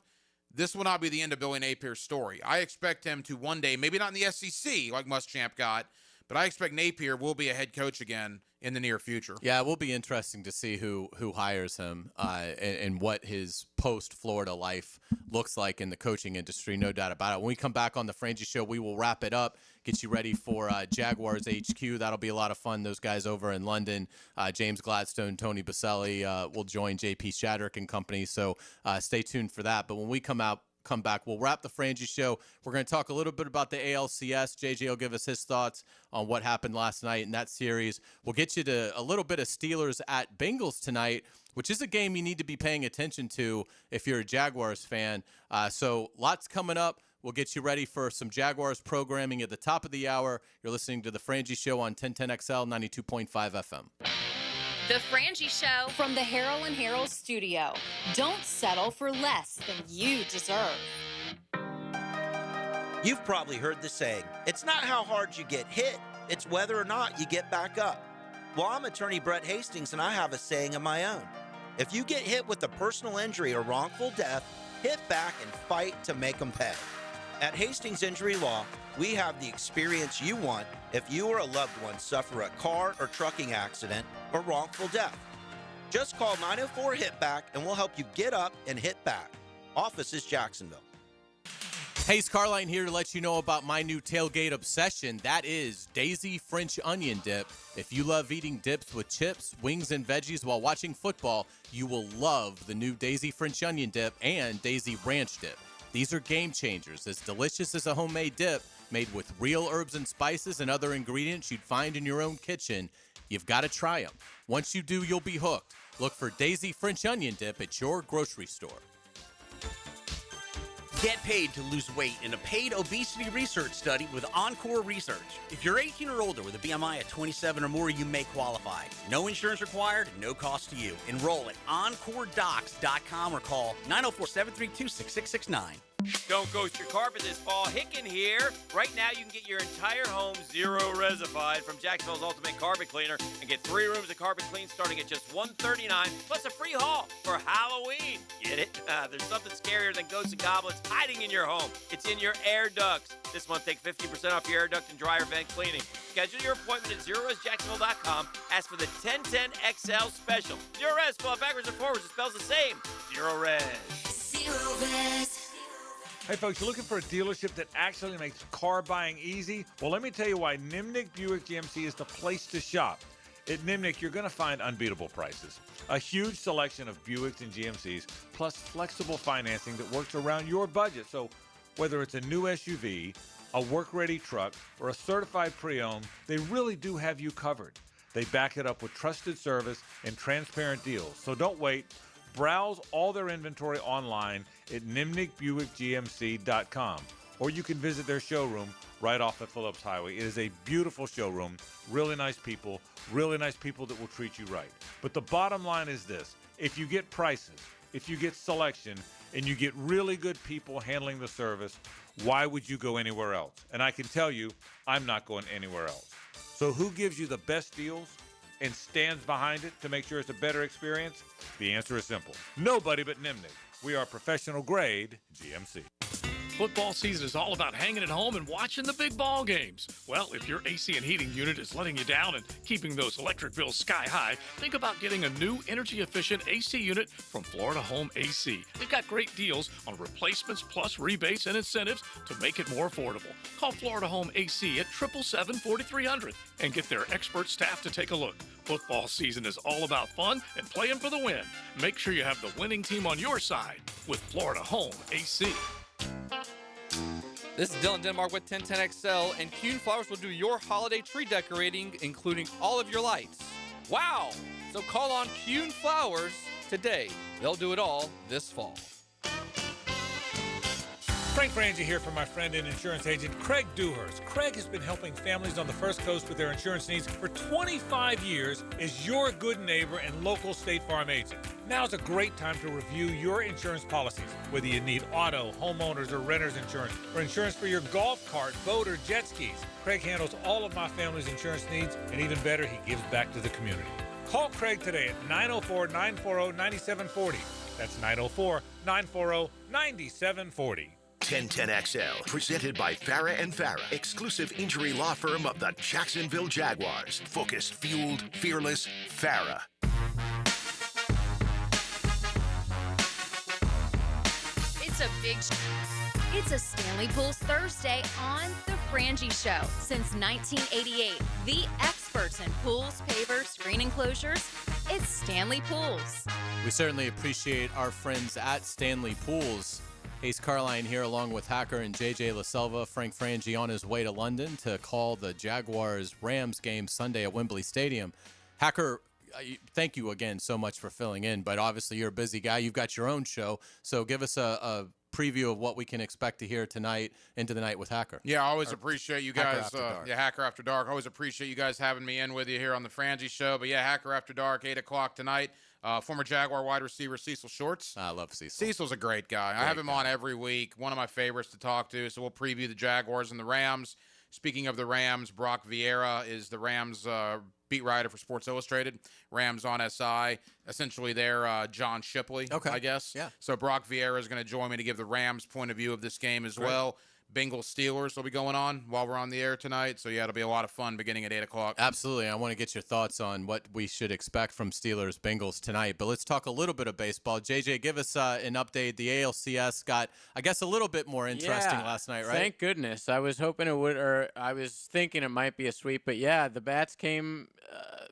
this will not be the end of Billy Napier's story. I expect him to one day, maybe not in the SEC like Muschamp got, but I expect Napier will be a head coach again in the near future. Yeah, it will be interesting to see who hires him and what his post-Florida life looks like in the coaching industry, no doubt about it. When we come back on the Frangie Show, we will wrap it up, get you ready for Jaguars HQ. That'll be a lot of fun. Those guys over in London, James Gladstone, Tony Baselli will join JP Shadrick and company, so stay tuned for that. But when we come come back, we'll wrap the Frangie Show. We're going to talk a little bit about the ALCS. JJ will give us his thoughts on what happened last night in that series. We'll get you to a little bit of Steelers at Bengals tonight, which is a game you need to be paying attention to if you're a Jaguars fan. So lots coming up. We'll get you ready for some Jaguars programming at the top of the hour. You're listening to the Frangie Show on 1010XL 92.5 FM. The Frangie Show from the Harrell and Harrell studio. Don't settle for less than you deserve. You've probably heard the saying, it's not how hard you get hit, it's whether or not you get back up. Well, I'm attorney Brett Hastings, and I have a saying of my own. If you get hit with a personal injury or wrongful death, hit back and fight to make them pay. At Hastings Injury Law, we have the experience you want if you or a loved one suffer a car or trucking accident or wrongful death. Just call 904-HIT-BACK and we'll help you get up and hit back. Office is Jacksonville. Hayes Carline here to let you know about my new tailgate obsession. That is Daisy French Onion Dip. If you love eating dips with chips, wings, and veggies while watching football, you will love the new Daisy French Onion Dip and Daisy Ranch Dip. These are game changers, as delicious as a homemade dip made with real herbs and spices and other ingredients you'd find in your own kitchen. You've got to try them. Once you do, you'll be hooked. Look for Daisy French Onion Dip at your grocery store. Get paid to lose weight in a paid obesity research study with Encore Research. If you're 18 or older with a BMI of 27 or more, you may qualify. No insurance required, no cost to you. Enroll at EncoreDocs.com or call 904-732-6669. Don't ghost your carpet this fall. Hicken here. Right now, you can get your entire home zero-resified from Jacksonville's Ultimate Carpet Cleaner and get 3 rooms of carpet clean starting at just $139 plus a free haul for Halloween. Get it? There's something scarier than ghosts and goblins hiding in your home. It's in your air ducts. This month, take 50% off your air duct and dryer vent cleaning. Schedule your appointment at ZeroResJacksonville.com. Ask for the 1010XL special. Zero Res, spell it backwards and forwards. It spells the same. Zero Res. Zero Res. Hey, folks, you're looking for a dealership that actually makes car buying easy? Well, let me tell you why Nimnick Buick GMC is the place to shop. At Nimnick, you're going to find unbeatable prices, a huge selection of Buicks and GMCs, plus flexible financing that works around your budget. So whether it's a new SUV, a work-ready truck, or a certified pre-owned, they really do have you covered. They back it up with trusted service and transparent deals. So don't wait. Browse all their inventory online at nimnickbuickgmc.com, or you can visit their showroom right off of Phillips Highway. It is a beautiful showroom, really nice people that will treat you right. But the bottom line is this: if you get prices, if you get selection, and you get really good people handling the service, why would you go anywhere else? And I can tell you, I'm not going anywhere else. So who gives you the best deals and stands behind it to make sure it's a better experience? The answer is simple. Nobody but Nimnick. We are professional grade GMC. Football season is all about hanging at home and watching the big ball games. Well, if your AC and heating unit is letting you down and keeping those electric bills sky high, think about getting a new energy-efficient AC unit from Florida Home AC. They've got great deals on replacements plus rebates and incentives to make it more affordable. Call Florida Home AC at 777-4300 and get their expert staff to take a look. Football season is all about fun and playing for the win. Make sure you have the winning team on your side with Florida Home AC. This is Dylan Denmark with 1010XL, and Kuhn Flowers will do your holiday tree decorating, including all of your lights. Wow! So call on Kuhn Flowers today. They'll do it all this fall. Frank Frangie here for my friend and insurance agent Craig Dewhurst. Craig has been helping families on the First Coast with their insurance needs for 25 years as your good neighbor and local State Farm agent. Now's a great time to review your insurance policies, whether you need auto, homeowners, or renter's insurance, or insurance for your golf cart, boat, or jet skis. Craig handles all of my family's insurance needs, and even better, he gives back to the community. Call Craig today at 904-940-9740. That's 904-940-9740. 1010XL, presented by Farah & Farah, exclusive injury law firm of the Jacksonville Jaguars. Focused, fueled, fearless, Farah. It's a Stanley Pools Thursday on The Frangie Show. Since 1988, the experts in pools, pavers, screen enclosures, It's Stanley Pools. We certainly appreciate our friends at Stanley Pools. Ace Carline here along with Hacker and JJ LaSelva. Frank Frangie on his way to London to call the Jaguars-Rams game Sunday at Wembley Stadium. Hacker, thank you again so much for filling in, but obviously you're a busy guy. You've got your own show, so give us a preview of what we can expect to hear tonight into the night with Hacker. Yeah, I always appreciate you guys. Hacker After Dark. Always appreciate you guys having me in with you here on the Frangie Show. But yeah, Hacker After Dark, 8 o'clock tonight. Former Jaguar wide receiver Cecil Shorts. I love Cecil. Cecil's a great guy. I have him on every week. One of my favorites to talk to. So we'll preview the Jaguars and the Rams. Speaking of the Rams, Brock Vieira is the Rams beat writer for Sports Illustrated. Rams on SI. Essentially, they're John Shipley, I guess. Yeah. So Brock Vieira is going to join me to give the Rams' point of view of this game as well. Bengals Steelers will be going on while we're on the air tonight. So, yeah, it'll be a lot of fun beginning at 8 o'clock. Absolutely. I want to get your thoughts on what we should expect from Steelers Bengals tonight. But let's talk a little bit of baseball. JJ, give us an update. The ALCS got, I guess, a little bit more interesting last night, right? Thank goodness. I was hoping it would, or I was thinking it might be a sweep. But, yeah, the bats came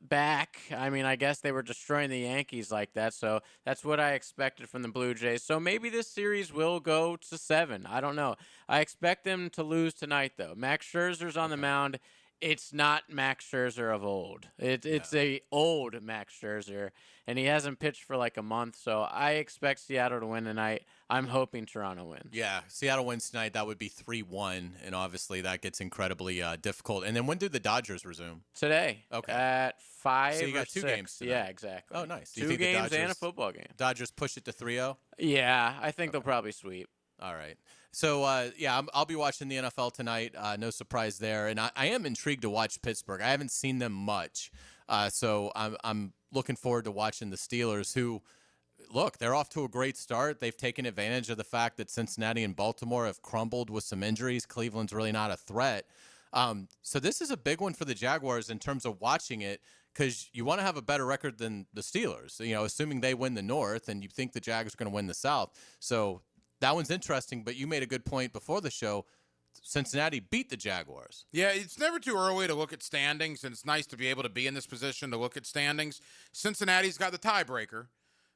back. I mean, I guess they were destroying the Yankees like that. So that's what I expected from the Blue Jays. So maybe this series will go to 7. I don't know. I expect them to lose tonight, though. Max Scherzer's on the mound. It's not Max Scherzer of old. It's a old Max Scherzer, and he hasn't pitched for like a month. So I expect Seattle to win tonight. I'm hoping Toronto wins. Yeah, Seattle wins tonight. That would be 3-1, and obviously that gets incredibly difficult. And then when do the Dodgers resume? Today. Okay. At 5 So you got or 2 6. games tonight. Yeah, exactly. Oh, nice. Do 2 you think the games and a Dodgers- football game. Dodgers push it to 3-0? Yeah, I think they'll probably sweep. All right. So, I'll be watching the NFL tonight. No surprise there. And I am intrigued to watch Pittsburgh. I haven't seen them much. So I'm looking forward to watching the Steelers, who, look, they're off to a great start. They've taken advantage of the fact that Cincinnati and Baltimore have crumbled with some injuries. Cleveland's really not a threat. So this is a big one for the Jaguars in terms of watching it, because you want to have a better record than the Steelers, assuming they win the North, and you think the Jaguars are going to win the South. So that one's interesting, but you made a good point before the show. Cincinnati beat the Jaguars. Yeah, it's never too early to look at standings, and it's nice to be able to be in this position to look at standings. Cincinnati's got the tiebreaker,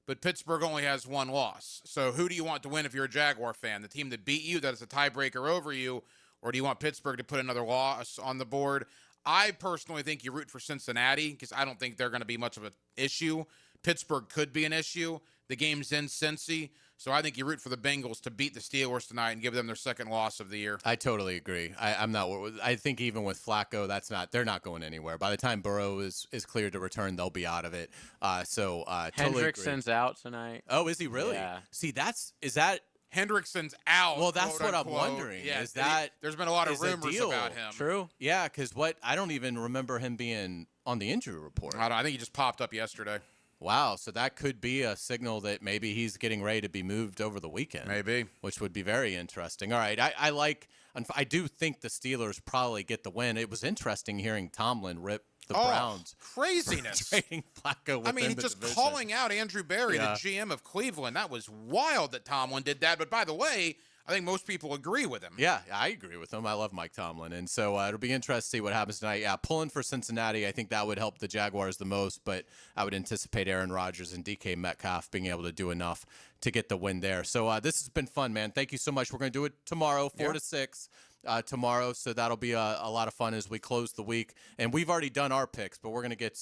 but Pittsburgh only has 1 loss. So who do you want to win if you're a Jaguar fan? The team that beat you, that is a tiebreaker over you, or do you want Pittsburgh to put another loss on the board? I personally think you root for Cincinnati because I don't think they're going to be much of an issue. Pittsburgh could be an issue. The game's in Cincy. So I think you root for the Bengals to beat the Steelers tonight and give them their 2nd loss of the year. I totally agree. I'm not. I think even with Flacco, they're not going anywhere. By the time Burrow is cleared to return, they'll be out of it. Totally Hendrickson's agree. out tonight. Oh, is he really? Yeah. See, is that Hendrickson's out? Well, that's what I'm unquote. wondering. Yeah, is that there's been a lot of is a rumors deal? about him. True. Yeah, because I don't even remember him being on the injury report. I think he just popped up yesterday. Wow, so that could be a signal that maybe he's getting ready to be moved over the weekend. Maybe. Which would be very interesting. All right, I do think the Steelers probably get the win. It was interesting hearing Tomlin rip the Browns. Craziness. Trading Flacco within I mean, the just division. calling out Andrew Berry, Yeah. the GM of Cleveland. That was wild that Tomlin did that. But by the way, I think most people agree with him. Yeah, I agree with him. I love Mike Tomlin. And so it'll be interesting to see what happens tonight. Yeah, pulling for Cincinnati, I think that would help the Jaguars the most, but I would anticipate Aaron Rodgers and DK Metcalf being able to do enough to get the win there. So this has been fun, man. Thank you so much. We're going to do it tomorrow, 4 to 6 tomorrow. So that'll be a lot of fun as we close the week. And we've already done our picks, but we're going to get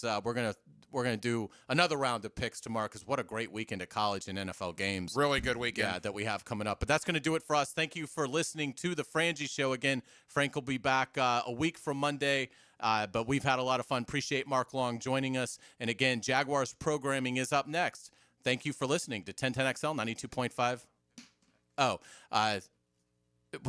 we're going to do another round of picks tomorrow because what a great weekend of college and NFL games. Really good weekend. That we have coming up. But that's going to do it for us. Thank you for listening to The Frangie Show. Again, Frank will be back a week from Monday, but we've had a lot of fun. Appreciate Mark Long joining us. And again, Jaguars programming is up next. Thank you for listening to 1010XL 92.5.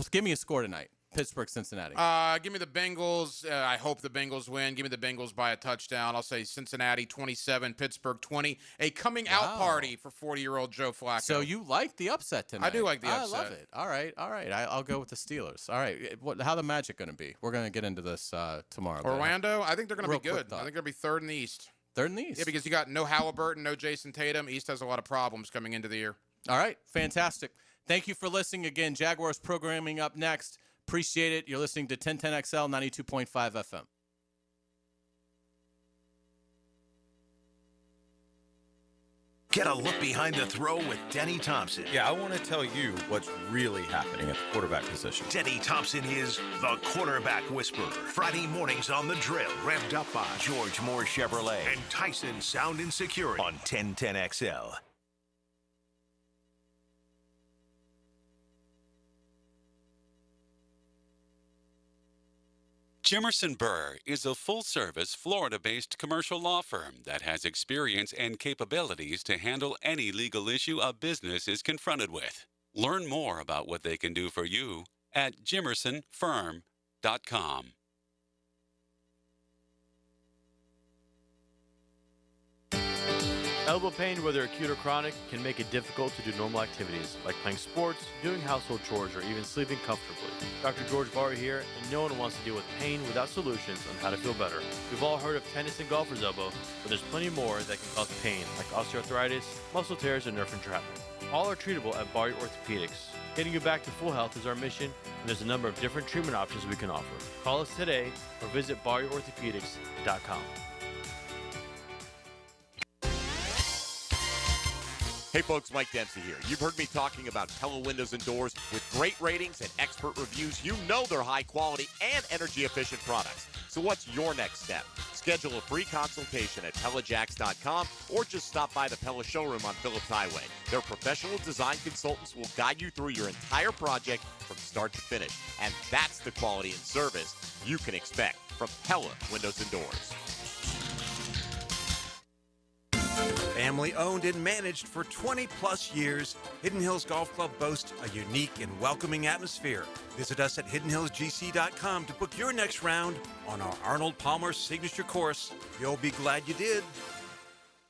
Give me a score tonight. Pittsburgh, Cincinnati. Give me the Bengals. I hope the Bengals win. Give me the Bengals by a touchdown. I'll say Cincinnati 27, Pittsburgh 20. A coming out party for 40-year-old Joe Flacco. So you like the upset tonight? I do like the upset. I love it. All right. I'll go with the Steelers. All right. How the Magic going to be? We're going to get into this tomorrow. Orlando, I think they're going to be Real good. quick I think they're going to be 3rd in the East. 3rd in the East? Yeah, because you got no Halliburton, no Jason Tatum. East has a lot of problems coming into the year. All right. Fantastic. Thank you for listening again. Jaguars programming up next. Appreciate it. You're listening to 1010XL 92.5 FM. Get a look behind the throw with Denny Thompson. Yeah, I want to tell you what's really happening at the quarterback position. Denny Thompson is the quarterback whisperer. Friday mornings on The Drill, revved up by George Moore Chevrolet and Tyson Sound and Security on 1010XL. Jimerson Burr is a full-service, Florida-based commercial law firm that has experience and capabilities to handle any legal issue a business is confronted with. Learn more about what they can do for you at jimersonfirm.com. Elbow pain, whether acute or chronic, can make it difficult to do normal activities like playing sports, doing household chores, or even sleeping comfortably. Dr. George Barr here, and no one wants to deal with pain without solutions on how to feel better. We've all heard of tennis and golfer's elbow, but there's plenty more that can cause pain, like osteoarthritis, muscle tears, and nerve entrapment. All are treatable at Barr Orthopedics. Getting you back to full health is our mission, and there's a number of different treatment options we can offer. Call us today or visit barrorthopedics.com. Hey folks, Mike Dempsey here. You've heard me talking about Pella Windows and Doors. With great ratings and expert reviews, you know they're high quality and energy efficient products. So what's your next step? Schedule a free consultation at PellaJacks.com or just stop by the Pella showroom on Phillips Highway. Their professional design consultants will guide you through your entire project from start to finish. And that's the quality and service you can expect from Pella Windows and Doors. Family owned and managed for 20 plus years, Hidden Hills Golf Club boasts a unique and welcoming atmosphere. Visit us at hiddenhillsgc.com to book your next round on our Arnold Palmer signature course. You'll be glad you did.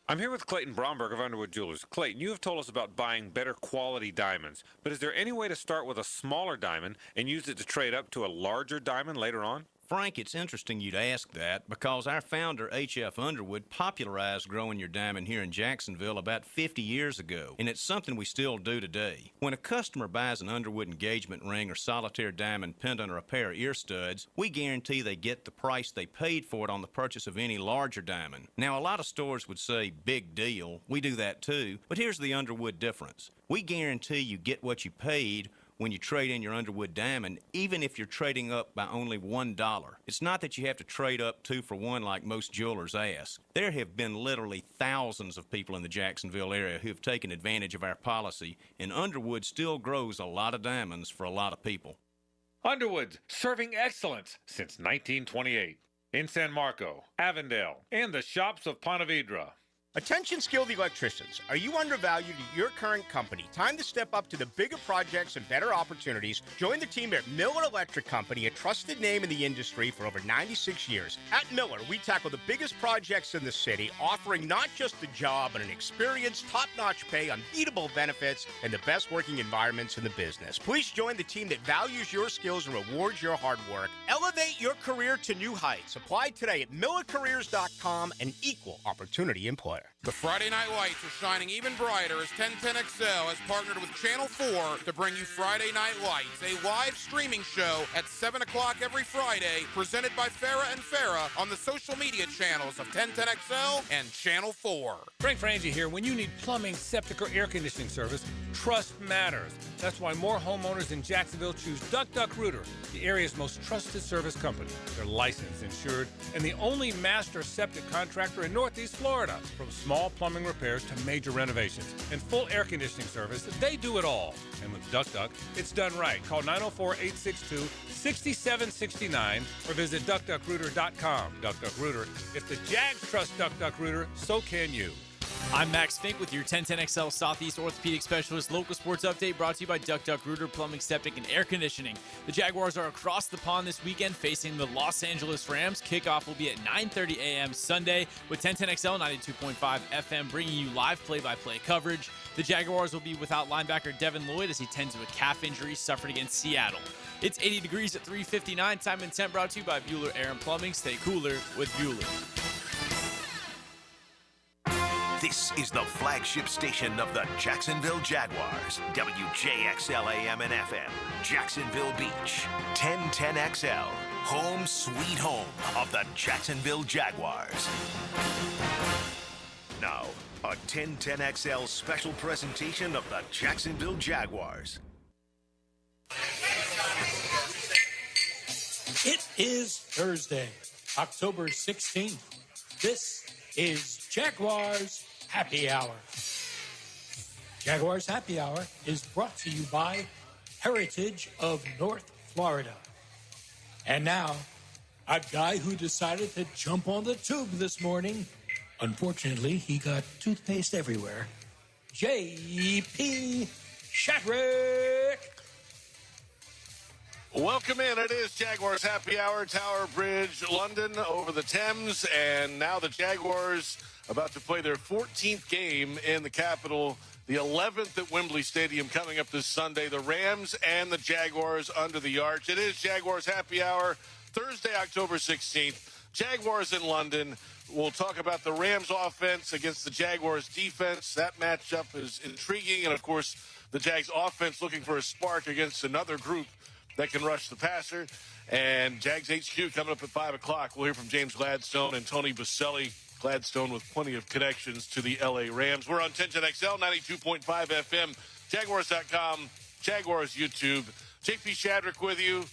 I'm here with Clayton Bromberg of Underwood Jewelers. Clayton, you have told us about buying better quality diamonds, but is there any way to start with a smaller diamond and use it to trade up to a larger diamond later on? Frank, it's interesting you'd ask that because our founder, H.F. Underwood, popularized growing your diamond here in Jacksonville about 50 years ago, and it's something we still do today. When a customer buys an Underwood engagement ring or solitaire diamond pendant or a pair of ear studs, we guarantee they get the price they paid for it on the purchase of any larger diamond. Now, a lot of stores would say, big deal. We do that too, but here's the Underwood difference. We guarantee you get what you paid when you trade in your Underwood diamond, even if you're trading up by only $1. It's not that you have to trade up 2 for 1 like most jewelers ask. There have been literally thousands of people in the Jacksonville area who have taken advantage of our policy, and Underwood still grows a lot of diamonds for a lot of people. Underwood, serving excellence since 1928. In San Marco, Avondale, and the shops of Ponte Vedra. Attention skilled electricians. Are you undervalued at your current company? Time to step up to the bigger projects and better opportunities. Join the team at Miller Electric Company, a trusted name in the industry for over 96 years. At Miller, we tackle the biggest projects in the city, offering not just a job, but an experience, top-notch pay, unbeatable benefits, and the best working environments in the business. Please join the team that values your skills and rewards your hard work. Elevate your career to new heights. Apply today at millercareers.com, an equal opportunity employer. The Friday night lights are shining even brighter as 1010XL has partnered with Channel 4 to bring you Friday Night Lights, a live streaming show at 7 o'clock every Friday, presented by Farah and Farah on the social media channels of 1010XL and Channel 4. Frank Frangie here. When you need plumbing, septic, or air conditioning service, trust matters. That's why more homeowners in Jacksonville choose Duck Duck Rooter, the area's most trusted service company. They're licensed, insured, and the only master septic contractor in Northeast Florida. From small plumbing repairs to major renovations and full air conditioning service, they do it all. And with Duck Duck, it's done right. Call 904-862-6769 or visit duckduckrooter.com. Duck Duck Rooter. If the Jags trust Duck Duck Rooter, so can you. I'm Max Fink with your 1010XL Southeast Orthopedic Specialist local sports update brought to you by Duck Duck Rooter Plumbing, Septic, and Air Conditioning. The Jaguars are across the pond this weekend facing the Los Angeles Rams. Kickoff will be at 9:30 a.m. Sunday with 1010XL 92.5 FM bringing you live play-by-play coverage. The Jaguars will be without linebacker Devin Lloyd as he tends to a calf injury suffered against Seattle. It's 80 degrees at 3:59. Time and temp brought to you by Bueller Air and Plumbing. Stay cooler with Bueller. This is the flagship station of the Jacksonville Jaguars. WJXL AM and FM. Jacksonville Beach. 1010XL. Home sweet home of the Jacksonville Jaguars. Now, A 1010XL special presentation of the Jacksonville Jaguars. It is Thursday, October 16th. This is Jaguars Happy Hour. Jaguars Happy Hour is brought to you by Heritage of North Florida. And now, a guy who decided to jump on the tube this morning. Unfortunately, he got toothpaste everywhere. J.P. Shadrick. Welcome in. It is Jaguars Happy Hour, Tower Bridge, London, over the Thames. And now the Jaguars about to play their 14th game in the capital, the 11th at Wembley Stadium coming up this Sunday. The Rams and the Jaguars under the arch. It is Jaguars Happy Hour, Thursday, October 16th. Jaguars in London. We'll talk about the Rams offense against the Jaguars defense. That matchup is intriguing. And, of course, the Jags offense looking for a spark against another group that can rush the passer. And Jags HQ coming up at 5 o'clock. We'll hear from James Gladstone and Tony Baselli. Gladstone with plenty of connections to the L.A. Rams. We're on 1010XL, 92.5 FM, Jaguars.com, Jaguars YouTube. J.P. Shadrick with you.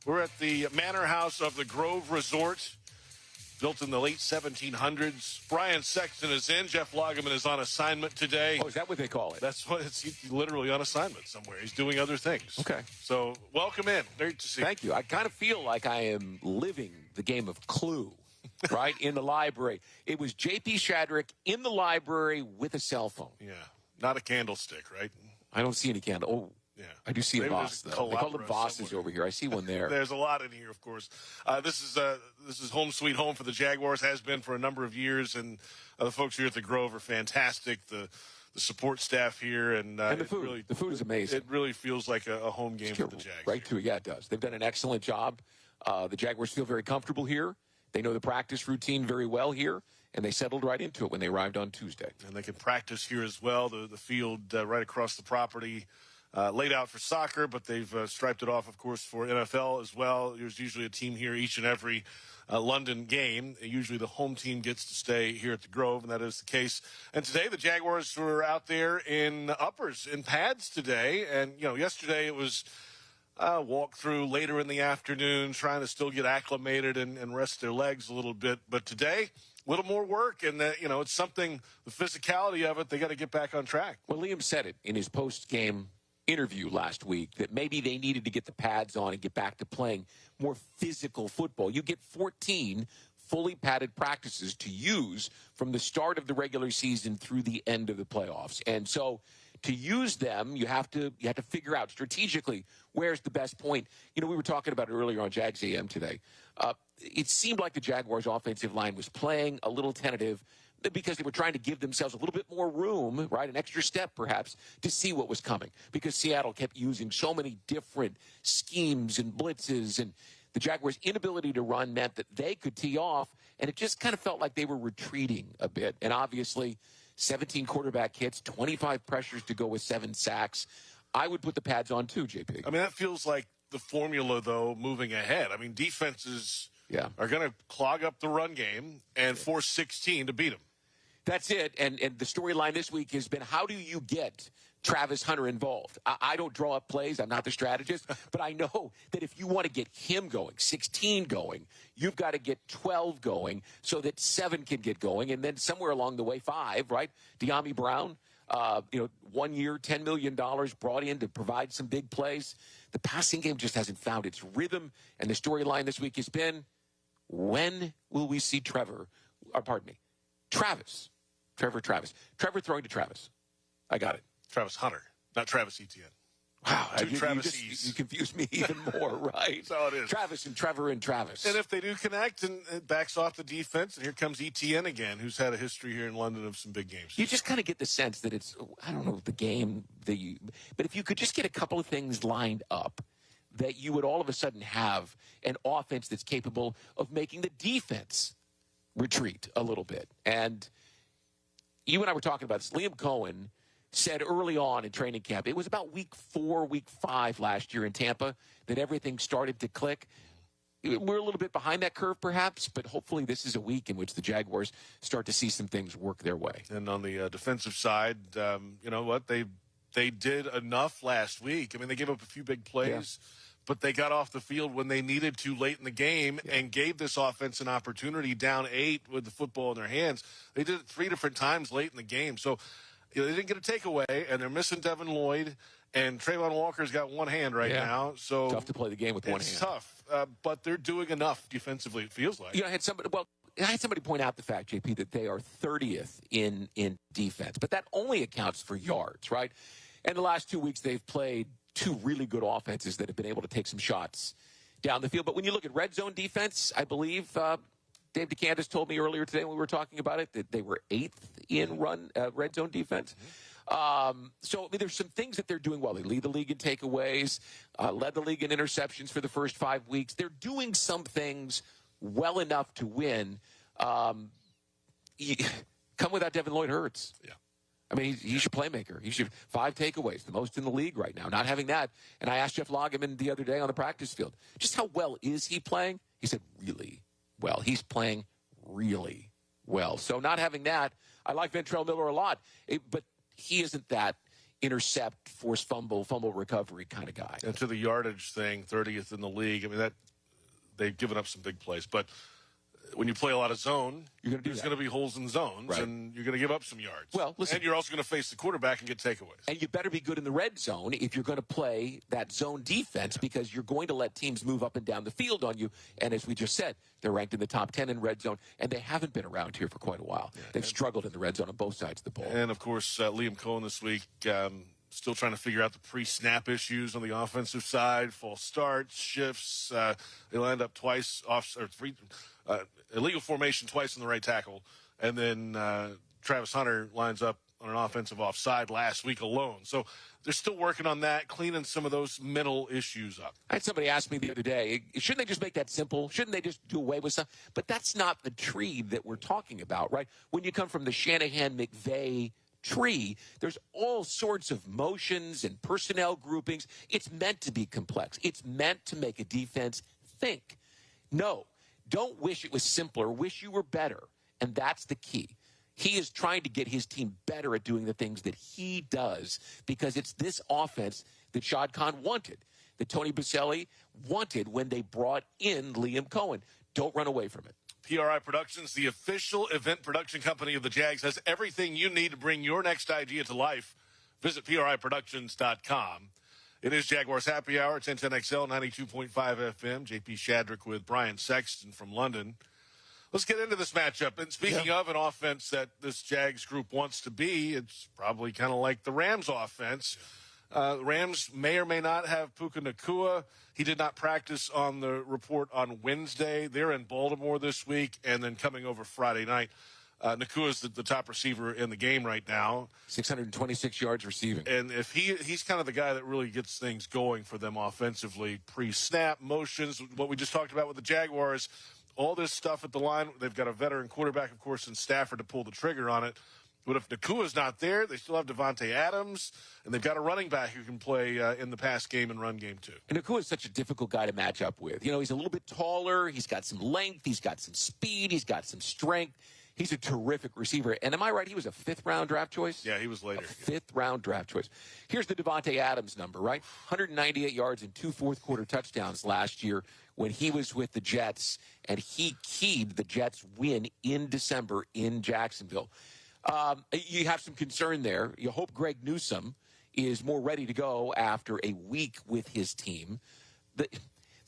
We're at the Manor House of the Grove Resort, built in the late 1700s. Brian Sexton is in. Jeff Lageman is on assignment today. Oh, is that what they call it? That's what it's. He's literally on assignment somewhere. He's doing other things. Okay. So welcome in. Great to see you. Thank you. I kind of feel like I am living the game of Clue, right, in the library. It was J.P. Shadrick in the library with a cell phone. Yeah. Not a candlestick, right? I don't see any candle. Oh. Yeah. I do see a Maybe boss, there's though. They call them Calabra bosses somewhere. over here. I see one there. There's a lot in here, of course. This is home sweet home for the Jaguars, has been for a number of years, and the folks here at the Grove are fantastic. The support staff here, and the food. The food is amazing. It really feels like a home game for the Jags. Right to it. Yeah, it does. They've done an excellent job. The Jaguars feel very comfortable here. They know the practice routine very well here, and they settled right into it when they arrived on Tuesday. And they can practice here as well. The field right across the property. Laid out for soccer, but they've striped it off, of course, for NFL as well. There's usually a team here each and every London game. Usually the home team gets to stay here at the Grove, and that is the case. And today the Jaguars were out there in uppers, in pads today. And, yesterday it was walk through later in the afternoon, trying to still get acclimated and rest their legs a little bit. But today, a little more work, and it's something, the physicality of it, they got to get back on track. Well, Liam said it in his post-game interview last week that maybe they needed to get the pads on and get back to playing more physical football. You get 14 fully padded practices to use from the start of the regular season through the end of the playoffs. And so to use them, you have to figure out strategically where's the best point. We were talking about it earlier on Jags AM today. It seemed like the Jaguars' offensive line was playing a little tentative because they were trying to give themselves a little bit more room, right, an extra step perhaps, to see what was coming. Because Seattle kept using so many different schemes and blitzes, and the Jaguars' inability to run meant that they could tee off, and it just kind of felt like they were retreating a bit. And obviously, 17 quarterback hits, 25 pressures to go with 7 sacks. I would put the pads on too, JP. I mean, that feels like the formula, though, moving ahead. I mean, defenses are going to clog up the run game and force 16 to beat them. That's it. And the storyline this week has been, how do you get Travis Hunter involved? I don't draw up plays. I'm not the strategist. But I know that if you want to get him going, 16 going, you've got to get 12 going so that 7 can get going. And then somewhere along the way, 5, right? De'Ami Brown, 1 year, $10 million brought in to provide some big plays. The passing game just hasn't found its rhythm. And the storyline this week has been, when will we see Travis. Trevor throwing to Travis. I got it. Travis Hunter, not Travis Etienne. Wow. You confused me even more, right? That's all it is. Travis and Trevor and Travis. And if they do connect and it backs off the defense, and here comes Etienne again, who's had a history here in London of some big games. You just kind of get the sense that it's, I don't know, the game, but if you could just get a couple of things lined up, that you would all of a sudden have an offense that's capable of making the defense retreat a little bit. And you and I were talking about this. Liam Cohen said early on in training camp, it was about week 4, week 5 last year in Tampa, that everything started to click. we're a little bit behind that curve, perhaps, but hopefully this is a week in which the Jaguars start to see some things work their way. And on the defensive side, you know what? They did enough last week. I mean, they gave up a few big plays, but they got off the field when they needed to late in the game and gave this offense an opportunity down 8 with the football in their hands. They did it 3 different times late in the game. So they didn't get a takeaway, and they're missing Devin Lloyd. And Trayvon Walker's got one hand right now, so tough to play the game with one hand. It's tough, but they're doing enough defensively. It feels like. You know, I had somebody point out the fact, JP, that they are 30th in defense, but that only accounts for yards, right? And the last 2 weeks they've played 2 really good offenses that have been able to take some shots down the field. But when you look at red zone defense, I believe Dave DeCantis told me earlier today when we were talking about it that they were 8th in red zone defense. So, I mean, there's some things that they're doing well. They lead the league in takeaways, led the league in interceptions for the first 5 weeks. They're doing some things well enough to win. Come without Devin Lloyd hurts. Yeah. I mean, he's your playmaker. He's your 5 takeaways, the most in the league right now. Not having that. And I asked Jeff Loggeman the other day on the practice field, just how well is he playing? He said, really well. He's playing really well. So not having that, I like Ventrell Miller a lot. But he isn't that intercept, force fumble recovery kind of guy. And to the yardage thing, 30th in the league. I mean, that they've given up some big plays, but when you play a lot of zone, there's going to be holes in zones, and you're going to give up some yards. Well, listen, and you're also going to face the quarterback and get takeaways. And you better be good in the red zone if you're going to play that zone defense, because you're going to let teams move up and down the field on you. And as we just said, they're ranked in the top 10 in red zone, and they haven't been around here for quite a while. They've struggled in the red zone on both sides of the ball. And, of course, Liam Cohen this week, still trying to figure out the pre-snap issues on the offensive side, false starts, shifts. They lined up twice illegal formation twice on the right tackle, and then Travis Hunter lines up on an offensive offside last week alone. So they're still working on that, cleaning some of those mental issues up. I had somebody ask me the other day, shouldn't they just make that simple? Shouldn't they just do away with stuff? But that's not the tree that we're talking about, right? When you come from the Shanahan-McVay tree, there's all sorts of motions and personnel groupings. It's meant to be complex. It's meant to make a defense think. No, don't wish it was simpler. Wish you were better. And that's the key. He is trying to get his team better at doing the things that he does, because it's this offense that Shad Khan wanted, that Tony Boselli wanted when they brought in Liam Cohen. Don't run away from it. PRI Productions, the official event production company of the Jags, has everything you need to bring your next idea to life. Visit PRIProductions.com. It is Jaguars Happy Hour, 1010XL, 92.5 FM. JP Shadrick with Brian Sexton from London. Let's get into this matchup. And speaking of an offense that this Jags group wants to be, it's probably kind of like the Rams offense. The Rams may or may not have Puka Nacua. He did not practice on the report on Wednesday. They're in Baltimore this week, and then coming over Friday night. Nacua is the top receiver in the game right now. 626 yards receiving. And if he's kind of the guy that really gets things going for them offensively, pre-snap, motions, what we just talked about with the Jaguars, all this stuff at the line. They've got a veteran quarterback, of course, in Stafford to pull the trigger on it. But if Nakua's not there, they still have Devontae Adams, and they've got a running back who can play in the pass game and run game, too. And Nakua is such a difficult guy to match up with. You know, he's a little bit taller. He's got some length. He's got some speed. He's got some strength. He's a terrific receiver. And am I right? He was a 5th-round draft choice? Yeah, he was later. A 5th-round draft choice. Here's the Devontae Adams number, right? 198 yards and 2 fourth-quarter touchdowns last year when he was with the Jets, and he keyed the Jets' win in December in Jacksonville. You have some concern there. You hope Greg Newsome is more ready to go after a week with his team. The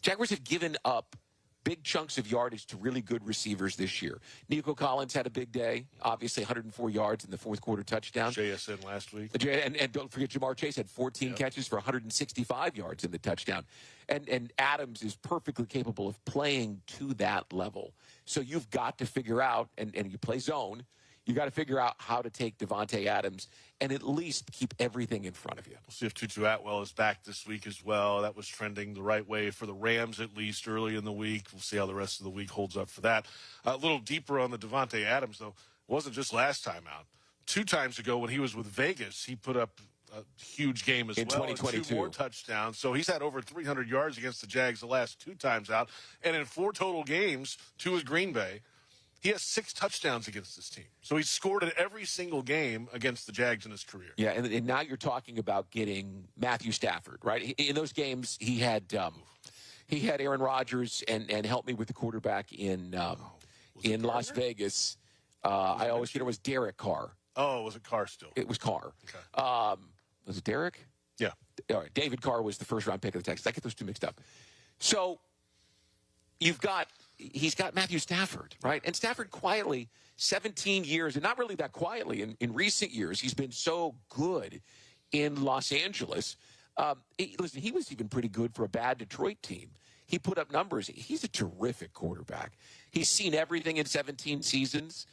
Jaguars have given up big chunks of yardage to really good receivers this year. Nico Collins had a big day, obviously 104 yards in the fourth-quarter touchdown. JSN last week. And don't forget, Jamar Chase had 14 catches for 165 yards in the touchdown. And Adams is perfectly capable of playing to that level. So you've got to figure out, and you play zone, you got to figure out how to take Devontae Adams and at least keep everything in front of you. We'll see if Tutu Atwell is back this week as well. That was trending the right way for the Rams, at least early in the week. We'll see how the rest of the week holds up for that. A little deeper on the Devontae Adams, though. It wasn't just last time out. 2 times ago when he was with Vegas, he put up a huge game as in well. 2022. And 2 more touchdowns. So he's had over 300 yards against the Jags the last 2 times out. And in 4 total games, 2 with Green Bay, he has 6 touchdowns against this team. So he's scored in every single game against the Jags in his career. Yeah, and now you're talking about getting Matthew Stafford, right? In those games, he had Aaron Rodgers and helped me with the quarterback in Las Vegas. I always get it was Derek Carr. Oh, was it Carr still? It was Carr. Okay. Was it Derek? Yeah. All right. David Carr was the first-round pick of the Texans. I get those 2 mixed up. So he's got Matthew Stafford, right? And Stafford quietly, 17 years, and not really that quietly in recent years, he's been so good in Los Angeles. Listen, he was even pretty good for a bad Detroit team. He put up numbers. He's a terrific quarterback. He's seen everything in 17 seasons.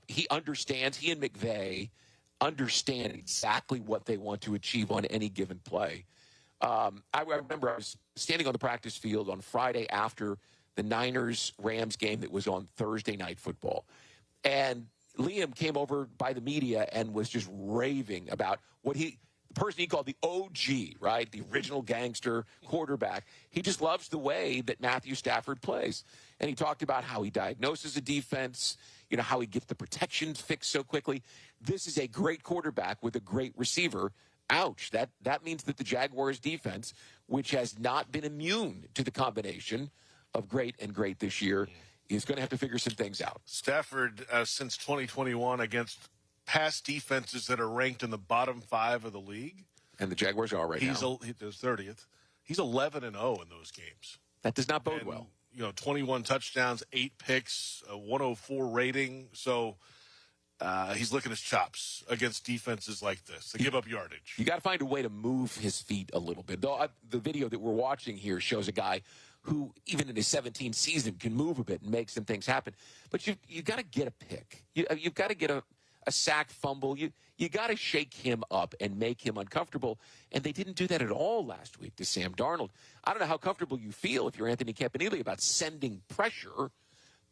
He understands. He and McVay understand exactly what they want to achieve on any given play. I remember I was standing on the practice field on Friday after the Niners-Rams game that was on Thursday Night Football. And Liam came over by the media and was just raving about the person he called the OG, right? The original gangster quarterback. He just loves the way that Matthew Stafford plays. And he talked about how he diagnoses a defense, how he gets the protections fixed so quickly. This is a great quarterback with a great receiver. Ouch. That means that the Jaguars defense, which has not been immune to the combination of great and great this year, is going to have to figure some things out. Stafford, since 2021, against past defenses that are ranked in the bottom 5 of the league. And the Jaguars are right now. He's 30th. He's 11-0 in those games. That does not bode well. 21 touchdowns, 8 picks, a 104 rating. So he's licking his chops against defenses like this. They give up yardage. You got to find a way to move his feet a little bit. Though the video that we're watching here shows a guy who, even in his 17th season, can move a bit and make some things happen. But you got to get a pick. You've got to get a sack, fumble. You got to shake him up and make him uncomfortable. And they didn't do that at all last week to Sam Darnold. I don't know how comfortable you feel if you're Anthony Campanile about sending pressure,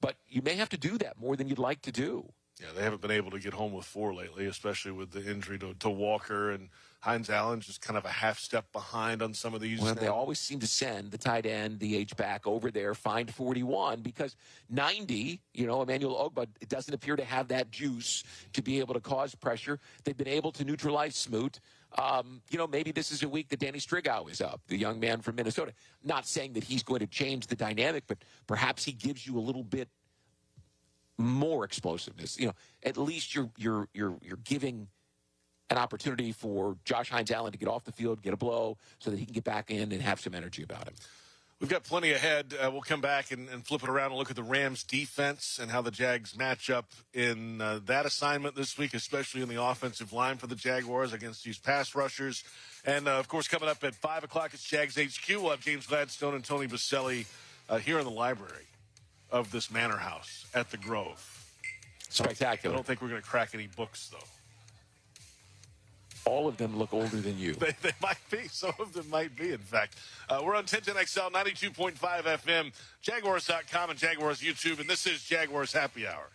but you may have to do that more than you'd like to do. Yeah, they haven't been able to get home with 4 lately, especially with the injury to Walker, and Hines Allen's just kind of a half step behind on some of these. Well, they always seem to send the tight end, the H-back over there, find 41, because 90, Emmanuel Ogbah doesn't appear to have that juice to be able to cause pressure. They've been able to neutralize Smoot. Maybe this is a week that Danny Strigow is up, the young man from Minnesota. Not saying that he's going to change the dynamic, but perhaps he gives you a little bit more explosiveness. At least you're giving an opportunity for Josh Hines Allen to get off the field, get a blow, so that he can get back in and have some energy about him. We've got plenty ahead. We'll come back and flip it around and look at the Rams defense and how the Jags match up in that assignment this week, especially in the offensive line for the Jaguars against these pass rushers. And, of course, coming up at 5 o'clock, it's Jags HQ. We'll have James Gladstone and Tony Baselli here in the library of this manor house at the Grove. Spectacular. I don't think we're going to crack any books, though. All of them look older than you. They might be. Some of them might be, in fact. We're on 1010XL, 92.5 FM, Jaguars.com, and Jaguars YouTube, and this is Jaguars Happy Hour.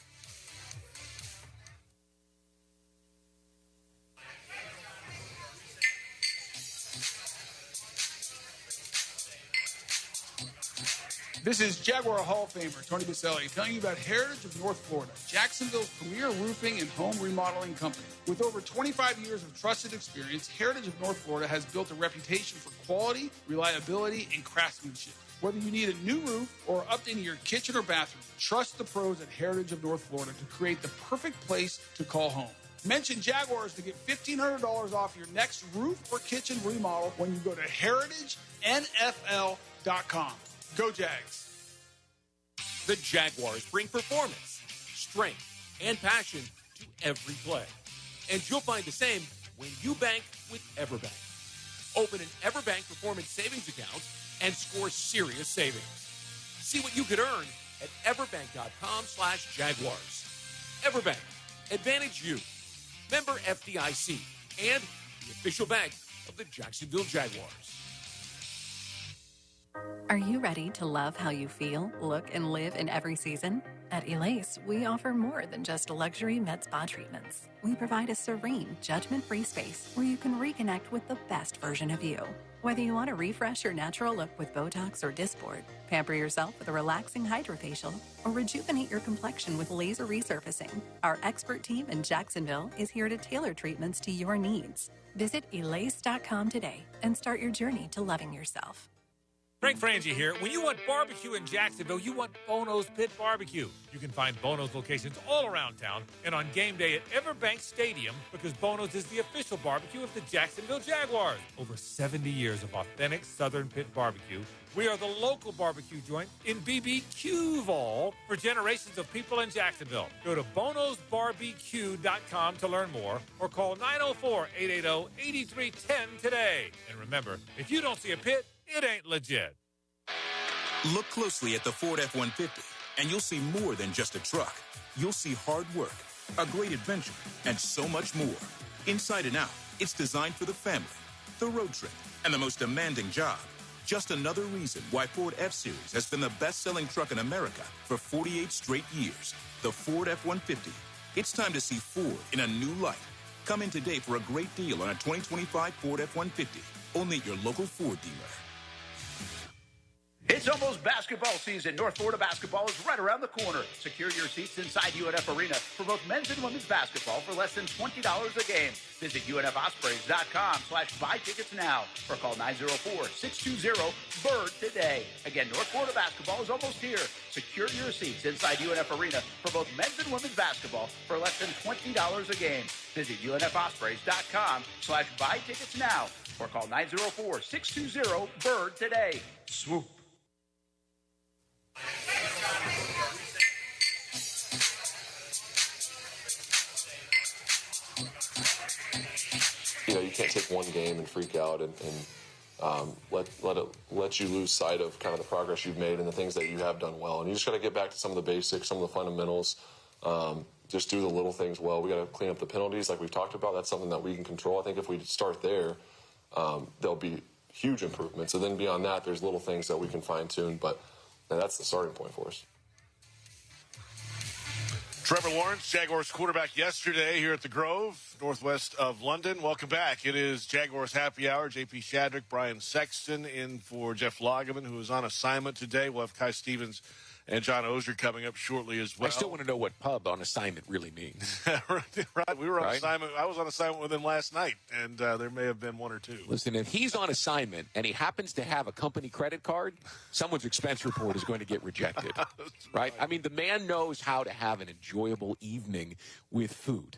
This is Jaguar Hall of Famer Tony Baselli telling you about Heritage of North Florida, Jacksonville's premier roofing and home remodeling company. With over 25 years of trusted experience, Heritage of North Florida has built a reputation for quality, reliability, and craftsmanship. Whether you need a new roof or updating your kitchen or bathroom, trust the pros at Heritage of North Florida to create the perfect place to call home. Mention Jaguars to get $1,500 off your next roof or kitchen remodel when you go to heritagenfl.com. Go Jags. The Jaguars bring performance, strength, and passion to every play. And you'll find the same when you bank with Everbank. Open an Everbank Performance Savings account and score serious savings. See what you could earn at everbank.com/Jaguars. Everbank, advantage you. Member FDIC and the official bank of the Jacksonville Jaguars. Are you ready to love how you feel, look, and live in every season? At Elace, we offer more than just luxury med spa treatments. We provide a serene, judgment-free space where you can reconnect with the best version of you. Whether you want to refresh your natural look with Botox or Dysport, pamper yourself with a relaxing hydrofacial, or rejuvenate your complexion with laser resurfacing, our expert team in Jacksonville is here to tailor treatments to your needs. Visit Elace.com today and start your journey to loving yourself. Frank Frangie here. When you want barbecue in Jacksonville, you want Bono's Pit Barbecue. You can find Bono's locations all around town and on game day at Everbank Stadium, because Bono's is the official barbecue of the Jacksonville Jaguars. Over 70 years of authentic Southern Pit Barbecue. We are the local barbecue joint in BBQval for generations of people in Jacksonville. Go to bonosbarbecue.com to learn more or call 904-880-8310 today. And remember, if you don't see a pit, it ain't legit. Look closely at the Ford F-150, and you'll see more than just a truck. You'll see hard work, a great adventure, and so much more. Inside and out, it's designed for the family, the road trip, and the most demanding job. Just another reason why Ford F-Series has been the best-selling truck in America for 48 straight years. The Ford F-150. It's time to see Ford in a new light. Come in today for a great deal on a 2025 Ford F-150. Only at your local Ford dealer. It's almost basketball season. North Florida basketball is right around the corner. Secure your seats inside UNF Arena for both men's and women's basketball for less than $20 a game. Visit UNFospreys.com/buy tickets now or call 904-620-BIRD today. Again, North Florida basketball is almost here. Secure your seats inside UNF Arena for both men's and women's basketball for less than $20 a game. Visit UNFospreys.com/buy tickets now or call 904-620-BIRD today. Swoop. You know, you can't take one game and freak out and let you lose sight of kind of the progress you've made and the things that you have done well. And you just got to get back to some of the basics, some of the fundamentals. Just do the little things well. We got to clean up the penalties like we've talked about. That's something that we can control. I think if we start there, there'll be huge improvements. And then beyond that, there's little things that we can fine-tune. But that's the starting point for us. Trevor Lawrence, Jaguars quarterback yesterday here at the Grove, northwest of London. Welcome back. It is Jaguars Happy Hour. J.P. Shadrick, Brian Sexton in for Jeff Lageman, who is on assignment today. We'll have Kai Stevens and John Oehser coming up shortly as well. I still want to know what pub on assignment really means. Right. We were on assignment. I was on assignment with him last night, and there may have been one or two. Listen, if he's on assignment and he happens to have a company credit card, someone's expense report is going to get rejected. Right? I mean, the man knows how to have an enjoyable evening with food.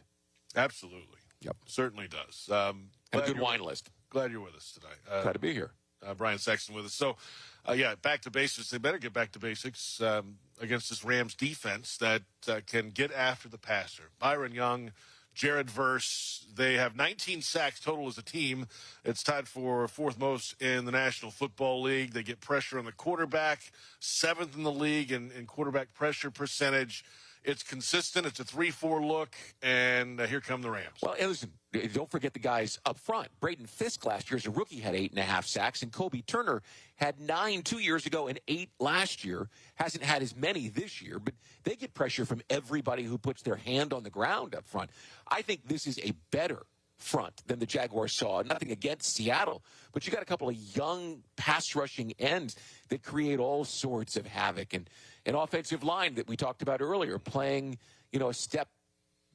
Absolutely. Yep. Certainly does. And a good wine list. Glad you're with us tonight. Glad to be here. Brian Sexton with us. So, back to basics. They better get back to basics against this Rams defense that can get after the passer. Byron Young, Jared Verse, they have 19 sacks total as a team. It's tied for fourth most in the National Football League. They get pressure on the quarterback, seventh in the league in quarterback pressure percentage. It's consistent. It's a 3-4 look, and here come the Rams. Well, listen, don't forget the guys up front. Braden Fisk last year as a rookie had 8.5 sacks, and Kobe Turner had 9 2 years ago and 8 last year. Hasn't had as many this year, but they get pressure from everybody who puts their hand on the ground up front. I think this is a better front than the Jaguars saw. Nothing against Seattle, but you got a couple of young pass-rushing ends that create all sorts of havoc. And an offensive line that we talked about earlier playing, a step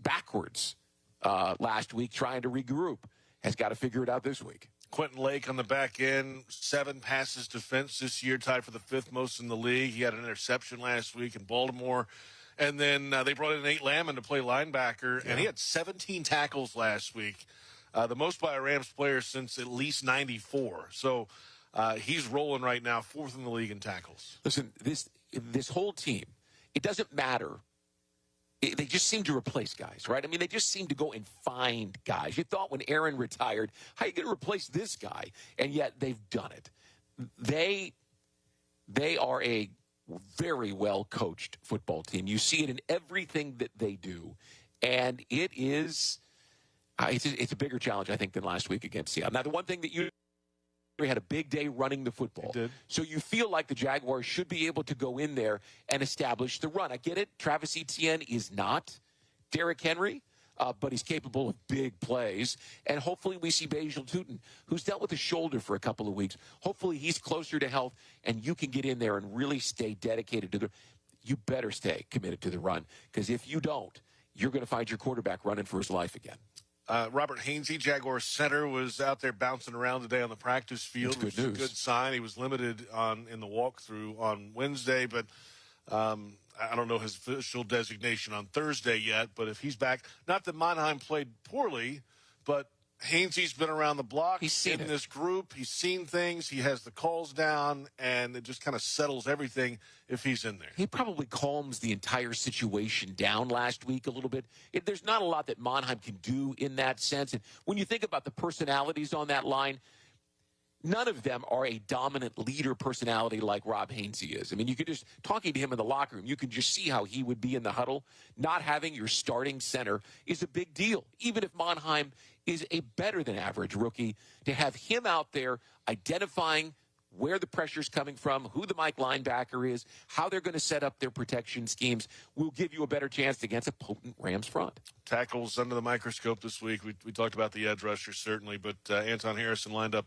backwards last week, trying to regroup, has got to figure it out this week. Quentin Lake on the back end, 7 passes defense this year, tied for the 5th most in the league. He had an interception last week in Baltimore. And then they brought in Nate Lamon to play linebacker, and he had 17 tackles last week, the most by a Rams player since at least 94. So he's rolling right now, 4th in the league in tackles. Listen, this whole team, it doesn't matter. They just seem to replace guys, right? I mean, they just seem to go and find guys. You thought when Aaron retired, how are you going to replace this guy? And yet they've done it. They are a very well-coached football team. You see it in everything that they do. And it is it's a bigger challenge, I think, than last week against Seattle. Now, the one thing that had a big day running the football. He did. So you feel like the Jaguars should be able to go in there and establish the run. I get it. Travis Etienne is not Derrick Henry, but he's capable of big plays. And hopefully we see Basil Tootin, who's dealt with a shoulder for a couple of weeks. Hopefully he's closer to health, and you can get in there and really stay dedicated to the – you better stay committed to the run, because if you don't, you're going to find your quarterback running for his life again. Robert Hainsey, Jaguars center, was out there bouncing around today on the practice field, which is a good sign. He was limited in the walkthrough on Wednesday, but I don't know his official designation on Thursday yet. But if he's back, not that Monheim played poorly, but Hainsey's been around the block. He's seen in this group. He's seen things. He has the calls down, and it just kind of settles everything if he's in there. He probably calms the entire situation down last week a little bit. There's not a lot that Monheim can do in that sense. And when you think about the personalities on that line, none of them are a dominant leader personality like Rob Hainsey is. I mean, you could just, talking to him in the locker room, you can just see how he would be in the huddle. Not having your starting center is a big deal. Even if Monheim is a better than average rookie, to have him out there identifying where the pressure's coming from, who the Mike linebacker is, how they're going to set up their protection schemes, will give you a better chance against a potent Rams front. Tackles under the microscope this week. We talked about the edge rushers, certainly, but Anton Harrison lined up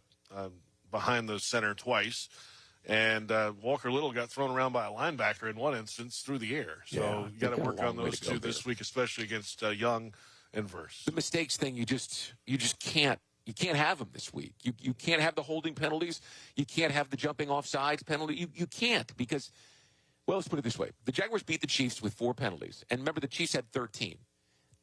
behind the center twice. And Walker Little got thrown around by a linebacker in one instance through the air. So you got to work on those two this week, especially against Young and Verse. The mistakes thing, you just can't. You can't have them this week. You can't have the holding penalties. You can't have the jumping off sides penalty. You can't because, well, let's put it this way. The Jaguars beat the Chiefs with 4 penalties. And remember, the Chiefs had 13.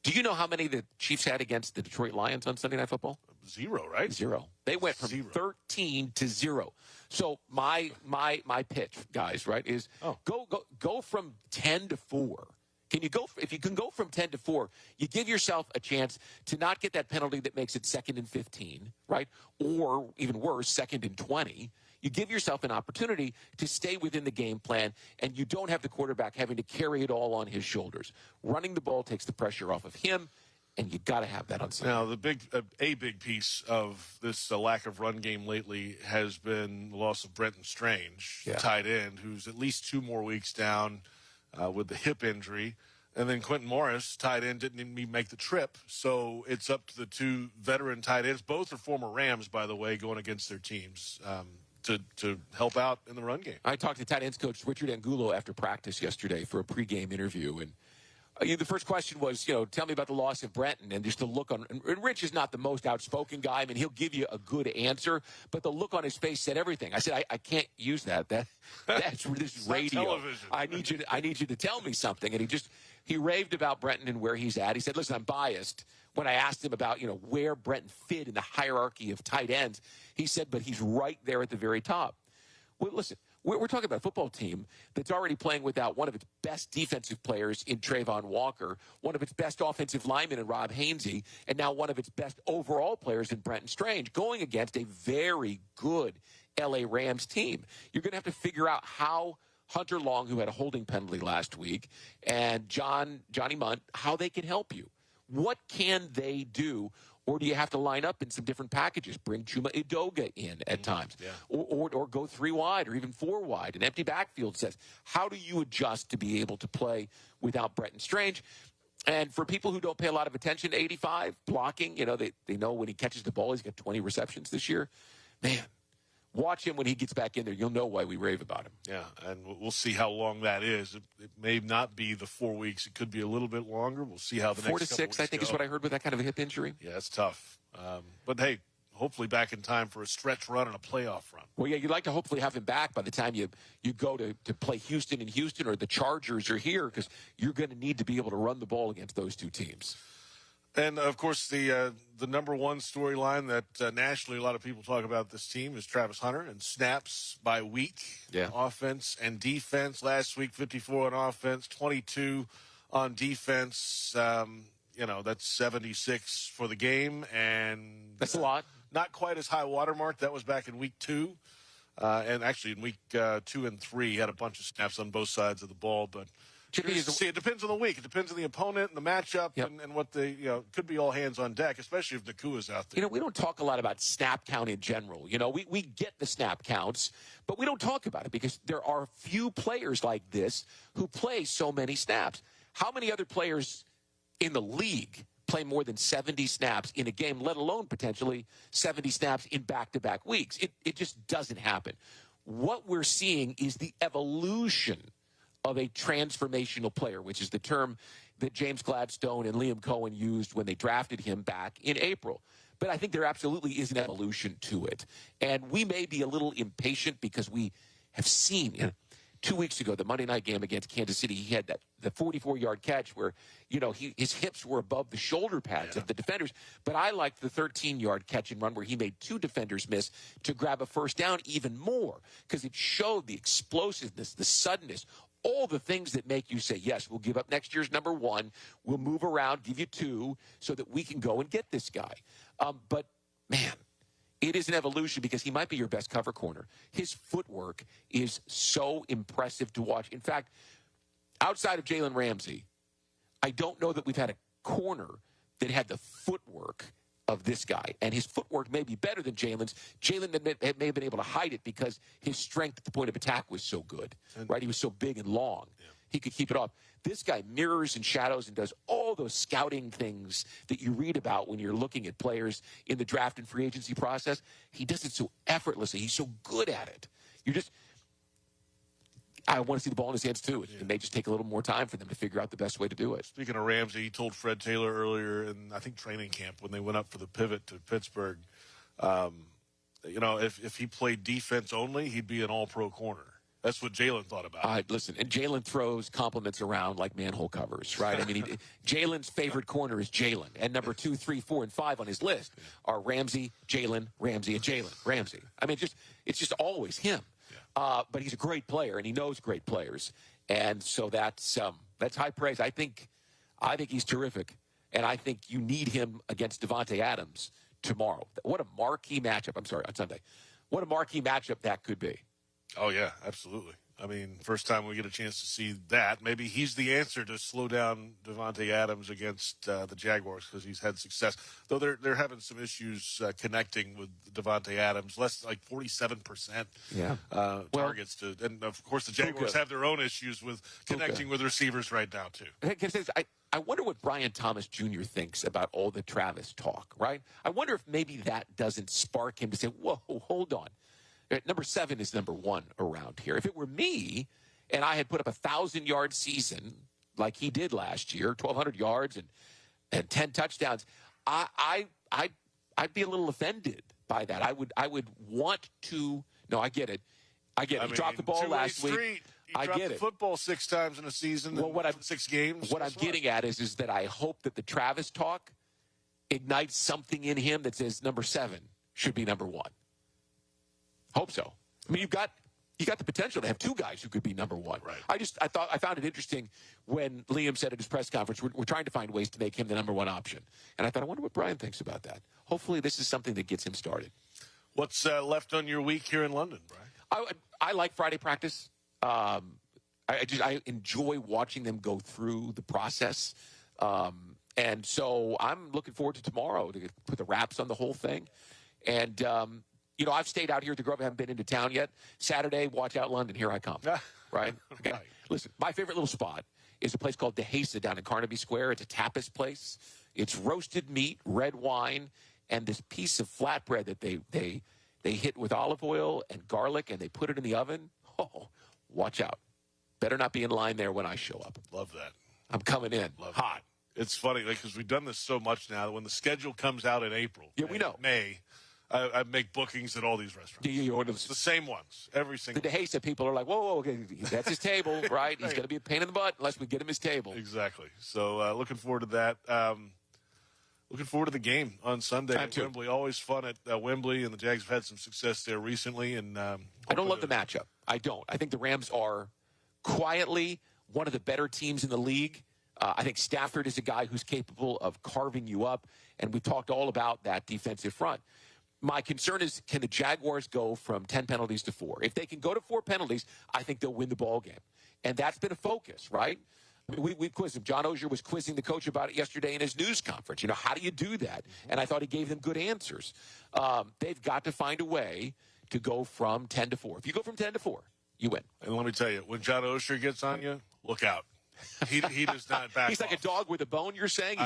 Do you know how many the Chiefs had against the Detroit Lions on Sunday Night Football? 0, right? 0. They went from 13 to 0. So my pitch, guys, right, is go from 10 to 4. Can you go? If you can go from 10 to 4, you give yourself a chance to not get that penalty that makes it 2nd and 15, right? Or even worse, 2nd and 20. You give yourself an opportunity to stay within the game plan, and you don't have the quarterback having to carry it all on his shoulders. Running the ball takes the pressure off of him, and you got to have that on Sunday. Now, the big piece of this lack of run game lately has been the loss of Brenton Strange, the tight end, who's at least 2 more weeks down with the hip injury. And then Quentin Morris, tight end, didn't even make the trip. So it's up to the 2 veteran tight ends. Both are former Rams, by the way, going against their teams to help out in the run game. I talked to tight ends coach Richard Angulo after practice yesterday for a pregame interview. And the first question was, tell me about the loss of Brenton. And just the look on – and Rich is not the most outspoken guy. I mean, he'll give you a good answer. But the look on his face said everything. I said, I can't use that. This is radio. Television. I need you to tell me something. And he raved about Brenton and where he's at. He said, listen, I'm biased. When I asked him about, where Brenton fit in the hierarchy of tight ends, he said, but he's right there at the very top. Well, listen, we're talking about a football team that's already playing without one of its best defensive players in Trayvon Walker, one of its best offensive linemen in Rob Hainsey, and now one of its best overall players in Brenton Strange, going against a very good L.A. Rams team. You're going to have to figure out how Hunter Long, who had a holding penalty last week, and Johnny Munt, how they can help you. What can they do? Or do you have to line up in some different packages? Bring Chuma Edoga in at times. Yeah. Or go 3 wide or even 4 wide. An empty backfield says, how do you adjust to be able to play without Brenton Strange? And for people who don't pay a lot of attention to 85, blocking, they know when he catches the ball, he's got 20 receptions this year. Man, watch him when he gets back in there. You'll know why we rave about him. Yeah, and we'll see how long that is. It may not be the 4 weeks. It could be a little bit longer. We'll see how the 4 next to 6, couple weeks I think, go. is what I heard with that kind of a hip injury. Yeah, it's tough. But, hey, hopefully back in time for a stretch run and a playoff run. Well, yeah, you'd like to hopefully have him back by the time you go to play Houston in Houston, or the Chargers are here, because you're going to need to be able to run the ball against those 2 teams. And, of course, the number one storyline that nationally a lot of people talk about this team is Travis Hunter and snaps by week. Yeah. Offense and defense. Last week, 54 on offense, 22 on defense. That's 76 for the game. And that's a lot. Not quite as high watermark. That was back in week 2. And actually in week 2 and 3, he had a bunch of snaps on both sides of the ball. But See, it depends on the week. It depends on the opponent and the matchup and what the, could be all hands on deck, especially if Nakua's out there. We don't talk a lot about snap count in general. We get the snap counts, but we don't talk about it because there are few players like this who play so many snaps. How many other players in the league play more than 70 snaps in a game, let alone potentially 70 snaps in back-to-back weeks? It just doesn't happen. What we're seeing is the evolution of a transformational player, which is the term that James Gladstone and Liam Cohen used when they drafted him back in April. But I think there absolutely is an evolution to it. And we may be a little impatient because we have seen, 2 weeks ago, the Monday night game against Kansas City, he had the 44-yard catch where, his hips were above the shoulder pads of the defenders. But I liked the 13-yard catch and run where he made 2 defenders miss to grab a first down even more because it showed the explosiveness, the suddenness, all the things that make you say, yes, we'll give up next year's number 1. We'll move around, give you 2 so that we can go and get this guy. But, man, it is an evolution because he might be your best cover corner. His footwork is so impressive to watch. In fact, outside of Jalen Ramsey, I don't know that we've had a corner that had the footwork of this guy. And his footwork may be better than Jalen's. Jalen may have been able to hide it because his strength at the point of attack was so good, right? He was so big and long. Yeah. He could keep it off. This guy mirrors and shadows and does all those scouting things that you read about when you're looking at players in the draft and free agency process. He does it so effortlessly. He's so good at it. I want to see the ball in his hands, too. It may just take a little more time for them to figure out the best way to do it. Speaking of Ramsey, he told Fred Taylor earlier in, I think, training camp when they went up for the pivot to Pittsburgh, if he played defense only, he'd be an all-pro corner. That's what Jalen thought about. Listen, and Jalen throws compliments around like manhole covers, right? I mean, Jalen's favorite corner is Jalen, and number 2, 3, 4, and 5 on his list are Ramsey, Jalen, Ramsey, and Jalen, Ramsey. I mean, it's just always him. But he's a great player, and he knows great players, and so that's high praise. I think he's terrific, and I think you need him against Devontae Adams tomorrow. What a marquee matchup! I'm sorry, on Sunday. What a marquee matchup that could be. Oh yeah, absolutely. I mean, first time we get a chance to see that. Maybe he's the answer to slow down Devontae Adams against the Jaguars because he's had success. Though they're having some issues connecting with Devontae Adams, less like 47% targets to, and of course the Jaguars have their own issues with connecting with receivers right now too. I wonder what Brian Thomas Jr. thinks about all the Travis talk. Right? I wonder if maybe that doesn't spark him to say, "Whoa, hold on." Number 7 is number 1 around here. If it were me and I had put up a 1,000-yard season like he did last year, 1,200 yards and 10 touchdowns, I'd be a little offended by that. I would want to. No, I get it. He dropped the ball last week. I get it. Football 6 times in a season. Well, 6 games. What I'm getting at is that I hope that the Travis talk ignites something in him that says number 7 should be number 1. Hope so. I mean, you got the potential to have 2 guys who could be number 1. Right. I found it interesting when Liam said at his press conference, we're trying to find ways to make him the number 1 option. And I thought, I wonder what Brian thinks about that. Hopefully, this is something that gets him started. What's left on your week here in London, Brian? I like Friday practice. I enjoy watching them go through the process. And so I'm looking forward to tomorrow to put the wraps on the whole thing. And I've stayed out here at the Grove. I haven't been into town yet. Saturday, watch out, London. Here I come. Right? Okay. Right. Listen, my favorite little spot is a place called Dehesa down in Carnaby Square. It's a tapas place. It's roasted meat, red wine, and this piece of flatbread that they hit with olive oil and garlic, and they put it in the oven. Oh, watch out. Better not be in line there when I show up. Love that. I'm coming in hot. It's funny because we've done this so much now that when the schedule comes out in April, we know. May, I make bookings at all these restaurants. You order the same ones every single. The Dehesa people are like, whoa, okay, that's his table, right? He's going to be a pain in the butt unless we get him his table. Exactly. So looking forward to that. Looking forward to the game on Sunday at Wembley. Always fun at Wembley, and the Jags have had some success there recently. And I don't love the matchup. I don't. I think the Rams are quietly one of the better teams in the league. I think Stafford is a guy who's capable of carving you up, and we've talked all about that defensive front. My concern is, can the Jaguars go from 10 penalties to 4? If they can go to 4 penalties, I think they'll win the ball game. And that's been a focus, right? We quizzed him. John Oehser was quizzing the coach about it yesterday in his news conference. How do you do that? And I thought he gave them good answers. They've got to find a way to go from 10 to 4. If you go from 10 to 4, you win. And let me tell you, when John Oehser gets on you, look out. He does not back He's like off. a dog with a bone, you're saying?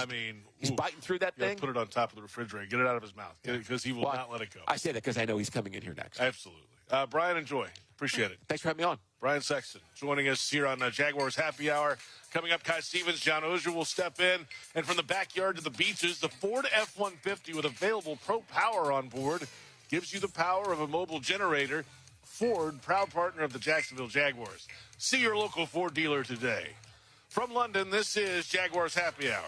He's biting through that thing? Put it on top of the refrigerator. Get it out of his mouth because he will not let it go. I say that because I know he's coming in here next. Absolutely. Brian and Joy, appreciate it. Thanks for having me on. Brian Sexton joining us here on Jaguars Happy Hour. Coming up, Kai Stevens, John Oehser will step in. And from the backyard to the beaches, the Ford F-150 with available Pro Power on board gives you the power of a mobile generator. Ford, proud partner of the Jacksonville Jaguars. See your local Ford dealer today. From London, this is Jaguars Happy Hour.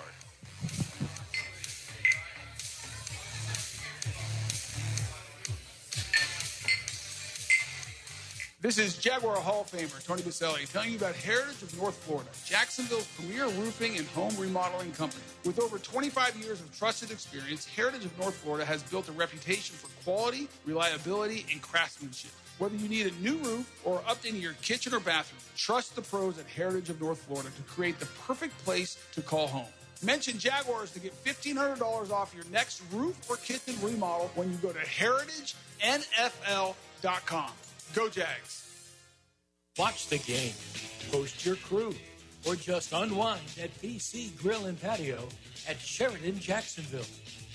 This is Jaguar Hall of Famer Tony Baselli telling you about Heritage of North Florida, Jacksonville's premier roofing and home remodeling company. With over 25 years of trusted experience, Heritage of North Florida has built a reputation for quality, reliability, and craftsmanship. Whether you need a new roof or updating your kitchen or bathroom, trust the pros at Heritage of North Florida to create the perfect place to call home. Mention Jaguars to get $1,500 off your next roof or kitchen remodel when you go to heritagenfl.com. Go Jags. Watch the game, host your crew, or just unwind at PC Grill and Patio at Sheridan Jacksonville,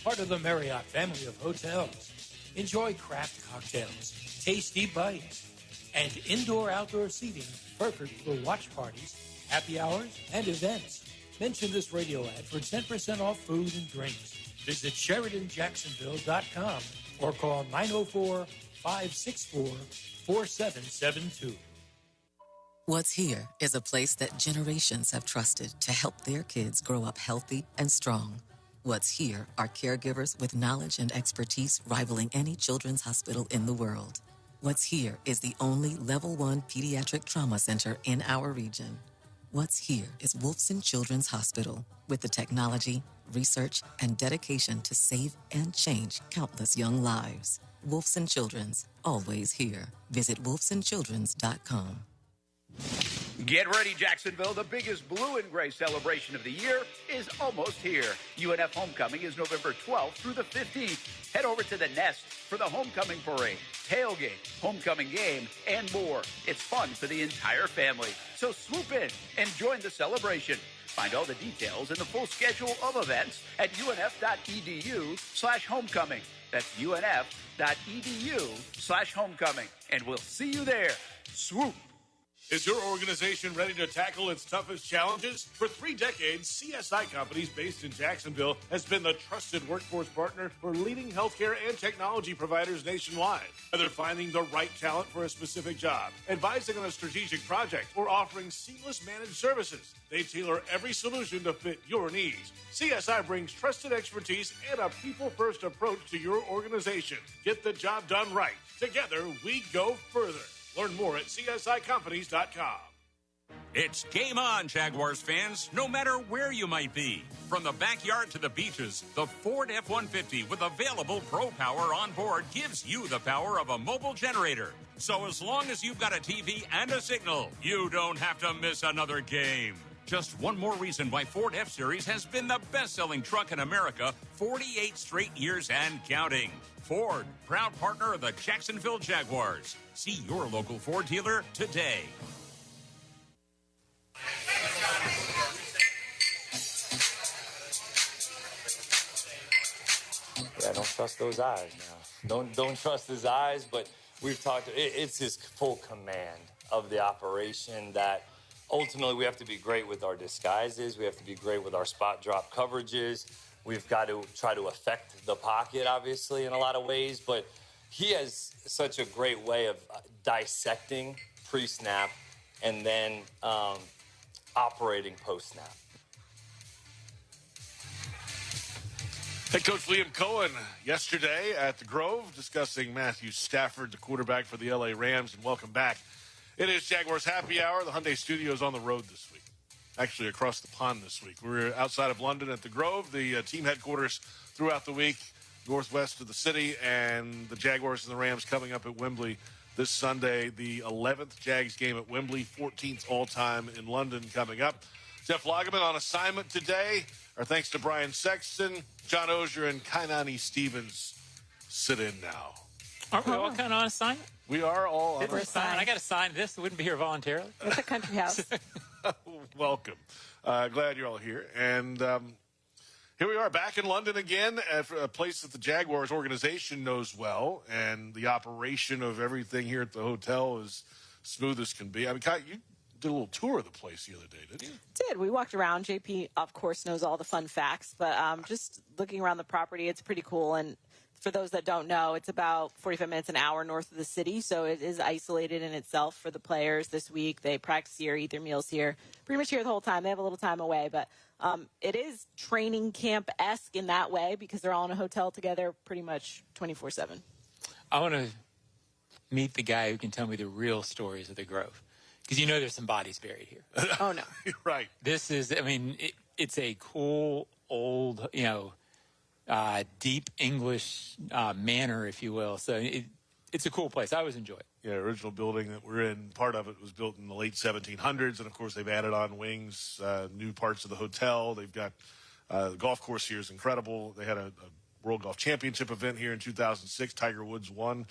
part of the Marriott family of hotels. Enjoy craft cocktails, tasty bites, and indoor-outdoor seating perfect for watch parties, happy hours, and events. Mention this radio ad for 10% off food and drinks. Visit SheridanJacksonville.com or call 904-564-4772. What's Here is a place that generations have trusted to help their kids grow up healthy and strong. What's Here are caregivers with knowledge and expertise rivaling any children's hospital in the world. What's Here is the only Level 1 pediatric trauma center in our region. What's Here is Wolfson Children's Hospital with the technology, research, and dedication to save and change countless young lives. Wolfson Children's, always here. Visit wolfsonchildrens.com. Get ready, Jacksonville. The biggest blue and gray celebration of the year is almost here. UNF Homecoming is November 12th through the 15th. Head over to the Nest for the Homecoming Parade, tailgate, homecoming game, and more. It's fun for the entire family. So swoop in and join the celebration. Find all the details and the full schedule of events at unf.edu/homecoming. That's unf.edu/homecoming. And we'll see you there. Swoop. Is your organization ready to tackle its toughest challenges? For 3 decades, CSI Companies based in Jacksonville has been the trusted workforce partner for leading healthcare and technology providers nationwide. Whether finding the right talent for a specific job, advising on a strategic project, or offering seamless managed services, they tailor every solution to fit your needs. CSI brings trusted expertise and a people-first approach to your organization. Get the job done right. Together, we go further. Learn more at CSICompanies.com. It's game on, Jaguars fans, no matter where you might be. From the backyard to the beaches, the Ford F-150 with available Pro Power on board gives you the power of a mobile generator. So as long as you've got a TV and a signal, you don't have to miss another game. Just one more reason why Ford F-Series has been the best-selling truck in America 48 straight years and counting. Ford, proud partner of the Jacksonville Jaguars. See your local Ford dealer today. Yeah, don't trust those eyes now. Don't trust his eyes, but we've talked, it's his full command of the operation that ultimately we have to be great with our disguises. We have to be great with our spot drop coverages. We've got to try to affect the pocket, obviously, in a lot of ways. But he has such a great way of dissecting pre-snap and then operating post-snap. Head coach Liam Cohen yesterday at the Grove discussing Matthew Stafford, the quarterback for the LA Rams. And welcome back. It is Jaguars Happy Hour. The Hyundai Studios on the road this week. Actually, across the pond this week. We're outside of London at the Grove, the team headquarters throughout the week, northwest of the city, and the Jaguars and the Rams coming up at Wembley this Sunday, the 11th Jags game at Wembley, 14th all-time in London coming up. Jeff Lageman on assignment today. Our thanks to Brian Sexton, John Ozier, and Kainani Stevens sit in now. Aren't we all kind of on assignment? We are all on assignment. I got to sign this. I wouldn't be here voluntarily. It's a country house. Welcome. Glad you're all here. And here we are back in London again at a place that the Jaguars organization knows well. And the operation of everything here at the hotel is smooth as can be. I mean, Kai, you did a little tour of the place the other day, didn't you? Did. We walked around. JP, of course, knows all the fun facts. But just looking around the property, it's pretty cool. And for those that don't know, it's about 45 minutes, an hour north of the city. So it is isolated in itself for the players this week. They practice here, eat their meals here, pretty much here the whole time. They have a little time away. But it is training camp-esque in that way because they're all in a hotel together pretty much 24/7. I want to meet the guy who can tell me the real stories of the Grove. Because you know there's some bodies buried here. Oh, no. Right. This is, I mean, it's a cool, old, deep English manor, if you will. So it's a cool place. I always enjoy it. Yeah, original building that we're in, part of it was built in the late 1700s. And, of course, they've added on wings, new parts of the hotel. They've got the golf course here is incredible. They had a World Golf Championship event here in 2006. Tiger Woods won.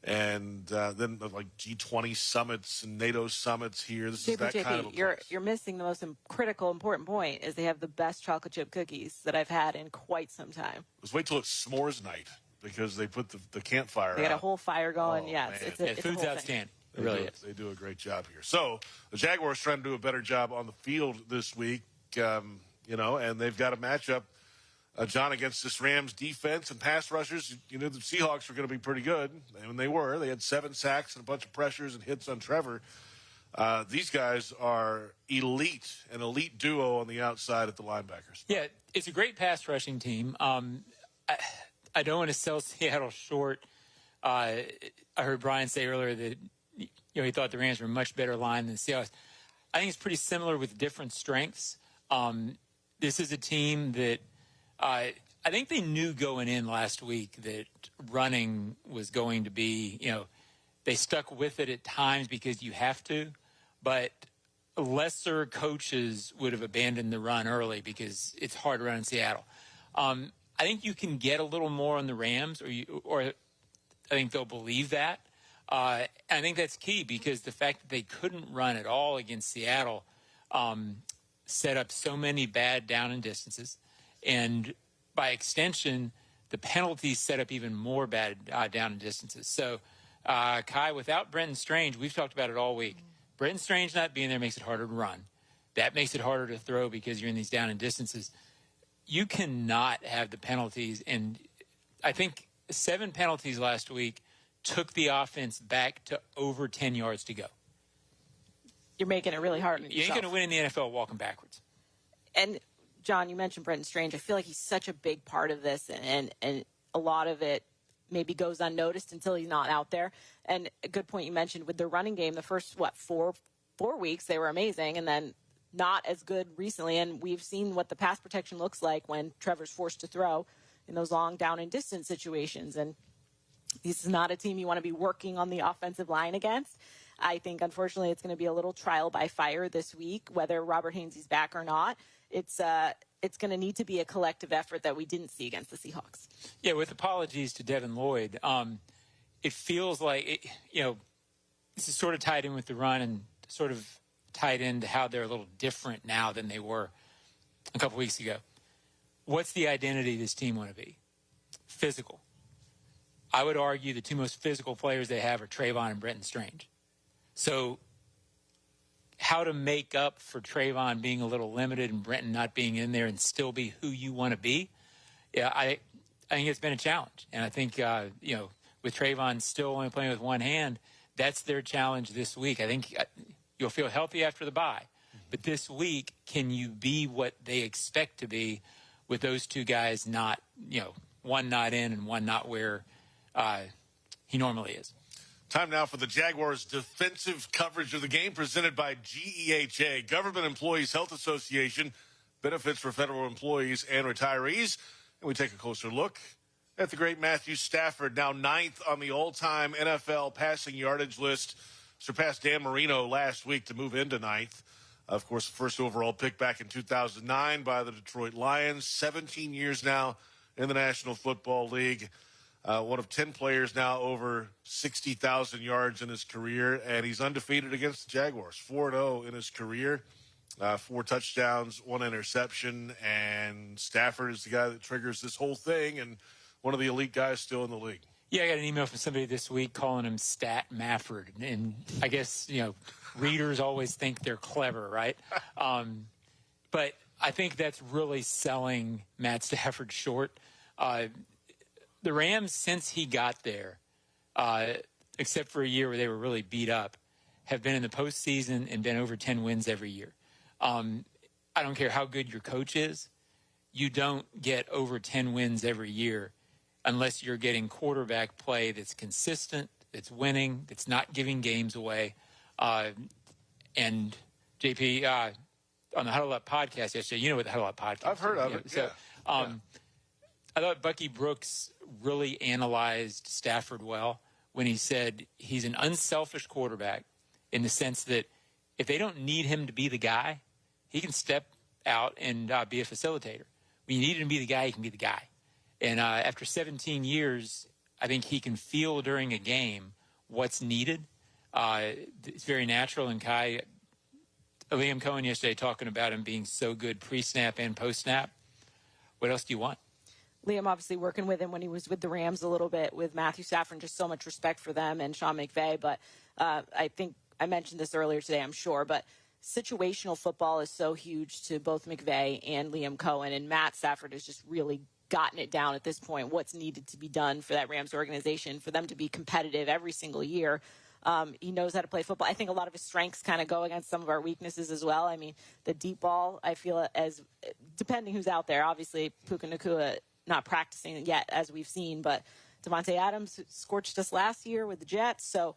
And then like G20 summits and NATO summits here. This is that kind of a place. You're missing the most critical, important point is they have the best chocolate chip cookies that I've had in quite some time. Let's wait till it's s'mores night because they put the campfire out. They got a whole fire going. Oh, yeah, it's a food's whole outstanding. Thing. It really is. They do a great job here. So the Jaguars trying to do a better job on the field this week, and they've got a matchup. John, against this Rams defense and pass rushers, the Seahawks were going to be pretty good, and they were. They had 7 sacks and a bunch of pressures and hits on Trevor. These guys are elite, an elite duo on the outside at the linebackers. Yeah, it's a great pass rushing team. I don't want to sell Seattle short. I heard Brian say earlier that he thought the Rams were a much better line than the Seahawks. I think it's pretty similar with different strengths. This is a team that I think they knew going in last week that running was going to be, they stuck with it at times because you have to, but lesser coaches would have abandoned the run early because it's hard to run in Seattle. I think you can get a little more on the Rams, or I think they'll believe that. I think that's key because the fact that they couldn't run at all against Seattle set up so many bad down and distances. And by extension, the penalties set up even more bad down and distances. So, Kai, without Brenton Strange, we've talked about it all week. Brenton Strange not being there makes it harder to run. That makes it harder to throw because you're in these down and distances. You cannot have the penalties. And I think 7 penalties last week took the offense back to over 10 yards to go. You're making it really hard on yourself. You ain't going to win in the NFL walking backwards. And John, you mentioned Brenton Strange. I feel like he's such a big part of this, and a lot of it maybe goes unnoticed until he's not out there. And a good point you mentioned with the running game, the first, 4 weeks, they were amazing, and then not as good recently. And we've seen what the pass protection looks like when Trevor's forced to throw in those long down and distance situations. And this is not a team you want to be working on the offensive line against. I think, unfortunately, it's going to be a little trial by fire this week, whether Robert Hainsey's back or not. It's going to need to be a collective effort that we didn't see against the Seahawks. Yeah, with apologies to Devin Lloyd, it feels like, this is sort of tied in with the run and sort of tied into how they're a little different now than they were a couple weeks ago. What's the identity of this team want to be? Physical. I would argue the 2 most physical players they have are Trayvon and Brenton Strange. So how to make up for Trayvon being a little limited and Brenton not being in there and still be who you want to be, I think it's been a challenge. And I think, with Trayvon still only playing with one hand, that's their challenge this week. I think you'll feel healthy after the bye. But this week, can you be what they expect to be with those 2 guys not, one not in and one not where he normally is? Time now for the Jaguars' defensive coverage of the game presented by GEHA, Government Employees Health Association, benefits for federal employees and retirees. And we take a closer look at the great Matthew Stafford, now 9th on the all-time NFL passing yardage list, surpassed Dan Marino last week to move into 9th. Of course, first overall pick back in 2009 by the Detroit Lions. 17 years now in the National Football League. One of 10 players now over 60,000 yards in his career, and he's undefeated against the Jaguars. 4-0 in his career. 4 touchdowns, 1 interception, and Stafford is the guy that triggers this whole thing and one of the elite guys still in the league. Yeah, I got an email from somebody this week calling him Stat Mafford. And I guess, readers always think they're clever, right? But I think that's really selling Matt Stafford short. The Rams, since he got there, except for a year where they were really beat up, have been in the postseason and been over 10 wins every year. I don't care how good your coach is. You don't get over 10 wins every year unless you're getting quarterback play that's consistent, that's winning, that's not giving games away. And JP, on the Huddle Up podcast yesterday, you know what the Huddle Up podcast is. I've heard of it, So, I thought Bucky Brooks really analyzed Stafford well when he said he's an unselfish quarterback in the sense that if they don't need him to be the guy, he can step out and be a facilitator. When you need him to be the guy, he can be the guy. And after 17 years, I think he can feel during a game what's needed. It's very natural. And Liam Cohen yesterday talking about him being so good pre-snap and post-snap. What else do you want? Liam obviously working with him when he was with the Rams a little bit with Matthew Stafford, just so much respect for them and Sean McVay. But I think I mentioned this earlier today, I'm sure, but situational football is so huge to both McVay and Liam Cohen, and Matt Stafford has just really gotten it down at this point, what's needed to be done for that Rams organization, for them to be competitive every single year. He knows how to play football. I think a lot of his strengths kind of go against some of our weaknesses as well. I mean, the deep ball, I feel as depending who's out there, obviously Puka Nacua not practicing yet, as we've seen, but Devontae Adams scorched us last year with the Jets. So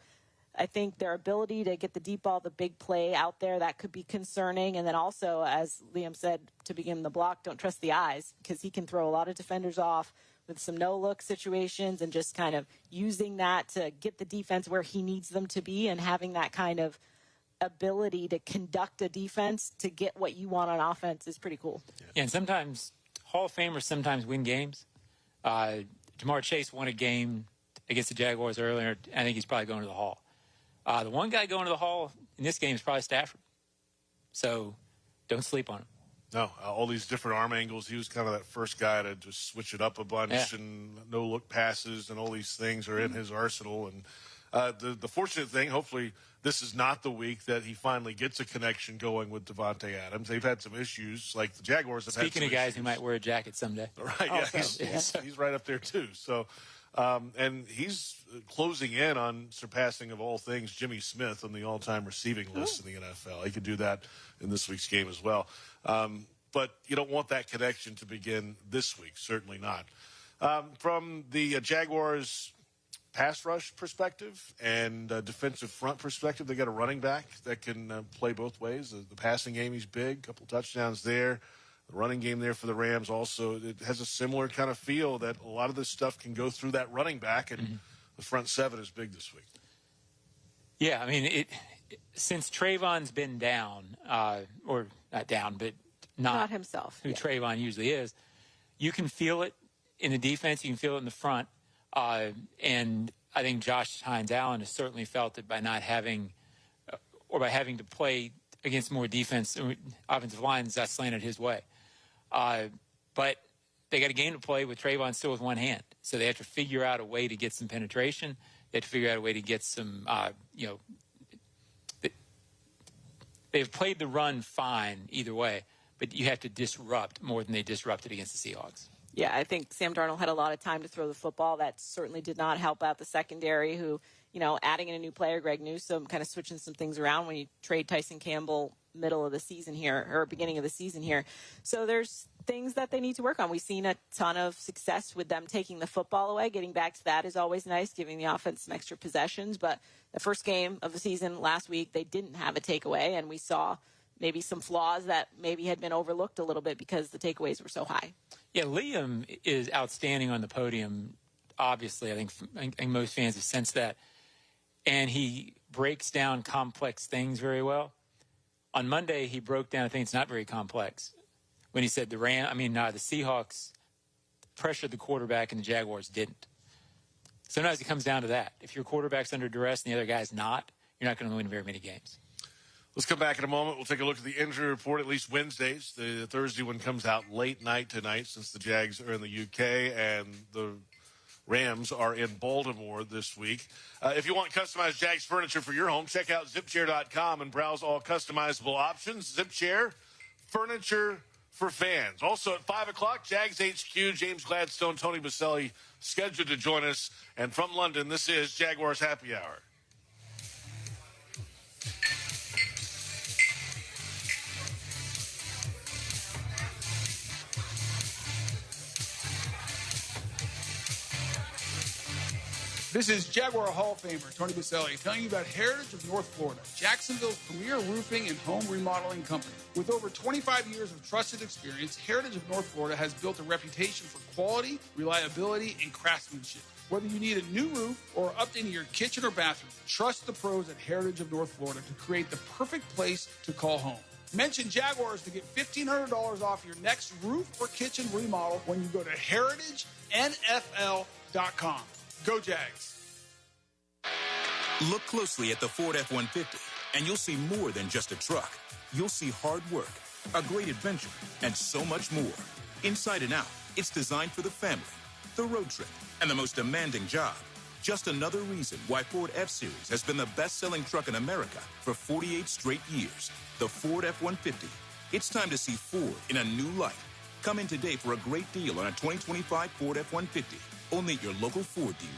I think their ability to get the deep ball, the big play out there, that could be concerning. And then also, as Liam said to begin the block, don't trust the eyes, because he can throw a lot of defenders off with some no-look situations and just kind of using that to get the defense where he needs them to be, and having that kind of ability to conduct a defense to get what you want on offense is pretty cool. Yeah, and sometimes Hall of Famers sometimes win games. Jamar Chase won a game against the Jaguars earlier. I think he's probably going to the Hall. The one guy going to the Hall in this game is probably Stafford. So don't sleep on him. No, all these different arm angles. He was kind of that first guy to just switch it up a bunch, and no-look passes and all these things are in his arsenal. And the fortunate thing, hopefully this is not the week that he finally gets a connection going with Devontae Adams. They've had some issues, like the Jaguars have had some Speaking of guys who might wear a jacket someday. Right, yeah, he's right up there too. So, and he's closing in on surpassing, of all things, Jimmy Smith on the all-time receiving list in the NFL. He could do that in this week's game as well. But you don't want that connection to begin this week, certainly not. From the Jaguars' pass rush perspective and defensive front perspective, they got a running back that can play both ways. The passing game, he's big, a couple touchdowns there. The running game there for the Rams also, it has a similar kind of feel that a lot of this stuff can go through that running back, and the front seven is big this week. Yeah, I mean, since Trayvon's been down, or not down, but not himself, who Trayvon usually is, you can feel it in the defense, you can feel it in the front, and I think Josh Hines-Allen has certainly felt it by not having, or by having to play against more offensive lines that's slanted his way. But they got a game to play with Trayvon still with one hand. So they have to figure out a way to get some penetration. They have to figure out a way to get some, they've played the run fine either way, but you have to disrupt more than they disrupted against the Seahawks. Yeah, I think Sam Darnold had a lot of time to throw the football. That certainly did not help out the secondary, who, adding in a new player, Greg Newsome, kind of switching some things around when you trade Tyson Campbell middle of the season here, or beginning of the season here. So there's things that they need to work on. We've seen a ton of success with them taking the football away. Getting back to that is always nice, giving the offense some extra possessions. But the first game of the season last week, they didn't have a takeaway, and we saw maybe some flaws that maybe had been overlooked a little bit because the takeaways were so high. Yeah, Liam is outstanding on the podium. Obviously, I think most fans have sensed that. And he breaks down complex things very well. On Monday, he broke down, I think it's not very complex, when he said the Seahawks pressured the quarterback and the Jaguars didn't. Sometimes it comes down to that. If your quarterback's under duress and the other guy's not, you're not going to win very many games. Let's come back in a moment. We'll take a look at the injury report, at least Wednesdays. The Thursday one comes out late night tonight since the Jags are in the UK and the Rams are in Baltimore this week. If you want customized Jags furniture for your home, check out zipchair.com and browse all customizable options. ZipChair, furniture for fans. Also at 5 o'clock, Jags HQ, James Gladstone, Tony Baselli scheduled to join us. And from London, this is Jaguars Happy Hour. This is Jaguar Hall of Famer Tony Baselli telling you about Heritage of North Florida, Jacksonville's premier roofing and home remodeling company. With over 25 years of trusted experience, Heritage of North Florida has built a reputation for quality, reliability, and craftsmanship. Whether you need a new roof or updating your kitchen or bathroom, trust the pros at Heritage of North Florida to create the perfect place to call home. Mention Jaguars to get $1,500 off your next roof or kitchen remodel when you go to heritagenfl.com. Go Jags. Look closely at the Ford F-150, and you'll see more than just a truck. You'll see hard work, a great adventure, and so much more. Inside and out, it's designed for the family, the road trip, and the most demanding job. Just another reason why Ford F-Series has been the best-selling truck in America for 48 straight years. The Ford F-150. It's time to see Ford in a new light. Come in today for a great deal on a 2025 Ford F-150. Only at your local Ford dealer.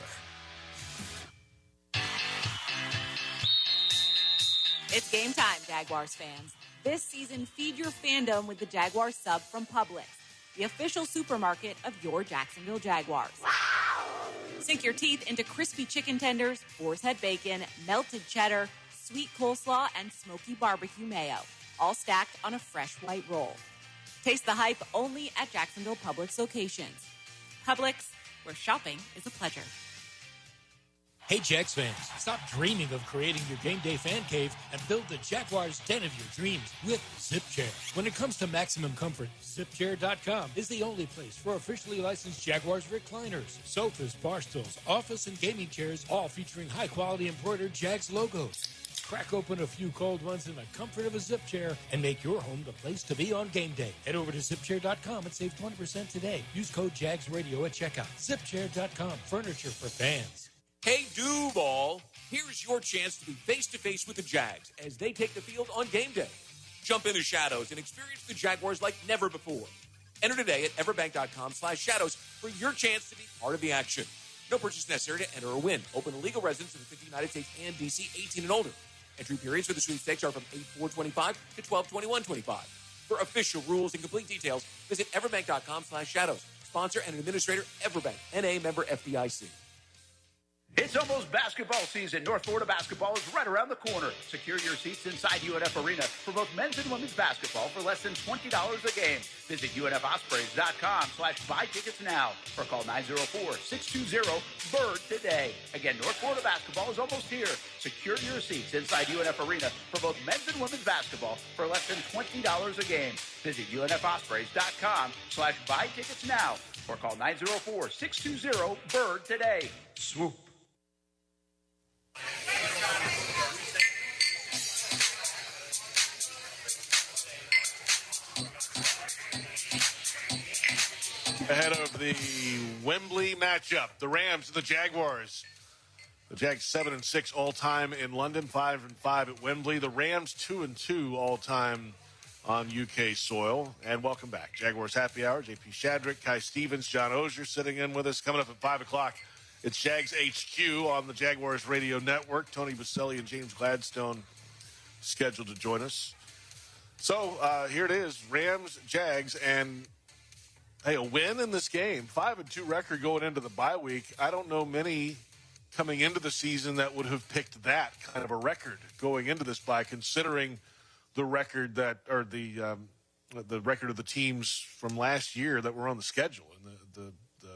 It's game time, Jaguars fans. This season, feed your fandom with the Jaguars sub from Publix, the official supermarket of your Jacksonville Jaguars. Wow. Sink your teeth into crispy chicken tenders, boar's head bacon, melted cheddar, sweet coleslaw, and smoky barbecue mayo, all stacked on a fresh white roll. Taste the hype only at Jacksonville Publix locations. Publix, where shopping is a pleasure. Hey, Jags fans, stop dreaming of creating your game day fan cave and build the Jaguars den of your dreams with ZipChair. When it comes to maximum comfort, ZipChair.com is the only place for officially licensed Jaguars recliners, sofas, bar stools, office and gaming chairs, all featuring high-quality embroidered Jags logos. Crack open a few cold ones in the comfort of a ZipChair and make your home the place to be on game day. Head over to ZipChair.com and save 20% today. Use code JagsRadio at checkout. ZipChair.com, furniture for fans. Hey, Duval, here's your chance to be face-to-face with the Jags as they take the field on game day. Jump in the shadows and experience the Jaguars like never before. Enter today at everbank.com/shadows for your chance to be part of the action. No purchase necessary to enter or win. Open to legal residents in the 50 United States and D.C., 18 and older. Entry periods for the sweepstakes are from 8/4/25 to 12/21/25. For official rules and complete details, visit everbank.com/shadows. Sponsor and administrator, Everbank, N.A. member FDIC. It's almost basketball season. North Florida basketball is right around the corner. Secure your seats inside UNF Arena for both men's and women's basketball for less than $20 a game. Visit UNFospreys.com/buy tickets now or call 904-620-BIRD today. Again, North Florida basketball is almost here. Secure your seats inside UNF Arena for both men's and women's basketball for less than $20 a game. Visit UNFospreys.com/buy tickets now or call 904-620-BIRD today. Swoop. Ahead of the Wembley matchup, the Rams and the Jaguars. The Jags 7-6 all-time in London, 5-5 at Wembley. The Rams 2-2 all-time on UK soil. And welcome back. Jaguars Happy Hour. JP Shadrick, Kai Stevens, John Ozier sitting in with us. Coming up at 5 o'clock, it's Jags HQ on the Jaguars Radio Network. Tony Baselli and James Gladstone scheduled to join us. So here it is, Rams, Jags, and hey, a win in this game. 5-2 record going into the bye week. I don't know many coming into the season that would have picked that kind of a record going into this bye, considering the record that, or the record of the teams from last year that were on the schedule. And the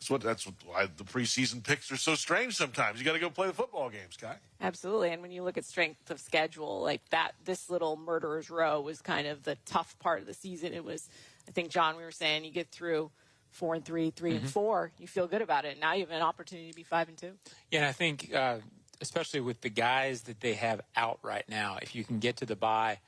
That's why the preseason picks are so strange sometimes. You got to go play the football games, Kai. Absolutely. And when you look at strength of schedule, like that, this little murderer's row was kind of the tough part of the season. It was, I think, John, we were saying you get through 4-3, 3-4, you feel good about it. Now you have an opportunity to be 5-2. Yeah, and I think, especially with the guys that they have out right now, if you can get to the bye,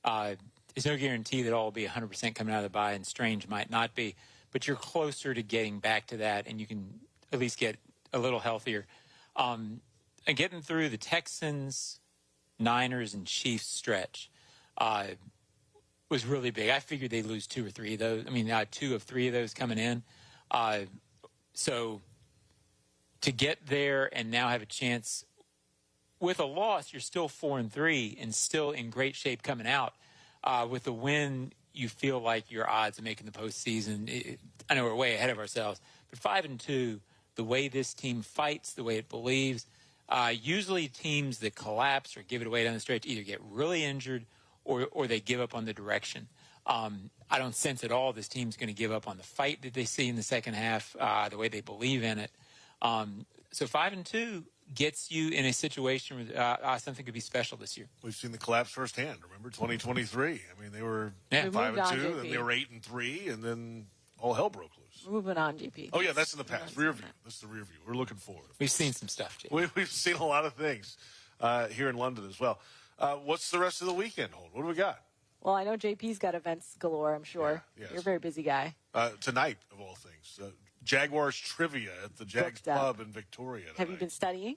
there's no guarantee that all will be 100% coming out of the bye, and Strange might not be. But you're closer to getting back to that, and you can at least get a little healthier. And getting through the Texans, Niners, and Chiefs stretch was really big. I figured they'd lose 2 or 3 of those. I mean, 2 of 3 of those coming in. So to get there and now have a chance with a loss, you're still 4-3 and still in great shape coming out. With a win, you feel like your odds of making the postseason. I know we're way ahead of ourselves, but 5-2, the way this team fights, the way it believes, usually teams that collapse or give it away down the stretch either get really injured or they give up on the direction. I don't sense at all this team's going to give up on the fight that they see in the second half, the way they believe in it. So 5-2 gets you in a situation where something could be special this year. We've seen the collapse firsthand. Remember 2023? I mean, they were 5-2, and they were 8-3, and then all hell broke loose. Moving on, GP. Oh yeah, that's in the past. Rear view. That's the rear view. We're looking forward. We've seen some stuff, Jay. We've seen a lot of things here in London as well. What's the rest of the weekend hold? What do we got? Well, I know JP's got events galore, I'm sure. Yeah, yes. You're a very busy guy. Tonight, of all things. Jaguars trivia at the Jags Pub in Victoria tonight. Have you been studying?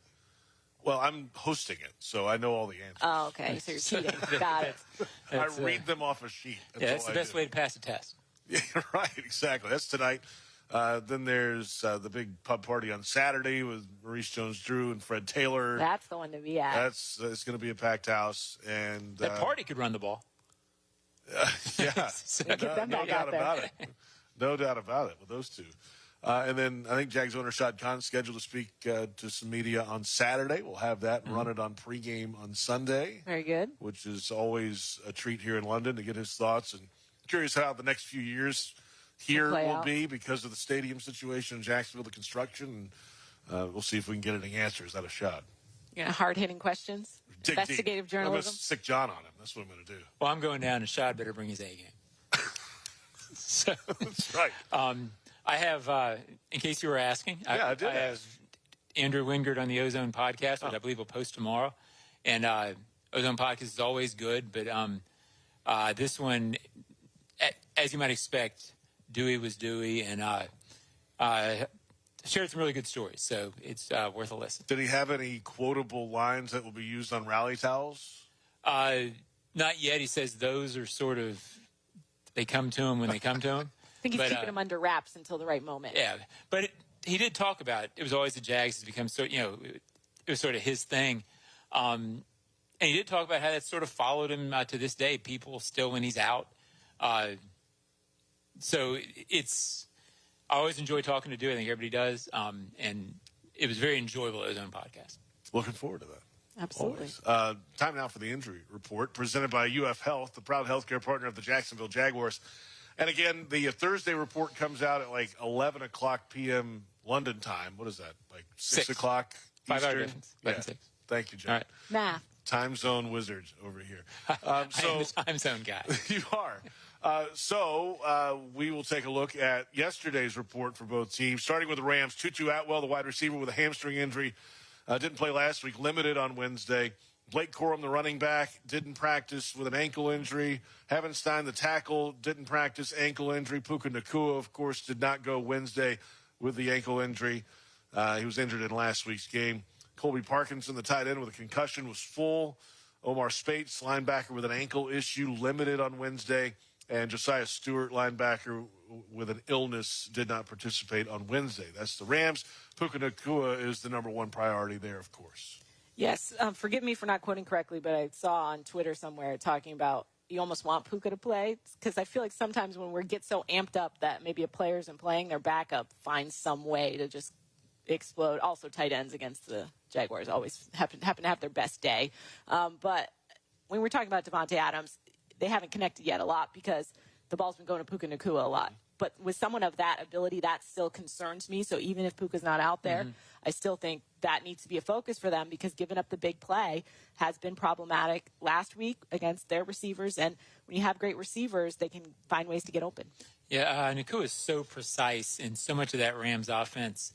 Well, I'm hosting it, so I know all the answers. Oh, okay. So you're cheating. Got it. I read them off a sheet. That's the best way to pass a test. Yeah, right. Exactly. That's tonight. Then there's the big pub party on Saturday with Maurice Jones-Drew and Fred Taylor. That's the one to be at. It's going to be a packed house. And that party could run the ball. Yeah. So get them no back doubt out there. about it. No doubt about it with those two. And then I think Jags owner Shad Khan's scheduled to speak to some media on Saturday. We'll have that and run it on pregame on Sunday. Very good. Which is always a treat here in London to get his thoughts. And curious how the next few years here will be because of the stadium situation in Jacksonville, the construction. And we'll see if we can get any answers out of Shad. You know, hard-hitting questions? Dig Investigative deep. journalism? I'm going to stick John on him. That's what I'm going to do. Well, I'm going down, and Shad better bring his A game. So, that's right. I have, in case you were asking, I did. I have Andrew Wingard on the Ozone podcast, which I believe will post tomorrow. And Ozone podcast is always good, but this one, as you might expect, Dewey was Dewey, and shared some really good stories. So it's worth a listen. Did he have any quotable lines that will be used on rally towels? Not yet. He says those are sort of, they come to him when they come to him. I think he's keeping them under wraps until the right moment. Yeah, but he did talk about it. It was always the Jags. It's become so, it was sort of his thing. And he did talk about how that sort of followed him to this day. People still, when he's out. So I always enjoy talking to Dewey. I think everybody does. And it was very enjoyable at his own podcast. Looking forward to that. Absolutely. Time now for the injury report presented by UF Health, the proud healthcare partner of the Jacksonville Jaguars. And again, the Thursday report comes out at like 11 o'clock p.m. London time. What is that? Like 6 o'clock 5 Eastern? hour difference. Yeah. 6. Thank you, John. All right. Math. Time zone wizards over here. I am the time zone guy. You are. So we will take a look at yesterday's report for both teams, starting with the Rams. Tutu Atwell, the wide receiver with a hamstring injury, didn't play last week, limited on Wednesday. Blake Corum, the running back, didn't practice with an ankle injury. Havenstein, the tackle, didn't practice, ankle injury. Puka Nacua, of course, did not go Wednesday with the ankle injury. He was injured in last week's game. Colby Parkinson, the tight end with a concussion, was full. Omar Spates, linebacker with an ankle issue, limited on Wednesday. And Josiah Stewart, linebacker with an illness, did not participate on Wednesday. That's the Rams. Puka Nacua is the number one priority there, of course. Yes. Forgive me for not quoting correctly, but I saw on Twitter somewhere talking about you almost want Puka to play, because I feel like sometimes when we get so amped up that maybe a player isn't playing, their backup finds some way to just explode. Also, tight ends against the Jaguars always happen to have their best day. But when we're talking about Devontae Adams, they haven't connected yet a lot because the ball's been going to Puka Nacua a lot. but with someone of that ability, that still concerns me. So even if Puka's not out there, I still think that needs to be a focus for them, because giving up the big play has been problematic last week against their receivers. And when you have great receivers, they can find ways to get open. Yeah, Nakua is so precise, and so much of that Rams offense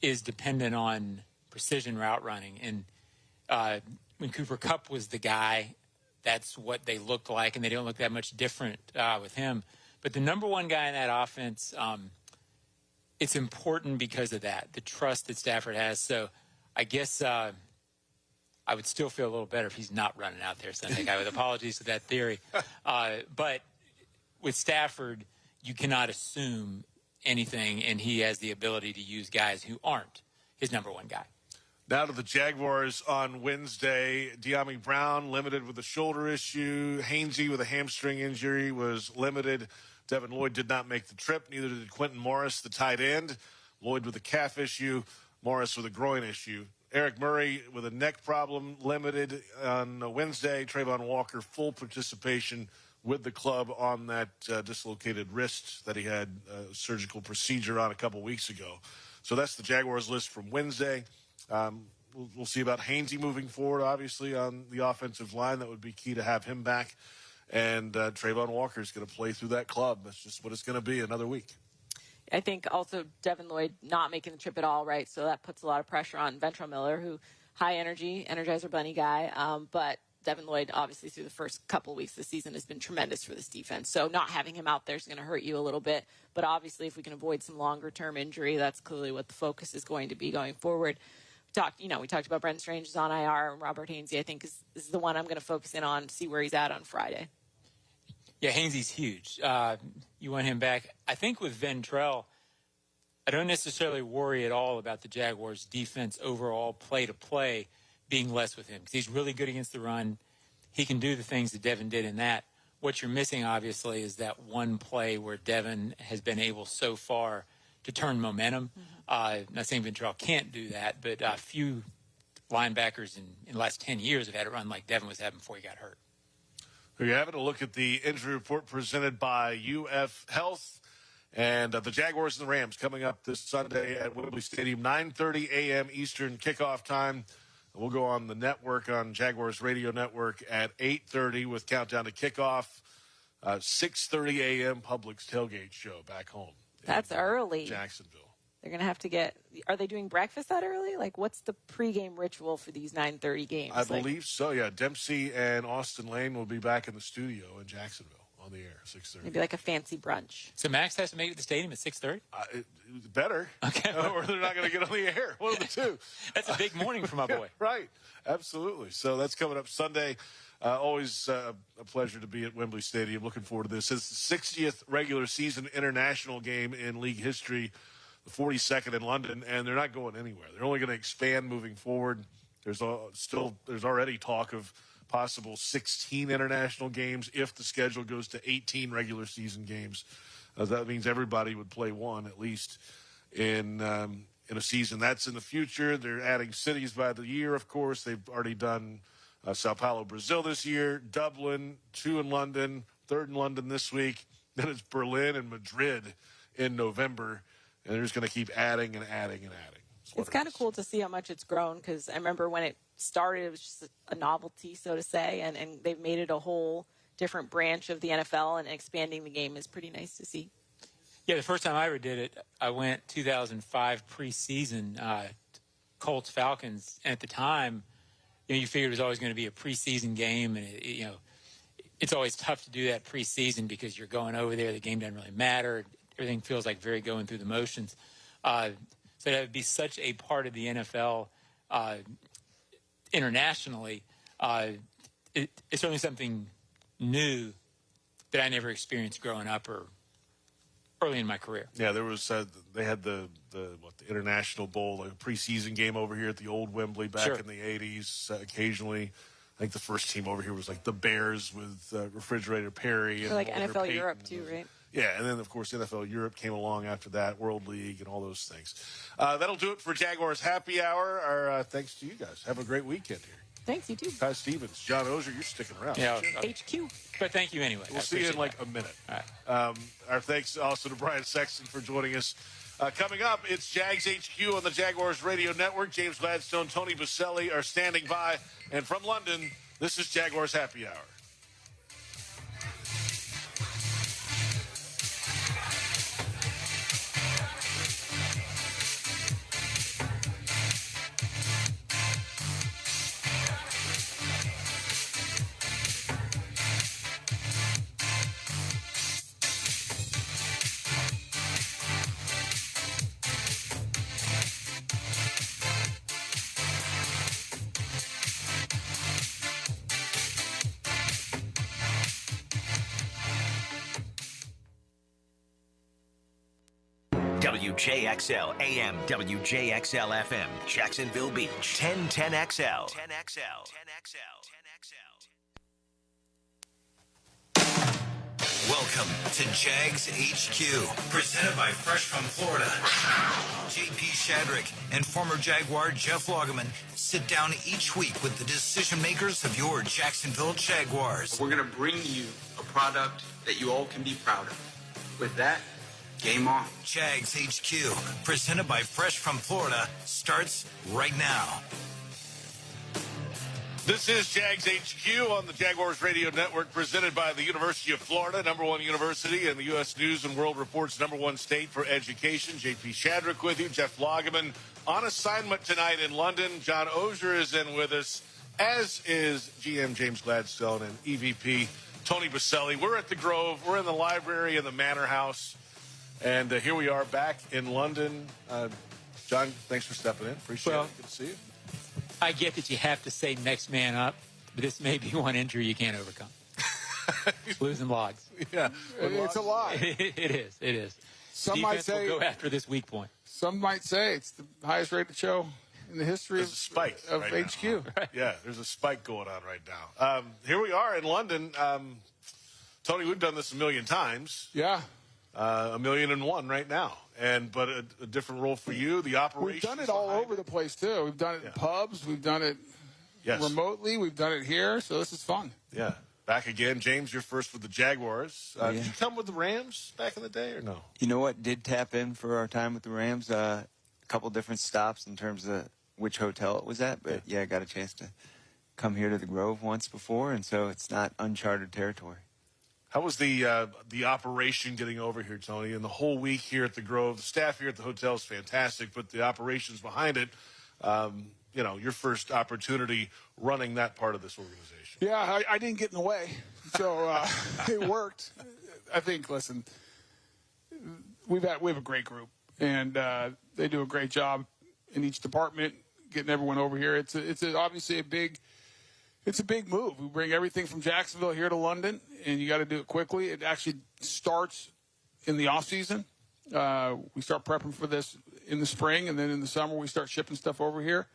is dependent on precision route running. And when Cooper Kupp was the guy, that's what they looked like, and they don't look that much different with him. But the number one guy in that offense, it's important because of that, the trust that Stafford has. So I guess I would still feel a little better if he's not running out there Sunday, guy, with apologies to that theory. But with Stafford, you cannot assume anything, and he has the ability to use guys who aren't his number one guy. Now to the Jaguars on Wednesday. De'Ami Brown limited with a shoulder issue. Hainsey with a hamstring injury was limited. Devin Lloyd did not make the trip. Neither did Quentin Morris, the tight end. Lloyd with a calf issue. Morris with a groin issue. Eric Murray with a neck problem, limited on Wednesday. Trayvon Walker, full participation with the club on that dislocated wrist that he had a surgical procedure on a couple weeks ago. So that's the Jaguars list from Wednesday. We'll see about Hainsey moving forward, obviously, on the offensive line. That would be key to have him back. And Trayvon Walker is going to play through that club. That's just what it's going to be, another week. I think also Devin Lloyd not making the trip at all, right? So that puts a lot of pressure on Ventrell Miller, who high energy, Energizer Bunny guy. But Devin Lloyd, obviously, through the first couple of weeks of the season has been tremendous for this defense. So not having him out there is going to hurt you a little bit. But obviously, if we can avoid some longer-term injury, that's clearly what the focus is going to be going forward. We talked about Brenton Strange is on IR, and Robert Hainsey, I think, is the one I'm going to focus in on, see where he's at on Friday. Yeah, Hainsey's huge. You want him back. I think with Ventrell, I don't necessarily worry at all about the Jaguars' defense overall play-to-play being less with him, because he's really good against the run. He can do the things that Devin did in that. What you're missing, obviously, is that one play where Devin has been able so far to turn momentum. Not saying Ventrell can't do that, but few linebackers in the last 10 years have had a run like Devin was having before he got hurt. There you have it. A look at the injury report presented by UF Health. And the Jaguars and the Rams coming up this Sunday at Wembley Stadium, 9:30 a.m. Eastern kickoff time. We'll go on the network, on Jaguars Radio Network, at 8:30 with countdown to kickoff. 6:30 a.m. Publix tailgate show back home. That's early. Jacksonville. They're going to have to get – are they doing breakfast that early? Like, what's the pregame ritual for these 9:30 games? I believe so, yeah. Dempsey and Austin Lane will be back in the studio in Jacksonville on the air, 6:30. Maybe like a fancy brunch. So Max has to make it to the stadium at 6:30? Better. Okay. Or they're not going to get on the air. One of the two. That's a big morning for my boy. Right. Absolutely. So that's coming up Sunday. Always a pleasure to be at Wembley Stadium. Looking forward to this. It's the 60th regular season international game in league history, the 42nd in London, and they're not going anywhere. They're only going to expand moving forward. There's already talk of possible 16 international games if the schedule goes to 18 regular season games. That means everybody would play one at least in a season. That's in the future. They're adding cities by the year, of course. They've already done Sao Paulo, Brazil this year, Dublin, 2 in London, 3rd in London this week. Then it's Berlin and Madrid in November. And they're just going to keep adding and adding and adding. It's kind of cool to see how much it's grown, because I remember when it started, it was just a novelty, so to say, and they've made it a whole different branch of the NFL, and expanding the game is pretty nice to see. Yeah, the first time I ever did it, I went 2005 preseason, Colts-Falcons, and at the time, you figured it was always going to be a preseason game, and it's always tough to do that preseason because you're going over there, the game doesn't really matter. Everything feels like very going through the motions. So that would be such a part of the NFL internationally. It's certainly something new that I never experienced growing up or early in my career. Yeah, there was they had the International Bowl, a preseason game over here at the old Wembley back in the 80s. Occasionally, I think the first team over here was like the Bears with Refrigerator Perry. And like Walter NFL Payton Europe too, right? Yeah, and then, of course, NFL Europe came along after that, World League and all those things. That'll do it for Jaguars Happy Hour. Our thanks to you guys. Have a great weekend here. Thanks, you too. Ty Stevens, John Oehser, you're sticking around. Yeah, HQ. But thank you anyway. We'll see you in like a minute. All right. Our thanks also to Brian Sexton for joining us. Coming up, it's Jags HQ on the Jaguars Radio Network. James Gladstone, Tony Baselli are standing by. And from London, this is Jaguars Happy Hour. WJXL AM, WJXL FM, Jacksonville Beach, 1010XL. 10XL. Welcome to Jags HQ, presented by Fresh from Florida. JP Shadrick and former Jaguar Jeff Lageman sit down each week with the decision makers of your Jacksonville Jaguars. We're going to bring you a product that you all can be proud of. With that, game on. Jags HQ, presented by Fresh from Florida, starts right now. This is Jags HQ on the Jaguars Radio Network, presented by the University of Florida, #1 university and the U.S. News and World Report's #1 state for education. JP Shadrick with you, Jeff Lageman on assignment tonight in London. John Oehser is in with us, as is GM James Gladstone and EVP Tony Baselli. We're at the Grove. We're in the library in the Manor House. And here we are back in London. John, thanks for stepping in. Appreciate it. Good to see you. I get that you have to say next man up, but this may be one injury you can't overcome. Losing logs. Yeah. It's a lot. It is. Some Defense might say will go after this weak point. Some might say it's the highest rated show in the history There's a spike of right HQ. now. Yeah, there's a spike going on right now. Here we are in London. Tony, we've done this a million times. Yeah. 1,000,001 right now, but a different role for you. The operation. We've done it all over the place too. We've done it in pubs. We've done it remotely. We've done it here. So this is fun. Yeah, back again, James. You're first with the Jaguars. Did you come with the Rams back in the day, or no? You know what? Did tap in for our time with the Rams. A couple different stops in terms of which hotel it was at, but I got a chance to come here to the Grove once before, and so it's not uncharted territory. How was the operation getting over here, Tony? And the whole week here at the Grove, the staff here at the hotel is fantastic, but the operations behind it, your first opportunity running that part of this organization. Yeah, I didn't get in the way, so it worked. I think. Listen, we have a great group, and they do a great job in each department getting everyone over here. It's obviously a big. It's a big move. We bring everything from Jacksonville here to London, and you got to do it quickly. It actually starts in the off season. We start prepping for this in the spring, and then in the summer we start shipping stuff over here.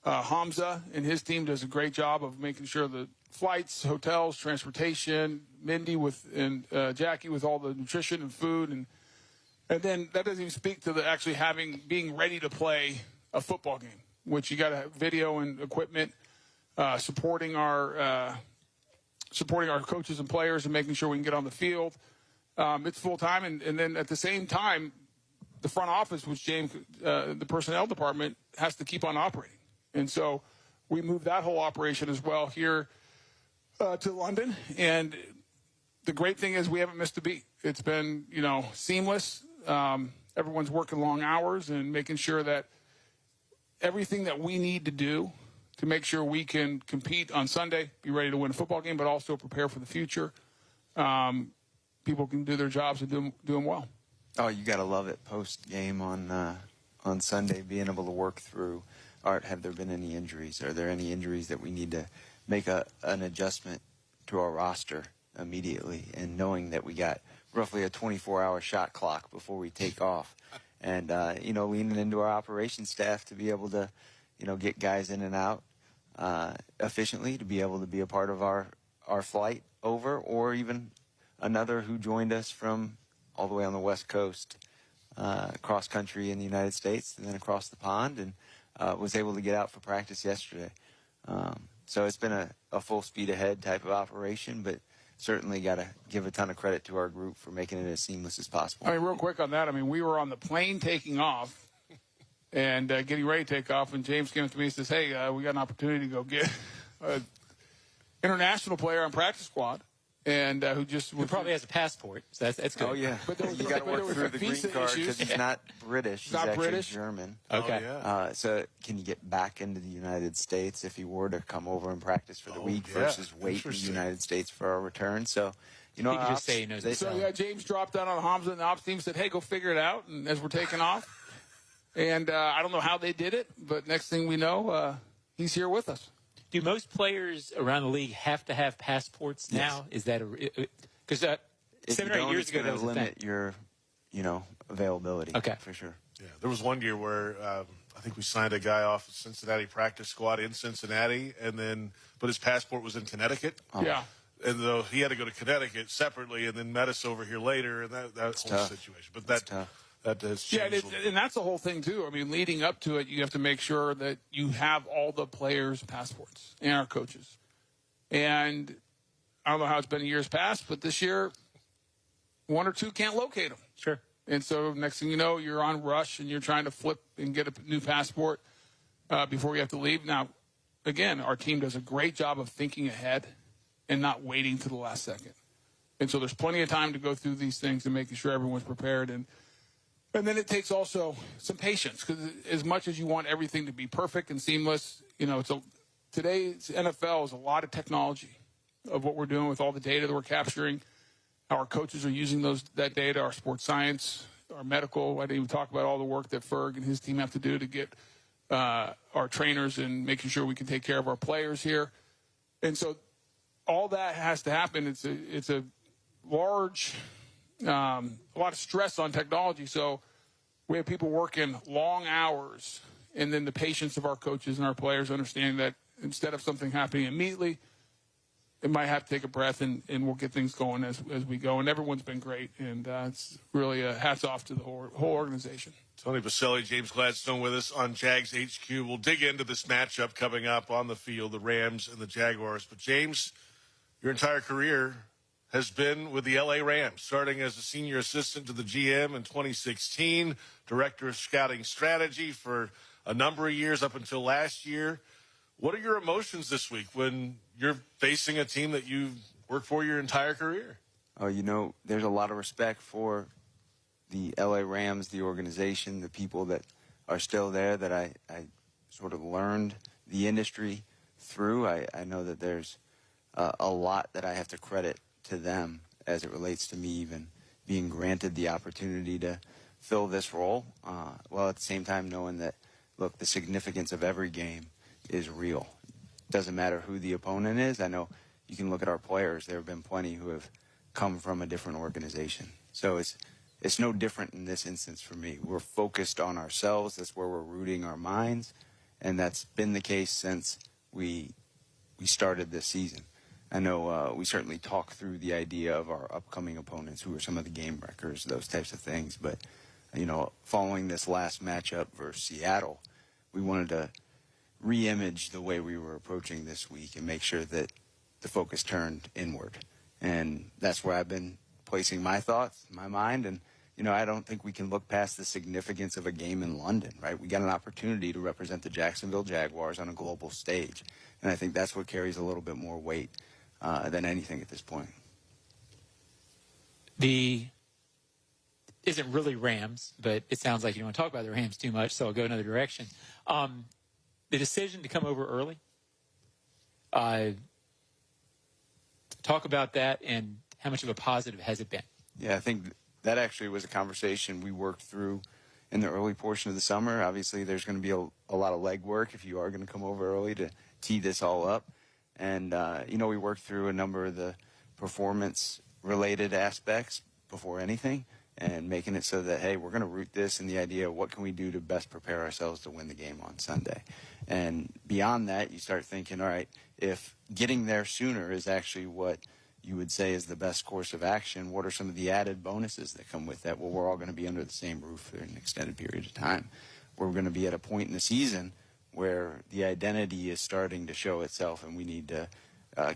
Hamza and his team does a great job of making sure the flights, hotels, transportation. Mindy and Jackie with all the nutrition and food, and then that doesn't even speak to being ready to play a football game, which you got to have video and equipment. Supporting our coaches and players and making sure we can get on the field. It's full time, and then at the same time, the front office, which James, the personnel department, has to keep on operating. And so we moved that whole operation as well here to London. And the great thing is we haven't missed a beat. It's been seamless. Everyone's working long hours and making sure that everything that we need to do to make sure we can compete on Sunday, be ready to win a football game, but also prepare for the future. People can do their jobs and do them well. Oh, you got to love it post-game on Sunday, being able to work through, Art, have there been any injuries? Are there any injuries that we need to make an adjustment to our roster immediately? And knowing that we got roughly a 24-hour shot clock before we take off. And, leaning into our operations staff to be able to, get guys in and out efficiently, to be able to be a part of our flight over, or even another who joined us from all the way on the West Coast, cross country in the United States and then across the pond, and was able to get out for practice yesterday. So it's been a full speed ahead type of operation, but certainly got to give a ton of credit to our group for making it as seamless as possible. I mean, real quick on that, I mean, we were on the plane taking off and getting ready to take off, and James came up to me and says, hey, we got an opportunity to go get an international player on practice squad. And who probably has a passport, so that's good. Oh, yeah. But there was, you got to work through the green card because he's not British. He's not actually British? German. Okay. So can you get back into the United States if he were to come over and practice for the week versus wait in the United States for our return? So, you know, He could just say he knows it. So, yeah, James dropped down on Hamza, and the ops team said, hey, go figure it out, and as we're taking off. And I don't know how they did it, but next thing we know, he's here with us. Do most players around the league have to have passports now? Is that because 7 or 8 years ago that was limit your, availability. Okay, for sure. Yeah, there was one year where I think we signed a guy off the Cincinnati practice squad in Cincinnati, but his passport was in Connecticut. Oh. Yeah. And though he had to go to Connecticut separately, and then met us over here later, and that whole situation. But that has changed. Yeah, and that's the whole thing too. I mean, leading up to it, you have to make sure that you have all the players' passports and our coaches. And I don't know how it's been in years past, but this year, one or two can't locate them. Sure. And so next thing you know, you're on rush and you're trying to flip and get a new passport before you have to leave. Now, again, our team does a great job of thinking ahead and not waiting to the last second. And so there's plenty of time to go through these things and making sure everyone's prepared. And then it takes also some patience, because as much as you want everything to be perfect and seamless, today's NFL is a lot of technology of what we're doing with all the data that we're capturing. Our coaches are using that data, our sports science, our medical. I didn't even talk about all the work that Ferg and his team have to do to get our trainers and making sure we can take care of our players here. And so all that has to happen. It's a large, a lot of stress on technology. So we have people working long hours, and then the patience of our coaches and our players understanding that instead of something happening immediately, it might have to take a breath, and we'll get things going as we go. And everyone's been great, and it's really a hats off to the whole organization. Tony Baselli, James Gladstone with us on Jags HQ. We'll dig into this matchup coming up on the field, the Rams and the Jaguars. But, James, your entire career has been with the L.A. Rams, starting as a senior assistant to the GM in 2016, director of scouting strategy for a number of years up until last year. What are your emotions this week when you're facing a team that you've worked for your entire career? Oh, there's a lot of respect for the L.A. Rams, the organization, the people that are still there that I sort of learned the industry through. I know that there's a lot that I have to credit to them as it relates to me even being granted the opportunity to fill this role, while at the same time knowing that, look, the significance of every game is real. Doesn't matter who the opponent is. I know you can look at our players. There have been plenty who have come from a different organization. So it's no different in this instance for me. We're focused on ourselves. That's where we're rooting our minds, and that's been the case since we started this season. I know we certainly talk through the idea of our upcoming opponents, who are some of the game wreckers, those types of things. But, following this last matchup versus Seattle, we wanted to re-image the way we were approaching this week and make sure that the focus turned inward. And that's where I've been placing my thoughts, my mind. And, I don't think we can look past the significance of a game in London, right? We got an opportunity to represent the Jacksonville Jaguars on a global stage. And I think that's what carries a little bit more weight than anything at this point. Isn't really Rams, but it sounds like you don't want to talk about the Rams too much, so I'll go another direction. The decision to come over early, talk about that and how much of a positive has it been? Yeah, I think that actually was a conversation we worked through in the early portion of the summer. Obviously, there's going to be a lot of legwork if you are going to come over early to tee this all up. And, we worked through a number of the performance-related aspects before anything, and making it so that, hey, we're going to root this in the idea of what can we do to best prepare ourselves to win the game on Sunday. And beyond that, you start thinking, all right, if getting there sooner is actually what you would say is the best course of action? What are some of the added bonuses that come with that? Well, we're all going to be under the same roof for an extended period of time. We're going to be at a point in the season where the identity is starting to show itself, and we need to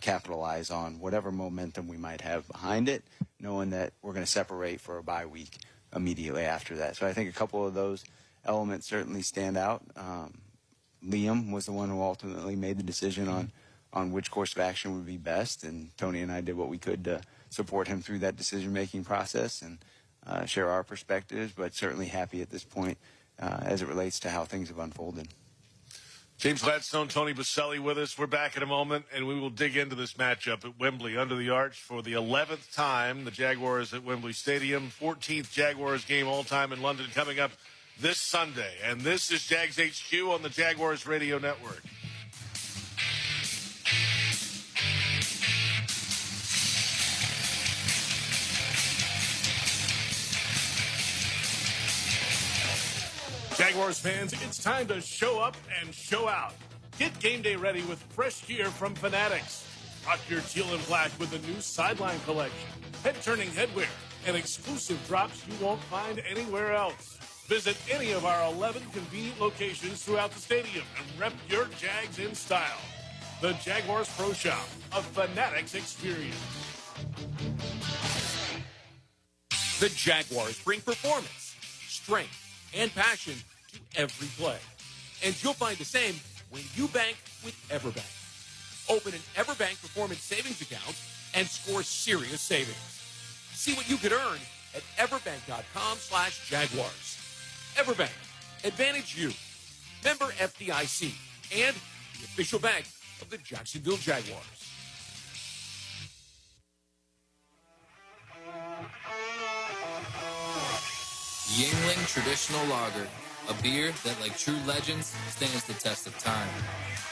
capitalize on whatever momentum we might have behind it, knowing that we're going to separate for a bye week immediately after that. So I think a couple of those elements certainly stand out. Liam was the one who ultimately made the decision on which course of action would be best, and Tony and I did what we could to support him through that decision-making process and share our perspectives, but certainly happy at this point as it relates to how things have unfolded. James Gladstone, Tony Baselli with us. We're back in a moment, and we will dig into this matchup at Wembley under the arch for the 11th time. The Jaguars at Wembley Stadium, 14th Jaguars game all-time in London coming up this Sunday. And this is Jags HQ on the Jaguars Radio Network. Jaguars fans, it's time to show up and show out. Get game day ready with fresh gear from Fanatics. Rock your teal and black with the new Sideline collection, head-turning headwear, and exclusive drops you won't find anywhere else. Visit any of our 11 convenient locations throughout the stadium and rep your Jags in style. The Jaguars Pro Shop, a Fanatics experience. The Jaguars bring performance, strength, and passion to every play. And you'll find the same when you bank with EverBank. Open an EverBank Performance Savings account and score serious savings. See what you could earn at everbank.com/Jaguars. EverBank, advantage you. Member FDIC and the official bank of the Jacksonville Jaguars. Yingling Traditional Lager, a beer that, like true legends, stands the test of time.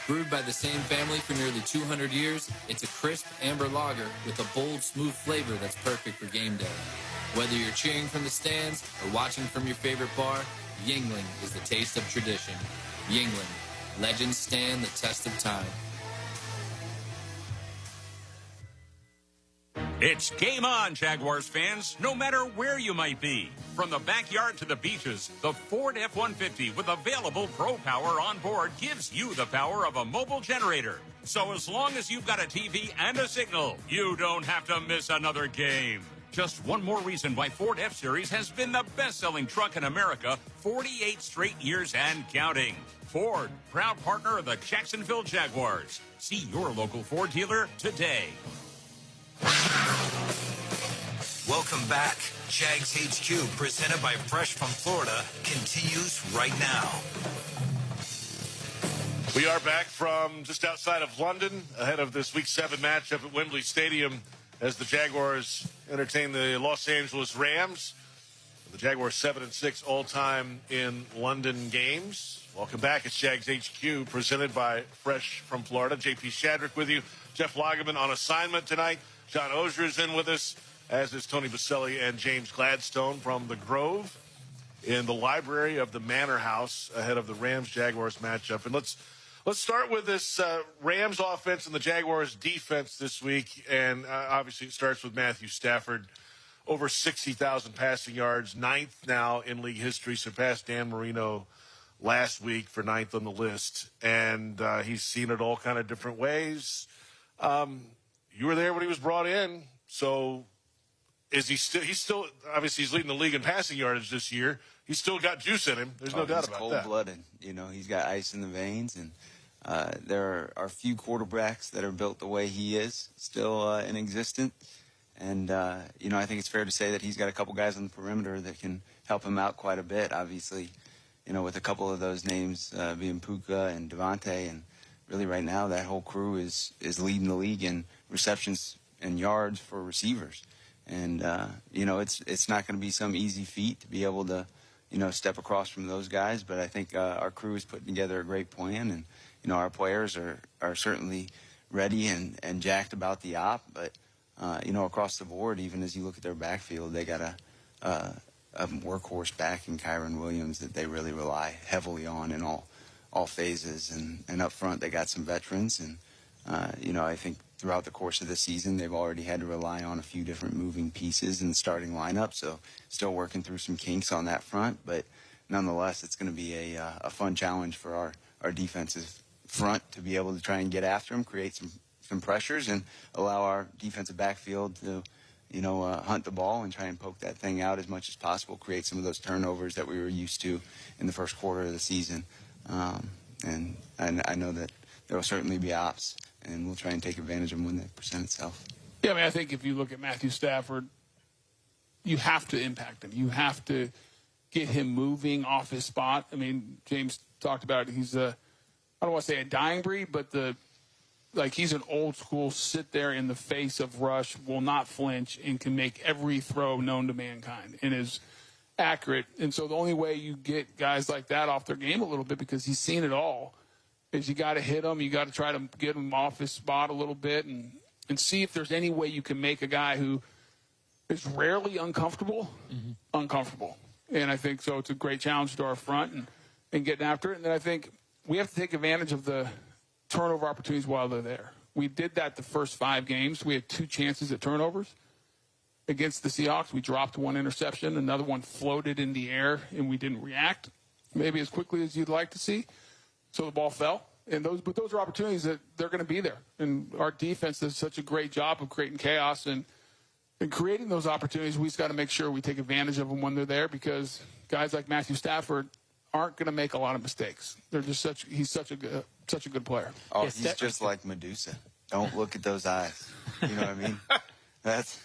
Brewed by the same family for nearly 200 years, it's a crisp amber lager with a bold, smooth flavor that's perfect for game day. Whether you're cheering from the stands or watching from your favorite bar, Yingling is the taste of tradition. Yingling, legends stand the test of time. It's game on, Jaguars fans, no matter where you might be. From the backyard to the beaches, the Ford F-150 with available Pro Power on board gives you the power of a mobile generator. So as long as you've got a TV and a signal, you don't have to miss another game. Just one more reason why Ford F-Series has been the best-selling truck in America 48 straight years and counting. Ford, proud partner of the Jacksonville Jaguars. See your local Ford dealer today. Welcome back. Jags HQ, presented by Fresh from Florida, continues right now. We are back from just outside of London ahead of this Week 7 matchup at Wembley Stadium as the Jaguars entertain the Los Angeles Rams. The Jaguars 7-6 all-time in London games. Welcome back. It's Jags HQ, presented by Fresh from Florida. JP Shadrick with you. Jeff Lageman on assignment tonight. John Ozier is in with us, as is Tony Baselli and James Gladstone from the Grove in the library of the Manor House ahead of the Rams-Jaguars matchup. And let's start with this Rams offense and the Jaguars defense this week. And obviously it starts with Matthew Stafford. Over 60,000 passing yards, 9th now in league history, surpassed Dan Marino last week for 9th on the list. And he's seen it all kind of different ways. You were there when he was brought in, so is he still? He's still obviously he's leading the league in passing yardage this year. He's still got juice in him. There's no doubt about that. Cold-blooded. You know, he's got ice in the veins, and there are few quarterbacks that are built the way he is still in existence. And you know, I think it's fair to say that he's got a couple guys on the perimeter that can help him out quite a bit. Obviously, you know, with a couple of those names being Puka and Devontae, and really right now that whole crew is leading the league in receptions and yards for receivers. And, you know, it's not going to be some easy feat to be able to, you know, step across from those guys. But I think our crew is putting together a great plan. And, you know, our players are certainly ready and jacked about the op. But, you know, across the board, even as you look at their backfield, they got a workhorse back in Kyron Williams that they really rely heavily on in all phases. And up front, they got some veterans. And, you know, I think throughout the course of the season, they've already had to rely on a few different moving pieces in the starting lineup, so still working through some kinks on that front. But nonetheless, it's going to be a fun challenge for our defensive front to be able to try and get after them, create some pressures, and allow our defensive backfield to hunt the ball and try and poke that thing out as much as possible, create some of those turnovers that we were used to in the first quarter of the season. And I know that there will certainly be ops, and we'll try and take advantage of them when they present itself. Yeah, I mean, I think if you look at Matthew Stafford, you have to impact him. You have to get him moving off his spot. I mean, James talked about it. He's I don't want to say a dying breed, but he's an old school, sit there in the face of rush, will not flinch, and can make every throw known to mankind and is accurate. And so the only way you get guys like that off their game a little bit, because he's seen it all, is you got to hit him. You got to try to get him off his spot a little bit and see if there's any way you can make a guy who is rarely uncomfortable, uncomfortable. And I think so it's a great challenge to our front and getting after it. And then I think we have to take advantage of the turnover opportunities while they're there. We did that the first 5 games. We had 2 chances at turnovers. Against the Seahawks, we dropped 1 interception. Another one floated in the air, and we didn't react maybe as quickly as you'd like to see. So the ball fell. But those are opportunities that they're going to be there. And our defense does such a great job of creating chaos and creating those opportunities. We just got to make sure we take advantage of them when they're there, because guys like Matthew Stafford aren't going to make a lot of mistakes. He's such a good player. Oh, he's just like Medusa. Don't look at those eyes. You know what I mean? That's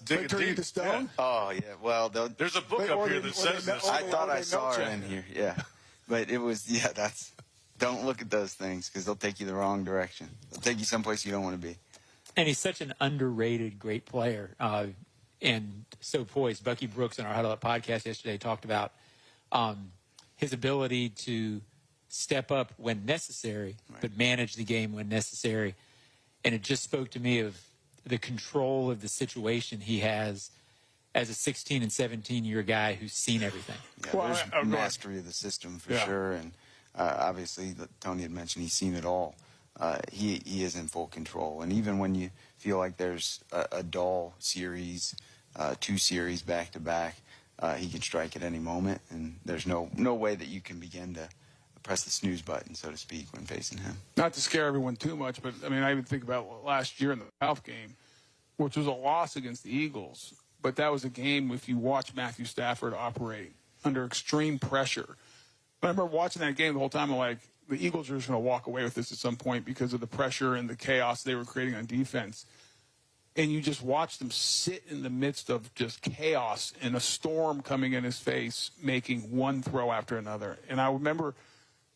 digging deep. To stone? Yeah. Oh, yeah. Well, there's a book up here that says this. I thought I saw it in here. Yeah. But it was, don't look at those things, because they'll take you the wrong direction. They'll take you someplace you don't want to be. And he's such an underrated great player and so poised. Bucky Brooks on our Huddle Up podcast yesterday talked about his ability to step up when necessary, but manage the game when necessary. And it just spoke to me of the control of the situation he has as a 16 and 17-year guy who's seen everything. Yeah, there's mastery of the system for sure. And obviously, Tony had mentioned he's seen it all. He is in full control. And even when you feel like there's a dull series, 2 series back-to-back, he can strike at any moment. And there's no way that you can begin to press the snooze button, so to speak, when facing him. Not to scare everyone too much, but, I mean, I even think about last year in the playoff game, which was a loss against the Eagles. But that was a game, if you watch Matthew Stafford operate under extreme pressure. But I remember watching that game the whole time, I'm like, the Eagles are just going to walk away with this at some point because of the pressure and the chaos they were creating on defense. And you just watch them sit in the midst of just chaos and a storm coming in his face, making one throw after another. And I remember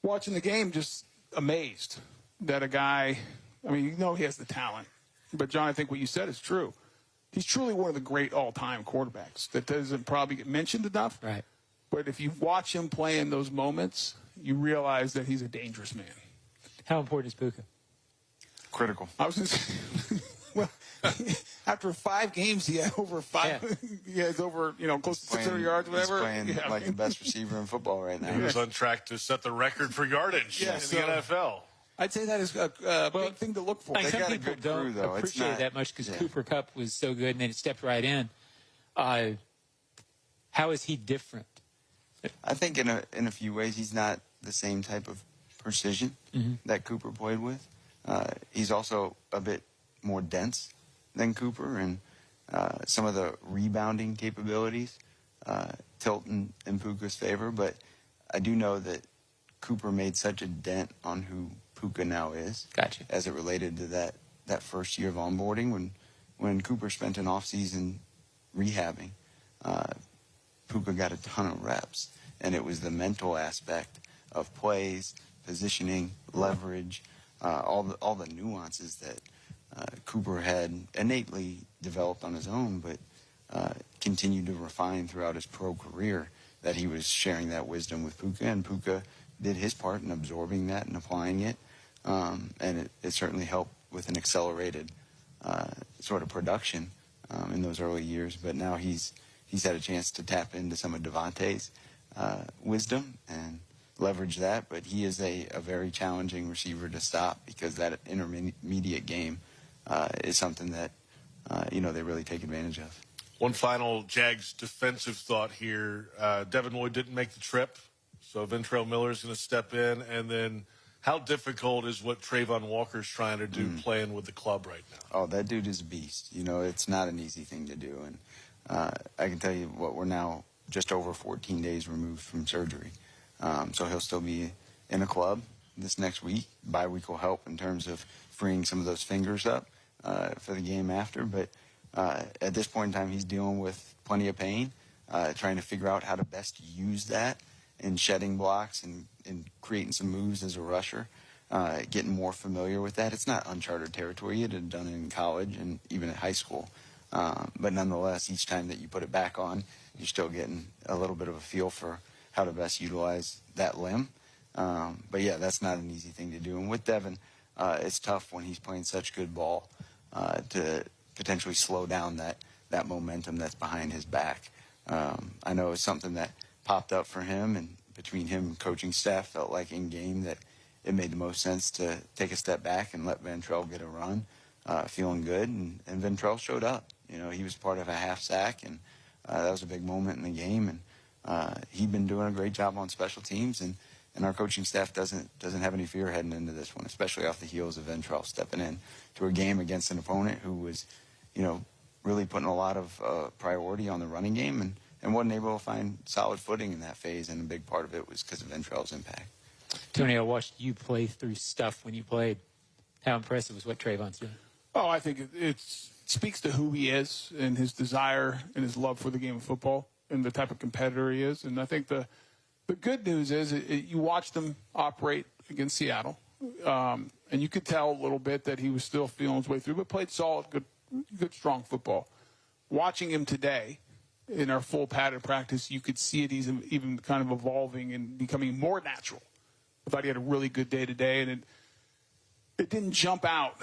watching the game just amazed that a guy, I mean, he has the talent. But, John, I think what you said is true. He's truly one of the great all-time quarterbacks that doesn't probably get mentioned enough. Right. But if you watch him play in those moments, you realize that he's a dangerous man. How important is Puka? Critical. I was going to say, well, after 5 games, he had over 5. Yeah. He has over, close to 600 yards, whatever. He's playing like the best receiver in football right now. He was on track to set the record for yardage in the NFL. I'd say that is a big thing to look for. Like, some people don't appreciate it that much because Cooper Kupp was so good and then it stepped right in. How is he different? I think in a few ways he's not the same type of precision that Cooper played with. He's also a bit more dense than Cooper, and some of the rebounding capabilities tilt in Puka's favor. But I do know that Cooper made such a dent on who Puka now is. Gotcha. As it related to that first year of onboarding when Cooper spent an offseason rehabbing, Puka got a ton of reps, and it was the mental aspect of plays, positioning, leverage, all the nuances that Cooper had innately developed on his own, but continued to refine throughout his pro career, that he was sharing that wisdom with Puka, and Puka did his part in absorbing that and applying it, and it certainly helped with an accelerated sort of production in those early years. But now he's had a chance to tap into some of Devontae's wisdom, and leverage that. But he is a very challenging receiver to stop because that intermediate game is something that, they really take advantage of. One final Jags defensive thought here. Devin Lloyd didn't make the trip, so Ventrell Miller is going to step in. And then how difficult is what Trayvon Walker's trying to do playing with the club right now? Oh, that dude is a beast. It's not an easy thing to do. And I can tell you we're now just over 14 days removed from surgery. So he'll still be in a club this next week. Bye week will help in terms of freeing some of those fingers up for the game after. But at this point in time, he's dealing with plenty of pain, trying to figure out how to best use that in shedding blocks and creating some moves as a rusher, getting more familiar with that. It's not uncharted territory. He had done it in college and even at high school. But nonetheless, each time that you put it back on, you're still getting a little bit of a feel for how to best utilize that limb. But, yeah, that's not an easy thing to do. And with Devin, it's tough when he's playing such good ball to potentially slow down that momentum that's behind his back. I know it's something that popped up for him, and between him and coaching staff felt like in game that it made the most sense to take a step back and let Ventrell get a run, feeling good. And Ventrell showed up. He was part of a half sack, and that was a big moment in the game. And he'd been doing a great job on special teams, and our coaching staff doesn't have any fear heading into this one, especially off the heels of Ventrell stepping in to a game against an opponent who was, really putting a lot of priority on the running game and wasn't able to find solid footing in that phase, and a big part of it was because of Ventrell's impact. Tony, I watched you play through stuff when you played. How impressive was what Trayvon's doing? Oh, I think it speaks to who he is and his desire and his love for the game of football and the type of competitor he is. And I think the good news is you watched him operate against Seattle, and you could tell a little bit that he was still feeling his way through, but played solid, good, strong football. Watching him today in our full padded practice, you could see it. He's even kind of evolving and becoming more natural. I thought he had a really good day today, and it didn't jump out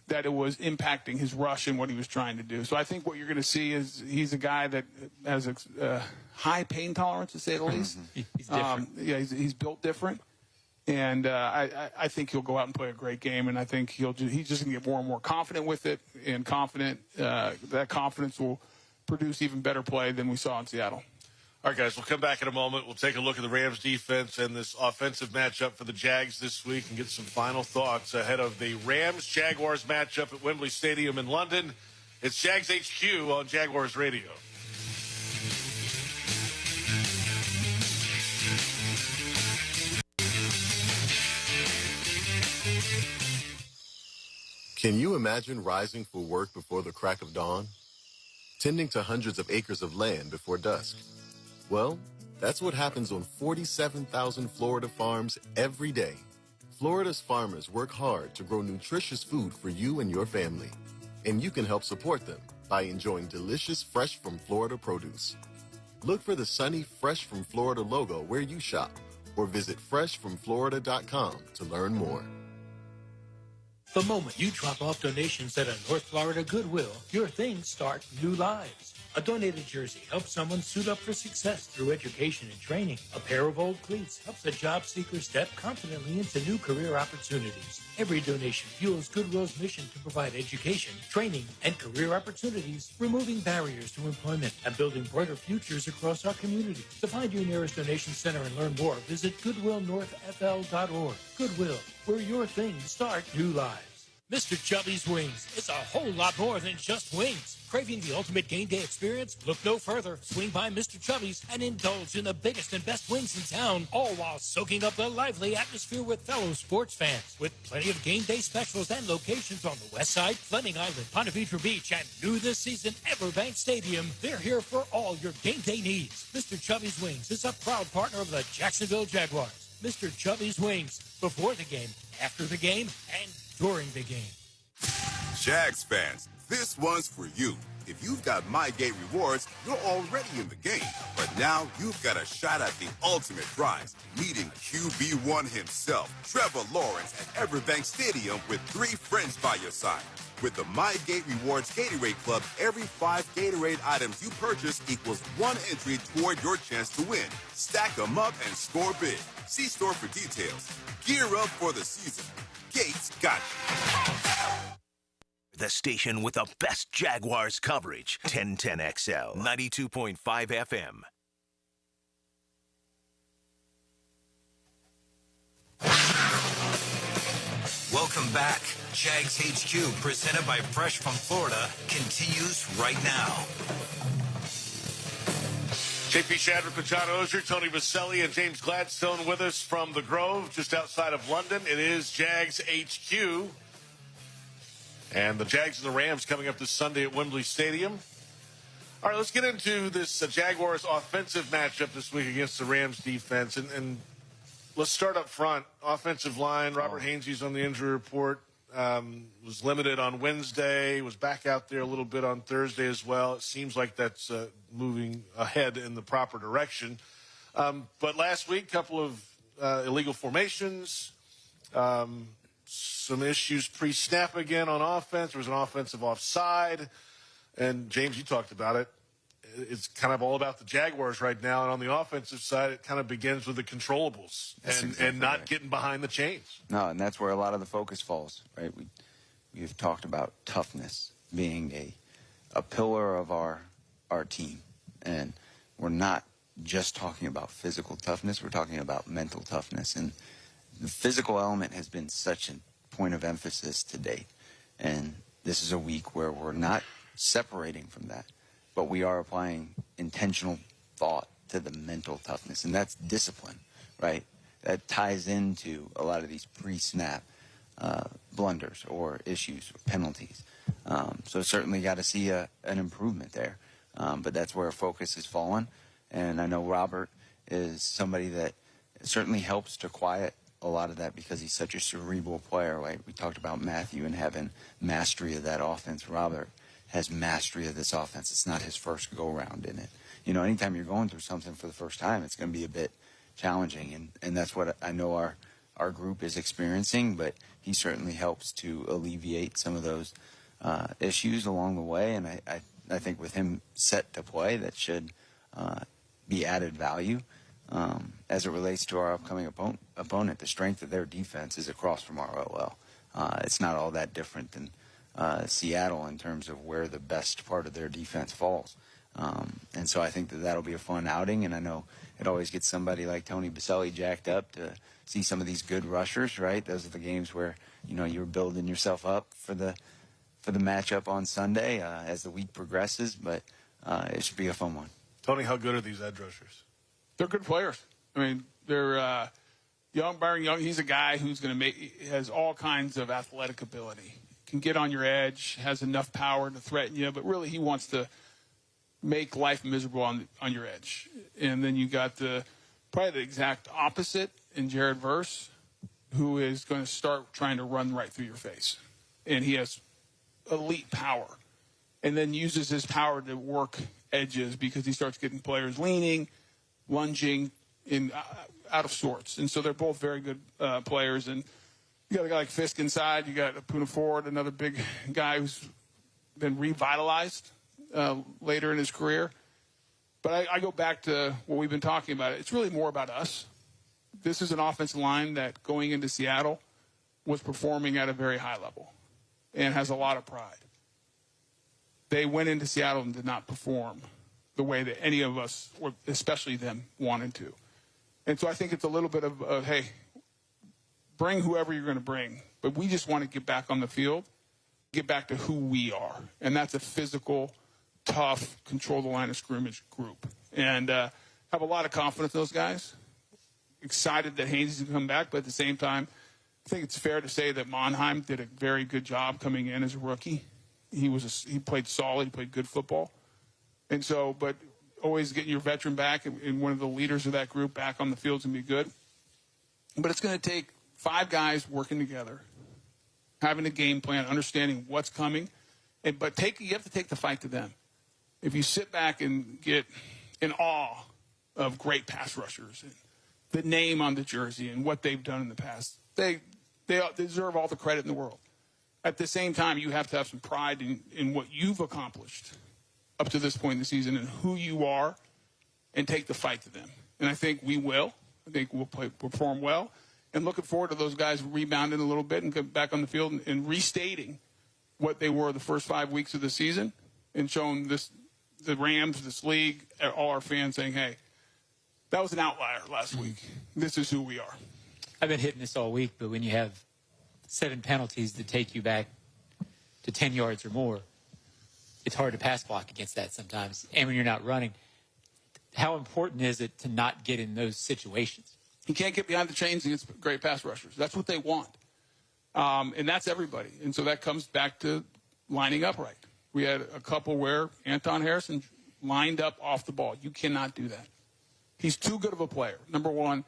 that it was impacting his rush and what he was trying to do. So I think what you're going to see is he's a guy that has a high pain tolerance, to say the least. He's different. He's built different. And I think he'll go out and play a great game, and I think he's just going to get more and more confident with it, and that confidence will produce even better play than we saw in Seattle. All right, guys, we'll come back in a moment. We'll take a look at the Rams defense and this offensive matchup for the Jags this week and get some final thoughts ahead of the Rams-Jaguars matchup at Wembley Stadium in London. It's Jags HQ on Jaguars Radio. Can you imagine rising for work before the crack of dawn? Tending to hundreds of acres of land before dusk? Well, that's what happens on 47,000 Florida farms every day. Florida's farmers work hard to grow nutritious food for you and your family. And you can help support them by enjoying delicious Fresh from Florida produce. Look for the sunny Fresh from Florida logo where you shop, or visit freshfromflorida.com to learn more. The moment you drop off donations at a North Florida Goodwill, your things start new lives. A donated jersey helps someone suit up for success through education and training. A pair of old cleats helps a job seeker step confidently into new career opportunities. Every donation fuels Goodwill's mission to provide education, training, and career opportunities, removing barriers to employment and building brighter futures across our community. To find your nearest donation center and learn more, visit GoodwillNorthFL.org. Goodwill, where your things start new lives. Mr. Chubby's Wings. It's a whole lot more than just wings. Craving the ultimate game day experience? Look no further. Swing by Mr. Chubby's and indulge in the biggest and best wings in town, all while soaking up the lively atmosphere with fellow sports fans. With plenty of game day specials and locations on the West Side, Fleming Island, Ponte Vedra Beach, and new this season, Everbank Stadium. They're here for all your game day needs. Mr. Chubby's Wings is a proud partner of the Jacksonville Jaguars. Mr. Chubby's Wings. Before the game, after the game, and during the game. Jags fans, this one's for you. If you've got MyGate rewards, you're already in the game. But now you've got a shot at the ultimate prize, meeting QB1 himself, Trevor Lawrence, at Everbank Stadium with 3 friends by your side. With the MyGate Rewards Gatorade Club, every 5 Gatorade items you purchase equals 1 entry toward your chance to win. Stack them up and score big. See store for details. Gear up for the season. Gates got you. The station with the best Jaguars coverage. 1010XL, 92.5 FM. Welcome back. Jags HQ, presented by Fresh from Florida, continues right now. JP Shadrick with John Ozier, Tony Vaselli, and James Gladstone with us from the Grove, just outside of London. It is Jags HQ. And the Jags and the Rams coming up this Sunday at Wembley Stadium. All right, let's get into this Jaguars offensive matchup this week against the Rams defense. And let's start up front. Offensive line, Robert Hainsey's on the injury report. Was limited on Wednesday, was back out there a little bit on Thursday as well. It seems like that's moving ahead in the proper direction. But last week, a couple of illegal formations, some issues pre-snap again on offense. There was an offensive offside. And, James, you talked about it. It's kind of all about the Jaguars right now. And on the offensive side, it kind of begins with the controllables and not getting behind the chains. No, and that's where a lot of the focus falls, right? We've talked about toughness being a pillar of our team. And we're not just talking about physical toughness. We're talking about mental toughness. And the physical element has been such a point of emphasis to date. And this is a week where we're not separating from that. But we are applying intentional thought to the mental toughness, and that's discipline, right? That ties into a lot of these pre-snap blunders or issues or penalties. So certainly got to see an improvement there. But that's where our focus has fallen. And I know Robert is somebody that certainly helps to quiet a lot of that because he's such a cerebral player, right? We talked about Matthew and having mastery of that offense. Robert has mastery of this offense. It's not his first go-around in it. You know, anytime you're going through something for the first time, it's going to be a bit challenging. And that's what I know our group is experiencing, but he certainly helps to alleviate some of those issues along the way. And I think with him set to play, that should be added value. As it relates to our upcoming opponent, the strength of their defense is across from our OL. It's not all that different than Seattle in terms of where the best part of their defense falls. And so I think that'll be a fun outing, and I know it always gets somebody like Tony Baselli jacked up to see some of these good rushers, right? Those are the games where, you know, you're building yourself up for the matchup on Sunday as the week progresses, but it should be a fun one. Tony, how good are these edge rushers? They're good players. I mean, they're Byron Young, he's a guy who's going to has all kinds of athletic ability. Can get on your edge, has enough power to threaten you, but really he wants to make life miserable on your edge. And then you got probably the exact opposite in Jared Verse, who is going to start trying to run right through your face. And he has elite power. And then uses his power to work edges because he starts getting players leaning, lunging, out of sorts. And so they're both very good players. And you got a guy like Fisk inside. You got Puna Ford, another big guy who's been revitalized later in his career. But I go back to what we've been talking about. It's really more about us. This is an offensive line that going into Seattle was performing at a very high level and has a lot of pride. They went into Seattle and did not perform the way that any of us, or especially them, wanted to. And so I think it's a little bit of hey, bring whoever you're going to bring. But we just want to get back on the field, get back to who we are. And that's a physical, tough, control the line of scrimmage group. And have a lot of confidence in those guys. Excited that Haynes is going to come back. But at the same time, I think it's fair to say that Monheim did a very good job coming in as a rookie. He played solid. He played good football. And so, but always getting your veteran back and one of the leaders of that group back on the field is going to be good. But it's going to take 5 guys working together, having a game plan, understanding what's coming, But you have to take the fight to them. If you sit back and get in awe of great pass rushers and the name on the jersey and what they've done in the past, they deserve all the credit in the world. At the same time, you have to have some pride in what you've accomplished up to this point in the season and who you are, and take the fight to them. And I think we will. I think we'll perform well. And looking forward to those guys rebounding a little bit and get back on the field and restating what they were the first 5 weeks of the season, and showing the Rams, this league, all our fans saying, hey, that was an outlier last week. This is who we are. I've been hitting this all week, but when you have 7 penalties that take you back to 10 yards or more, it's hard to pass block against that sometimes. And when you're not running, how important is it to not get in those situations? You can't get behind the chains against great pass rushers. That's what they want. And that's everybody. And so that comes back to lining up right. We had a couple where Anton Harrison lined up off the ball. You cannot do that. He's too good of a player. Number one,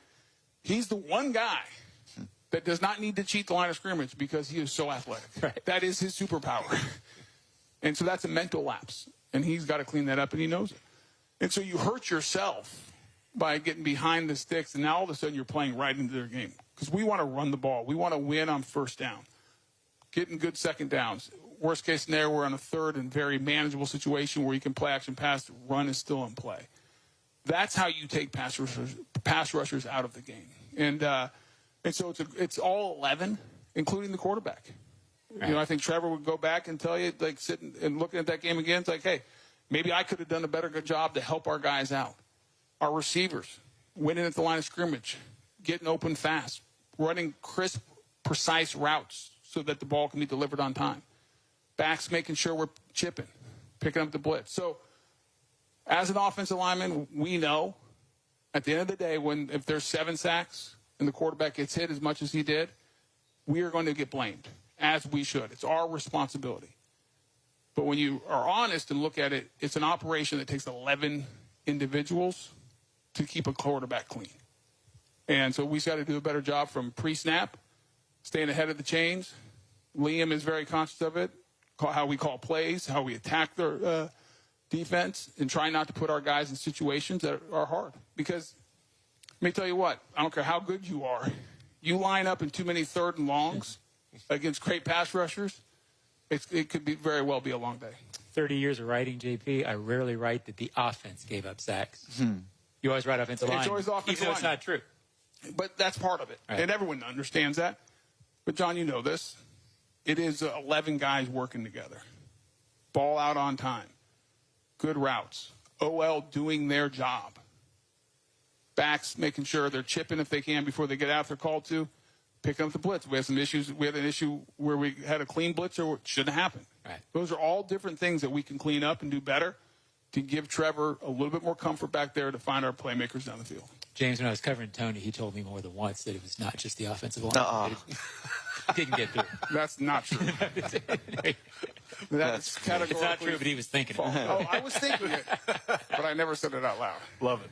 he's the one guy that does not need to cheat the line of scrimmage because he is so athletic. Right. That is his superpower. And so that's a mental lapse. And he's got to clean that up, and he knows it. And so you hurt yourself by getting behind the sticks, and now all of a sudden you're playing right into their game. Because we want to run the ball. We want to win on first down. Getting good second downs. Worst case scenario, we're on a third and very manageable situation where you can play action pass. Run is still in play. That's how you take pass rushers out of the game. And so it's all 11, including the quarterback. Right. I think Trevor would go back and tell you, like, sitting and looking at that game again, it's like, hey, maybe I could have done a better job to help our guys out. Our receivers, winning at the line of scrimmage, getting open fast, running crisp, precise routes so that the ball can be delivered on time. Backs making sure we're chipping, picking up the blitz. So as an offensive lineman, we know at the end of the day, if there's 7 sacks and the quarterback gets hit as much as he did, we are going to get blamed, as we should. It's our responsibility. But when you are honest and look at it, it's an operation that takes 11 individuals to keep a quarterback clean. And so we've got to do a better job from pre-snap, staying ahead of the chains. Liam is very conscious of it, how we call plays, how we attack their defense, and try not to put our guys in situations that are hard. Because let me tell you what, I don't care how good you are, you line up in too many third and longs against great pass rushers, it could be very well be a long day. 30 years of writing, JP, I rarely write that the offense gave up sacks. You always write offensive line, it's always offensive even though it's not true. But that's part of it, right. And everyone understands that. But, John, you know this. It is 11 guys working together. Ball out on time. Good routes. OL doing their job. Backs making sure they're chipping if they can before they get out if they're called to. Picking up the blitz. We had some issues. We had an issue where we had a clean blitz or it shouldn't happen. Right. Those are all different things that we can clean up and do better to give Trevor a little bit more comfort back there to find our playmakers down the field. James, when I was covering Tony, he told me more than once that it was not just the offensive line. Didn't get through. That's not true. That's categorically. It's not true, but he was thinking it. Oh, I was thinking it, but I never said it out loud. Love it.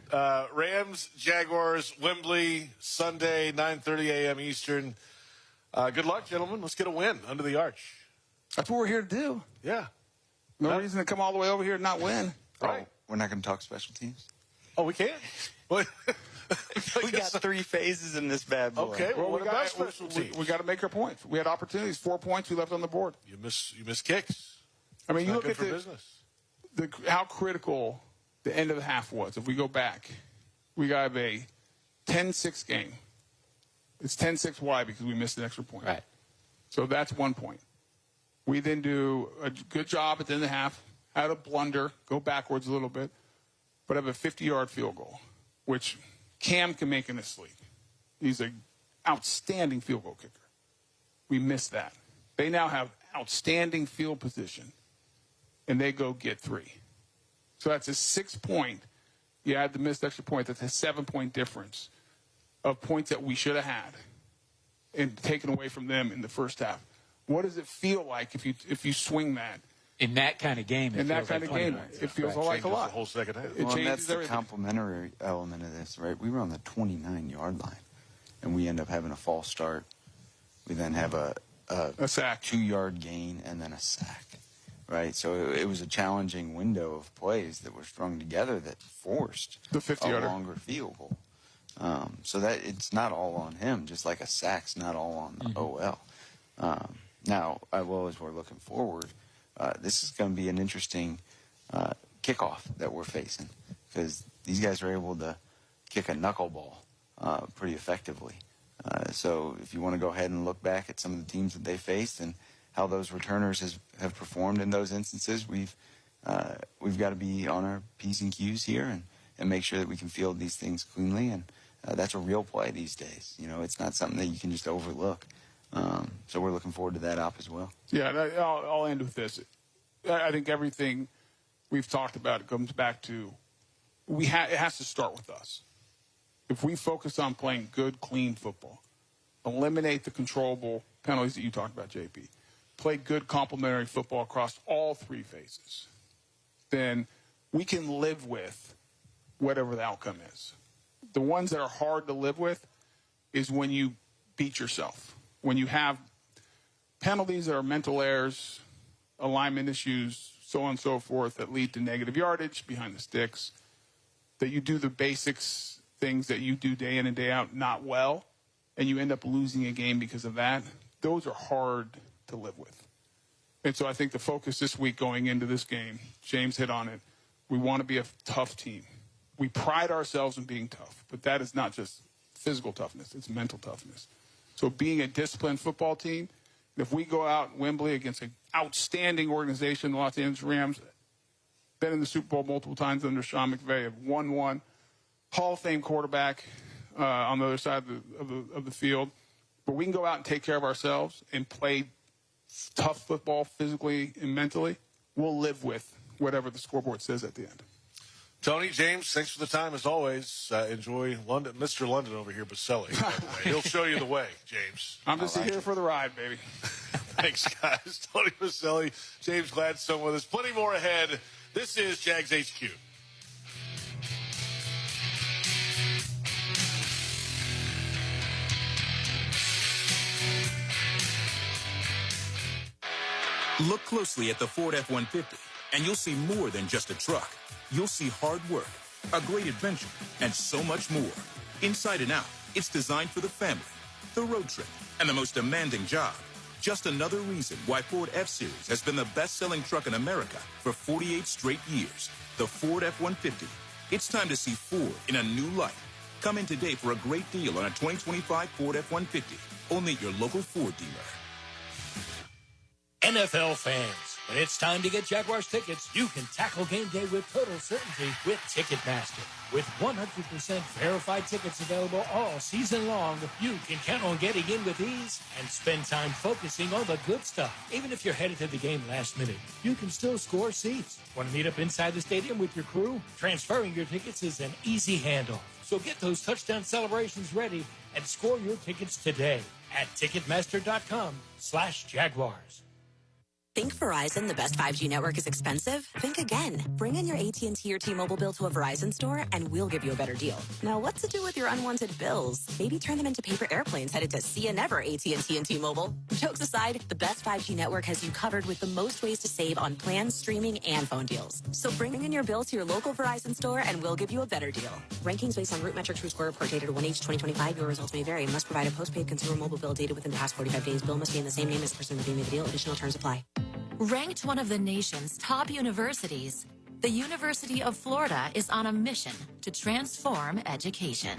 Rams, Jaguars, Wembley, Sunday, 9:30 a.m. Eastern. Good luck, gentlemen. Let's get a win under the arch. That's what we're here to do. Yeah. No reason to come all the way over here and not win. Right. We're not going to talk special teams? Oh, we can? We got 3 phases in this bad boy. Okay, well, what about special teams? We got to make our points. We had opportunities. 4 points we left on the board. You miss kicks. I mean, you look at business. How critical the end of the half was. If we go back, we got a 10-6 game. It's 10-6. Why? Because we missed an extra point. Right. So that's 1 point. We then do a good job at the end of the half, had a blunder, go backwards a little bit, but have a 50-yard field goal, which Cam can make in his sleep. He's an outstanding field goal kicker. We missed that. They now have outstanding field position, and they go get 3. So that's a 6-point. You add the missed extra point, that's a 7-point difference of points that we should have had and taken away from them in the first half. What does it feel like if you swing that? In that kind of game, it feels like a lot. The whole second half. And that's the complementary element of this, right? We were on the 29-yard line, and we end up having a false start. We then have a sack, 2-yard gain, and then a sack. right? So it was a challenging window of plays that were strung together that forced the 50-yarder. A longer field goal. So that it's not all on him, just like a sack's not all on the OL. Now, as we're looking forward, this is going to be an interesting kickoff that we're facing because these guys are able to kick a knuckleball pretty effectively. So if you want to go ahead and look back at some of the teams that they faced and how those returners have performed in those instances, we've got to be on our P's and Q's here and make sure that we can field these things cleanly. And that's a real play these days. You know, it's not something that you can just overlook. So we're looking forward to that op as well. Yeah, I'll end with this. I think everything we've talked about, it comes back to it has to start with us. If we focus on playing good, clean football, eliminate the controllable penalties that you talked about, JP, play good complementary football across all three phases, then we can live with whatever the outcome is. The ones that are hard to live with is when you beat yourself, when you have penalties that are mental errors, alignment issues, so on and so forth, that lead to negative yardage behind the sticks, that you do the basics, things that you do day in and day out not well, and you end up losing a game because of that. Those are hard to live with. And so I think the focus this week going into this game, James hit on it, we want to be a tough team. We pride ourselves in being tough, but that is not just physical toughness, it's mental toughness. So being a disciplined football team, if we go out in Wembley against an outstanding organization, the Los Angeles Rams, been in the Super Bowl multiple times under Sean McVay, have won one, Hall of Fame quarterback on the other side of the field, but we can go out and take care of ourselves and play tough football physically and mentally, we'll live with whatever the scoreboard says at the end. Tony, James, thanks for the time as always. Enjoy London, Mr. London over here, Baselli. He'll show you the way, James. I'm just here for the ride, baby. Thanks, guys. Tony Baselli, James Gladstone with us. Plenty more ahead. This is Jags HQ. Look closely at the Ford F-150, and you'll see more than just a truck. You'll see hard work, a great adventure, and so much more. Inside and out, it's designed for the family, the road trip, and the most demanding job. Just another reason why Ford F-Series has been the best-selling truck in America for 48 straight years. The Ford F-150. It's time to see Ford in a new light. Come in today for a great deal on a 2025 Ford F-150. Only at your local Ford dealer. NFL fans, when it's time to get Jaguars tickets, you can tackle game day with total certainty with Ticketmaster. With 100% verified tickets available all season long, you can count on getting in with ease and spend time focusing on the good stuff. Even if you're headed to the game last minute, you can still score seats. Want to meet up inside the stadium with your crew? Transferring your tickets is an easy handoff. So get those touchdown celebrations ready and score your tickets today at Ticketmaster.com/Jaguars. Think Verizon, the best 5G network, is expensive? Think again. Bring in your AT&T or T-Mobile bill to a Verizon store, and we'll give you a better deal. Now, what to do with your unwanted bills? Maybe turn them into paper airplanes headed to See Ya Never AT&T and T-Mobile. Jokes aside, the best 5G network has you covered with the most ways to save on plans, streaming, and phone deals. So bring in your bill to your local Verizon store, and we'll give you a better deal. Rankings based on Root Metric True Score report dated 1H2025. Your results may vary. Must provide a postpaid consumer mobile bill dated within the past 45 days. Bill must be in the same name as the person redeeming the deal. Additional terms apply. Ranked one of the nation's top universities, the University of Florida is on a mission to transform education.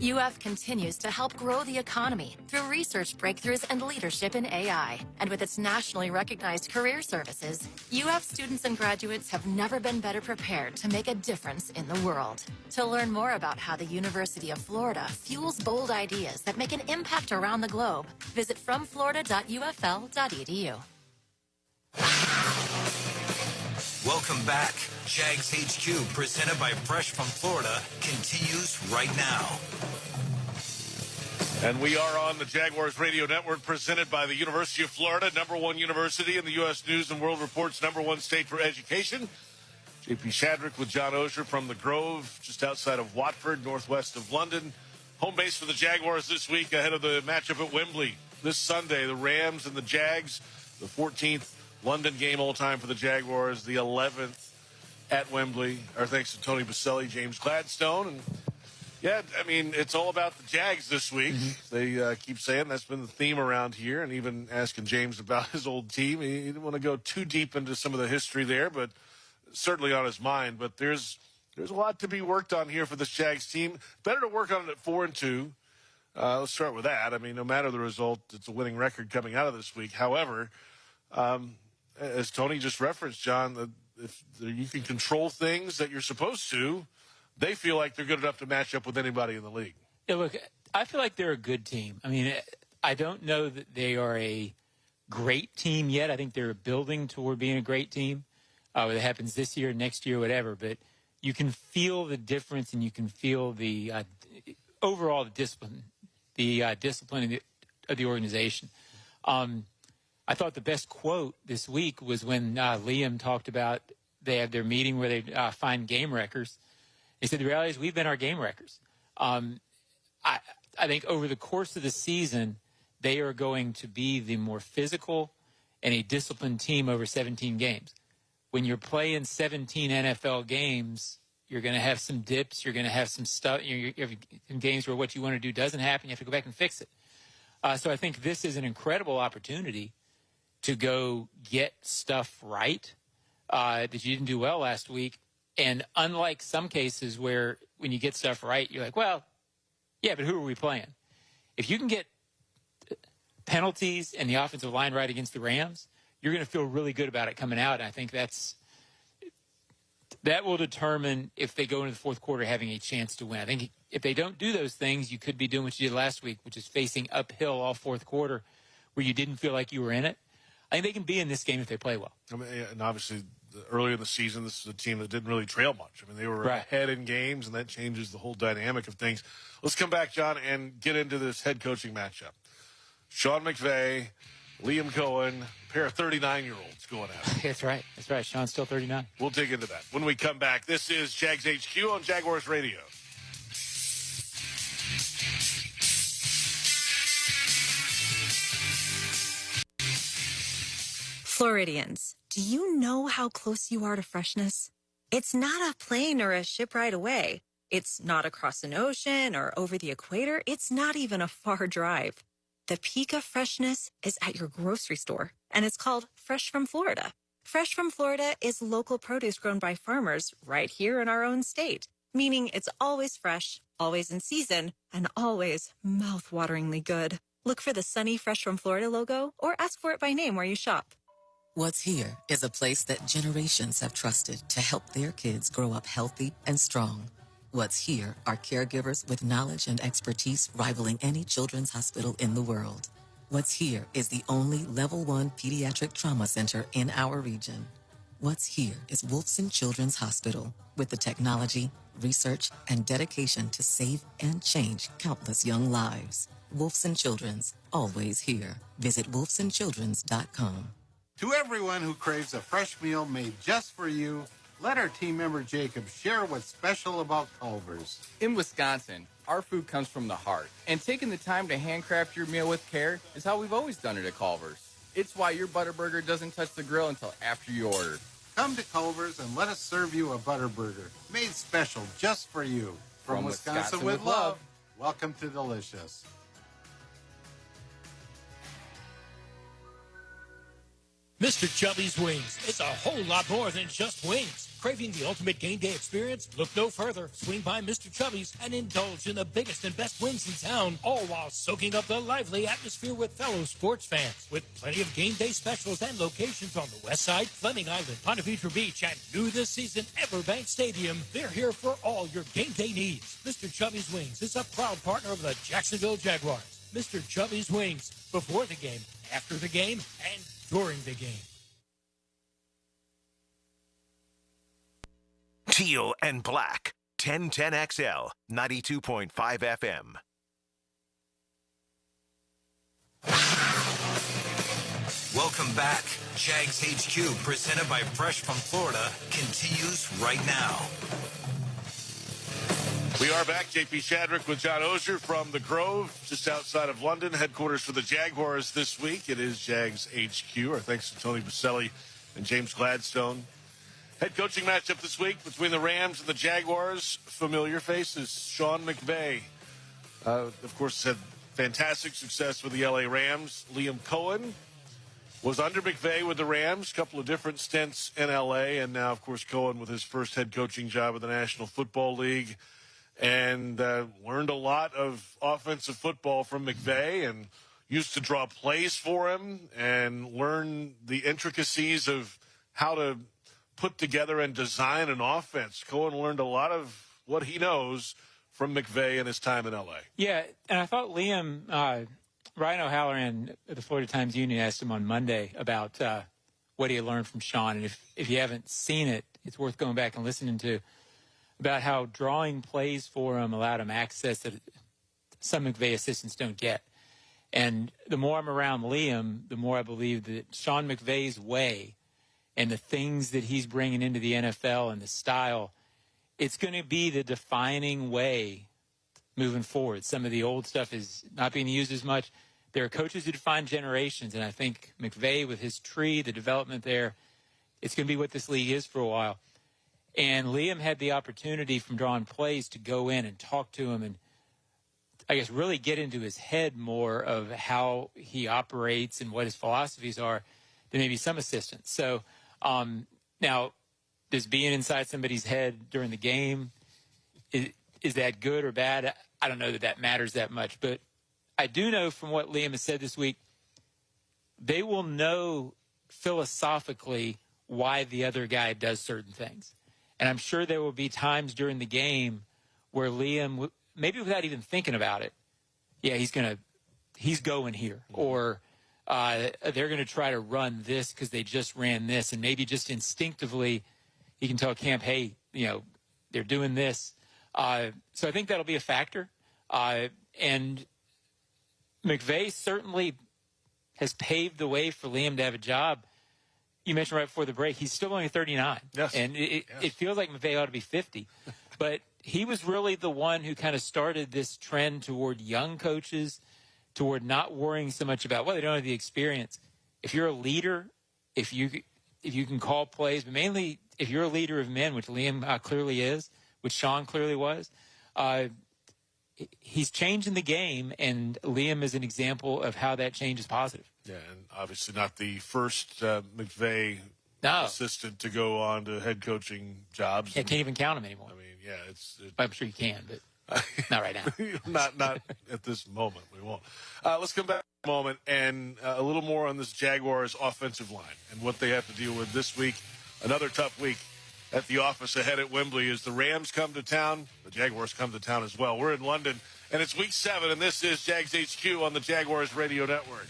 UF continues to help grow the economy through research breakthroughs and leadership in AI. And with its nationally recognized career services, UF students and graduates have never been better prepared to make a difference in the world. To learn more about how the University of Florida fuels bold ideas that make an impact around the globe, visit fromflorida.ufl.edu. Welcome back. Jags HQ, presented by Fresh from Florida, continues right now. And we are on the Jaguars Radio Network, presented by the University of Florida, #1 university in the U.S. News and World Report's #1 state for education. JP Shadrick with John Osher from the Grove, just outside of Watford, northwest of London. Home base for the Jaguars this week ahead of the matchup at Wembley this Sunday. The Rams and the Jags, the 14th London game all time for the Jaguars, the 11th at Wembley. Our thanks to Tony Baselli, James Gladstone. And, yeah, I mean, it's all about the Jags this week. They keep saying that's been the theme around here, and even asking James about his old team. He didn't want to go too deep into some of the history there, but certainly on his mind. But there's a lot to be worked on here for this Jags team. Better to work on it at 4-2. Let's start with that. I mean, no matter the result, it's a winning record coming out of this week. However, as Tony just referenced, John, if you can control things that you're supposed to, they feel like they're good enough to match up with anybody in the league. Yeah, look, I feel like they're a good team. I mean, I don't know that they are a great team yet. I think they're building toward being a great team. Whether it happens this year, next year, whatever. But you can feel the difference, and you can feel the overall discipline of the organization. I thought the best quote this week was when Liam talked about they have their meeting where they find game wreckers. He said, the reality is we've been our game wreckers. I think over the course of the season, they are going to be the more physical and a disciplined team over 17 games. When you're playing 17 NFL games, you're going to have some dips. You're going to have some stuff. You have some games where what you want to do doesn't happen. You have to go back and fix it. So I think this is an incredible opportunity to go get stuff right that you didn't do well last week. And unlike some cases where when you get stuff right, you're like, well, yeah, but who are we playing? If you can get penalties and the offensive line right against the Rams, you're going to feel really good about it coming out. And I think that will determine if they go into the fourth quarter having a chance to win. I think if they don't do those things, you could be doing what you did last week, which is facing uphill all fourth quarter where you didn't feel like you were in it. I think they can be in this game if they play well. I mean, and obviously, earlier in the season, this is a team that didn't really trail much. I mean, they were ahead in games, and that changes the whole dynamic of things. Let's come back, John, and get into this head coaching matchup. Sean McVay, Liam Cohen, a pair of 39-year-olds going at it. That's right. That's right. Sean's still 39. We'll dig into that when we come back. This is Jags HQ on Jaguars Radio. Floridians, do you know how close you are to freshness? It's not a plane or a ship ride away. It's not across an ocean or over the equator. It's not even a far drive. The peak of freshness is at your grocery store, and it's called Fresh from Florida. Fresh from Florida is local produce grown by farmers right here in our own state, meaning it's always fresh, always in season, and always mouth-wateringly good. Look for the sunny Fresh from Florida logo or ask for it by name where you shop. What's Here is a place that generations have trusted to help their kids grow up healthy and strong. What's Here are caregivers with knowledge and expertise rivaling any children's hospital in the world. What's Here is the only Level 1 pediatric trauma center in our region. What's Here is Wolfson Children's Hospital with the technology, research, and dedication to save and change countless young lives. Wolfson Children's, always here. Visit wolfsonchildrens.com. To everyone who craves a fresh meal made just for you, let our team member Jacob share what's special about Culver's. In Wisconsin, our food comes from the heart, and taking the time to handcraft your meal with care is how we've always done it at Culver's. It's why your Butterburger doesn't touch the grill until after you order. Come to Culver's and let us serve you a Butterburger, made special just for you. From Wisconsin with love, welcome to Delicious. Mr. Chubby's Wings. It's a whole lot more than just wings. Craving the ultimate game day experience? Look no further. Swing by Mr. Chubby's and indulge in the biggest and best wings in town, all while soaking up the lively atmosphere with fellow sports fans. With plenty of game day specials and locations on the west side, Fleming Island, Ponte Vedra Beach, and new this season, Everbank Stadium. They're here for all your game day needs. Mr. Chubby's Wings is a proud partner of the Jacksonville Jaguars. Mr. Chubby's Wings. Before the game, after the game, and during the game. Teal and Black, 1010XL, 92.5 FM. Welcome back. Jags HQ, presented by Fresh from Florida, continues right now. We are back. JP Shadrick with John Oehser from the Grove, just outside of London, headquarters for the Jaguars this week. It is Jags HQ. Our thanks to Tony Baselli and James Gladstone. Head coaching matchup this week between the Rams and the Jaguars. Familiar faces. Sean McVay, of course, had fantastic success with the LA Rams. Liam Cohen was under McVay with the Rams, a couple of different stints in LA, and now, of course, Cohen with his first head coaching job with the National Football League. And learned a lot of offensive football from McVay and used to draw plays for him and learn the intricacies of how to put together and design an offense. Cohen learned a lot of what he knows from McVay in his time in L.A. Yeah, and I thought Liam, Ryan O'Halloran at the Florida Times-Union asked him on Monday about what he had learned from Sean. And if you haven't seen it, it's worth going back and listening to, about how drawing plays for him allowed him access that some McVay assistants don't get. And the more I'm around Liam, the more I believe that Sean McVay's way and the things that he's bringing into the NFL and the style, it's going to be the defining way moving forward. Some of the old stuff is not being used as much. There are coaches who define generations, and I think McVay with his tree, the development there, it's going to be what this league is for a while. And Liam had the opportunity from drawing plays to go in and talk to him and, I guess, really get into his head more of how he operates and what his philosophies are than maybe some assistants. So now, does being inside somebody's head during the game, is that good or bad? I don't know that matters that much. But I do know from what Liam has said this week, they will know philosophically why the other guy does certain things. And I'm sure there will be times during the game where Liam, maybe without even thinking about it, yeah, he's going here. Or they're going to try to run this because they just ran this. And maybe just instinctively he can tell camp, hey, they're doing this. So I think that'll be a factor. And McVay certainly has paved the way for Liam to have a job. You mentioned right before the break, he's still only 39. Yes. And it feels like McVay ought to be 50. But he was really the one who kind of started this trend toward young coaches, toward not worrying so much about, well, they don't have the experience. If you're a leader, if you can call plays, but mainly if you're a leader of men, which Liam clearly is, which Sean clearly was, he's changing the game, and Liam is an example of how that change is positive. Yeah, and obviously not the first McVay assistant to go on to head coaching jobs. Yeah, can't even count him anymore. I mean, yeah, I'm sure you can, but not right now. not at this moment. We won't. Let's come back a moment and a little more on this Jaguars offensive line and what they have to deal with this week. Another tough week at the office ahead at Wembley as the Rams come to town. The Jaguars come to town as well. We're in London, and it's week 7, and this is Jags HQ on the Jaguars Radio Network.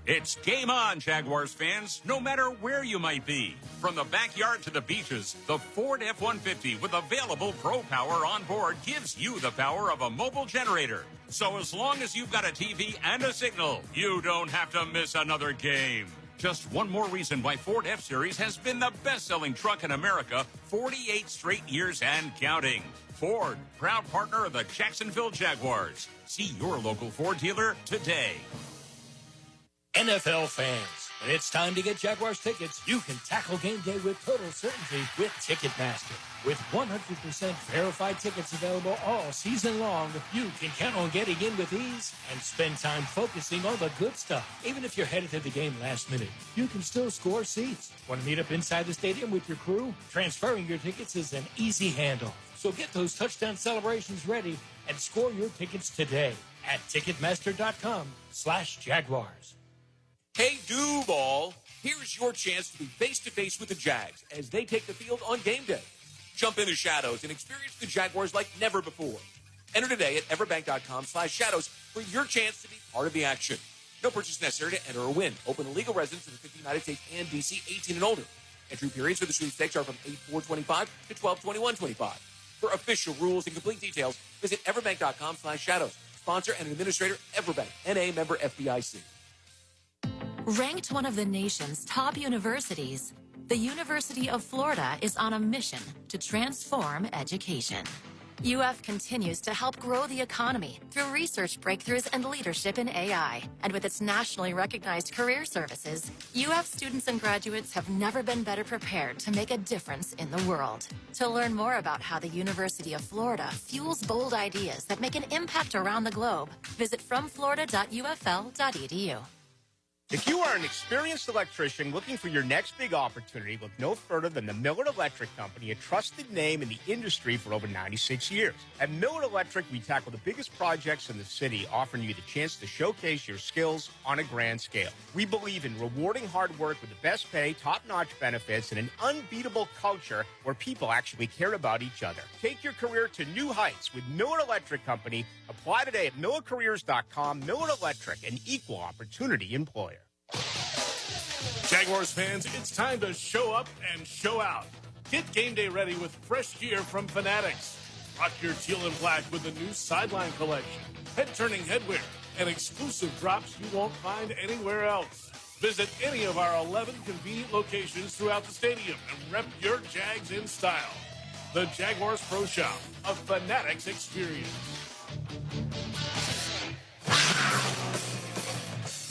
It's game on, Jaguars fans, no matter where you might be. From the backyard to the beaches, the Ford F-150 with available Pro Power on board gives you the power of a mobile generator. So as long as you've got a TV and a signal, you don't have to miss another game. Just one more reason why Ford F-Series has been the best-selling truck in America 48 straight years and counting. Ford, proud partner of the Jacksonville Jaguars. See your local Ford dealer today. NFL fans, when it's time to get Jaguars tickets, you can tackle game day with total certainty with Ticketmaster. With 100% verified tickets available all season long, you can count on getting in with ease and spend time focusing on the good stuff. Even if you're headed to the game last minute, you can still score seats. Want to meet up inside the stadium with your crew? Transferring your tickets is an easy handle. So get those touchdown celebrations ready and score your tickets today at Ticketmaster.com/Jaguars. Hey, Duval, here's your chance to be face-to-face with the Jags as they take the field on game day. Jump in the shadows and experience the Jaguars like never before. Enter today at everbank.com/shadows for your chance to be part of the action. No purchase necessary to enter or win. Open to legal residents in the 50 United States and D.C., 18 and older. Entry periods for the sweepstakes are from 8/4/25 to 12/21/25. For official rules and complete details, visit everbank.com/shadows. Sponsor and administrator, Everbank, N.A. member FDIC. Ranked one of the nation's top universities, the University of Florida is on a mission to transform education. UF continues to help grow the economy through research breakthroughs and leadership in AI. And with its nationally recognized career services, UF students and graduates have never been better prepared to make a difference in the world. To learn more about how the University of Florida fuels bold ideas that make an impact around the globe, visit fromflorida.ufl.edu. If you are an experienced electrician looking for your next big opportunity, look no further than the Miller Electric Company, a trusted name in the industry for over 96 years. At Miller Electric, we tackle the biggest projects in the city, offering you the chance to showcase your skills on a grand scale. We believe in rewarding hard work with the best pay, top-notch benefits, and an unbeatable culture where people actually care about each other. Take your career to new heights with Miller Electric Company. Apply today at millercareers.com. Miller Electric, an equal opportunity employer. Jaguars fans, it's time to show up and show out. Get game day ready with fresh gear from Fanatics. Rock your teal and black with the new sideline collection, head-turning headwear, and exclusive drops you won't find anywhere else. Visit any of our 11 convenient locations throughout the stadium and rep your Jags in style. The Jaguars Pro Shop, a Fanatics experience.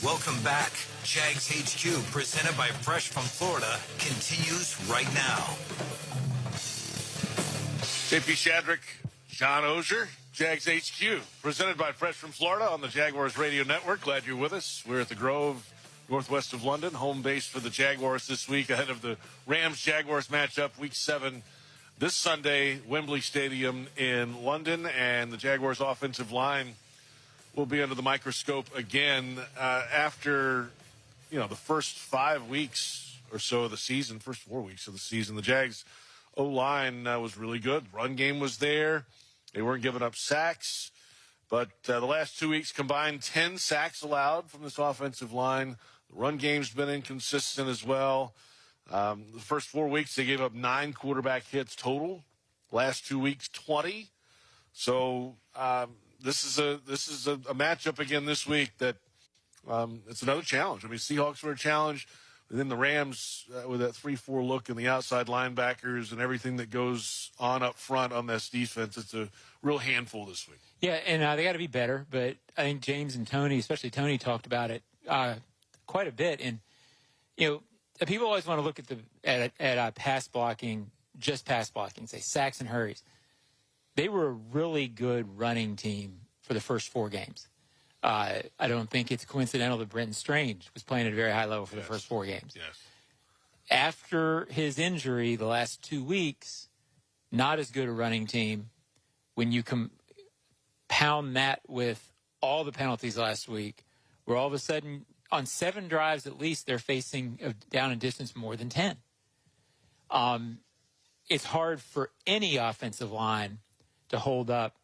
Welcome back. Jags HQ, presented by Fresh from Florida, continues right now. JP Shadrick, John Ozier, Jags HQ, presented by Fresh from Florida on the Jaguars Radio Network. Glad you're with us. We're at the Grove, northwest of London, home base for the Jaguars this week ahead of the Rams-Jaguars matchup, Week 7, this Sunday, Wembley Stadium in London, and the Jaguars' offensive line will be under the microscope again after, the first 5 weeks or so of the season, first 4 weeks of the season. The Jags' O-line was really good. Run game was there. They weren't giving up sacks. But the last 2 weeks combined, 10 sacks allowed from this offensive line. The run game's been inconsistent as well. The first 4 weeks, they gave up 9 quarterback hits total. Last 2 weeks, 20. So this is a matchup again this week that it's another challenge. I mean, Seahawks were a challenge. And then the Rams with that 3-4 look and the outside linebackers and everything that goes on up front on this defense, it's a real handful this week. Yeah, and they got to be better. But I think James and Tony, especially Tony, talked about it quite a bit. And, people always want to look at pass blocking, just pass blocking, say sacks and hurries. They were a really good running team for the first 4 games. I don't think it's coincidental that Brenton Strange was playing at a very high level for the first 4 games. Yes. After his injury the last 2 weeks, not as good a running team. When you compound that with all the penalties last week, where all of a sudden on 7 drives at least they're facing a down and distance more than 10. It's hard for any offensive line to hold up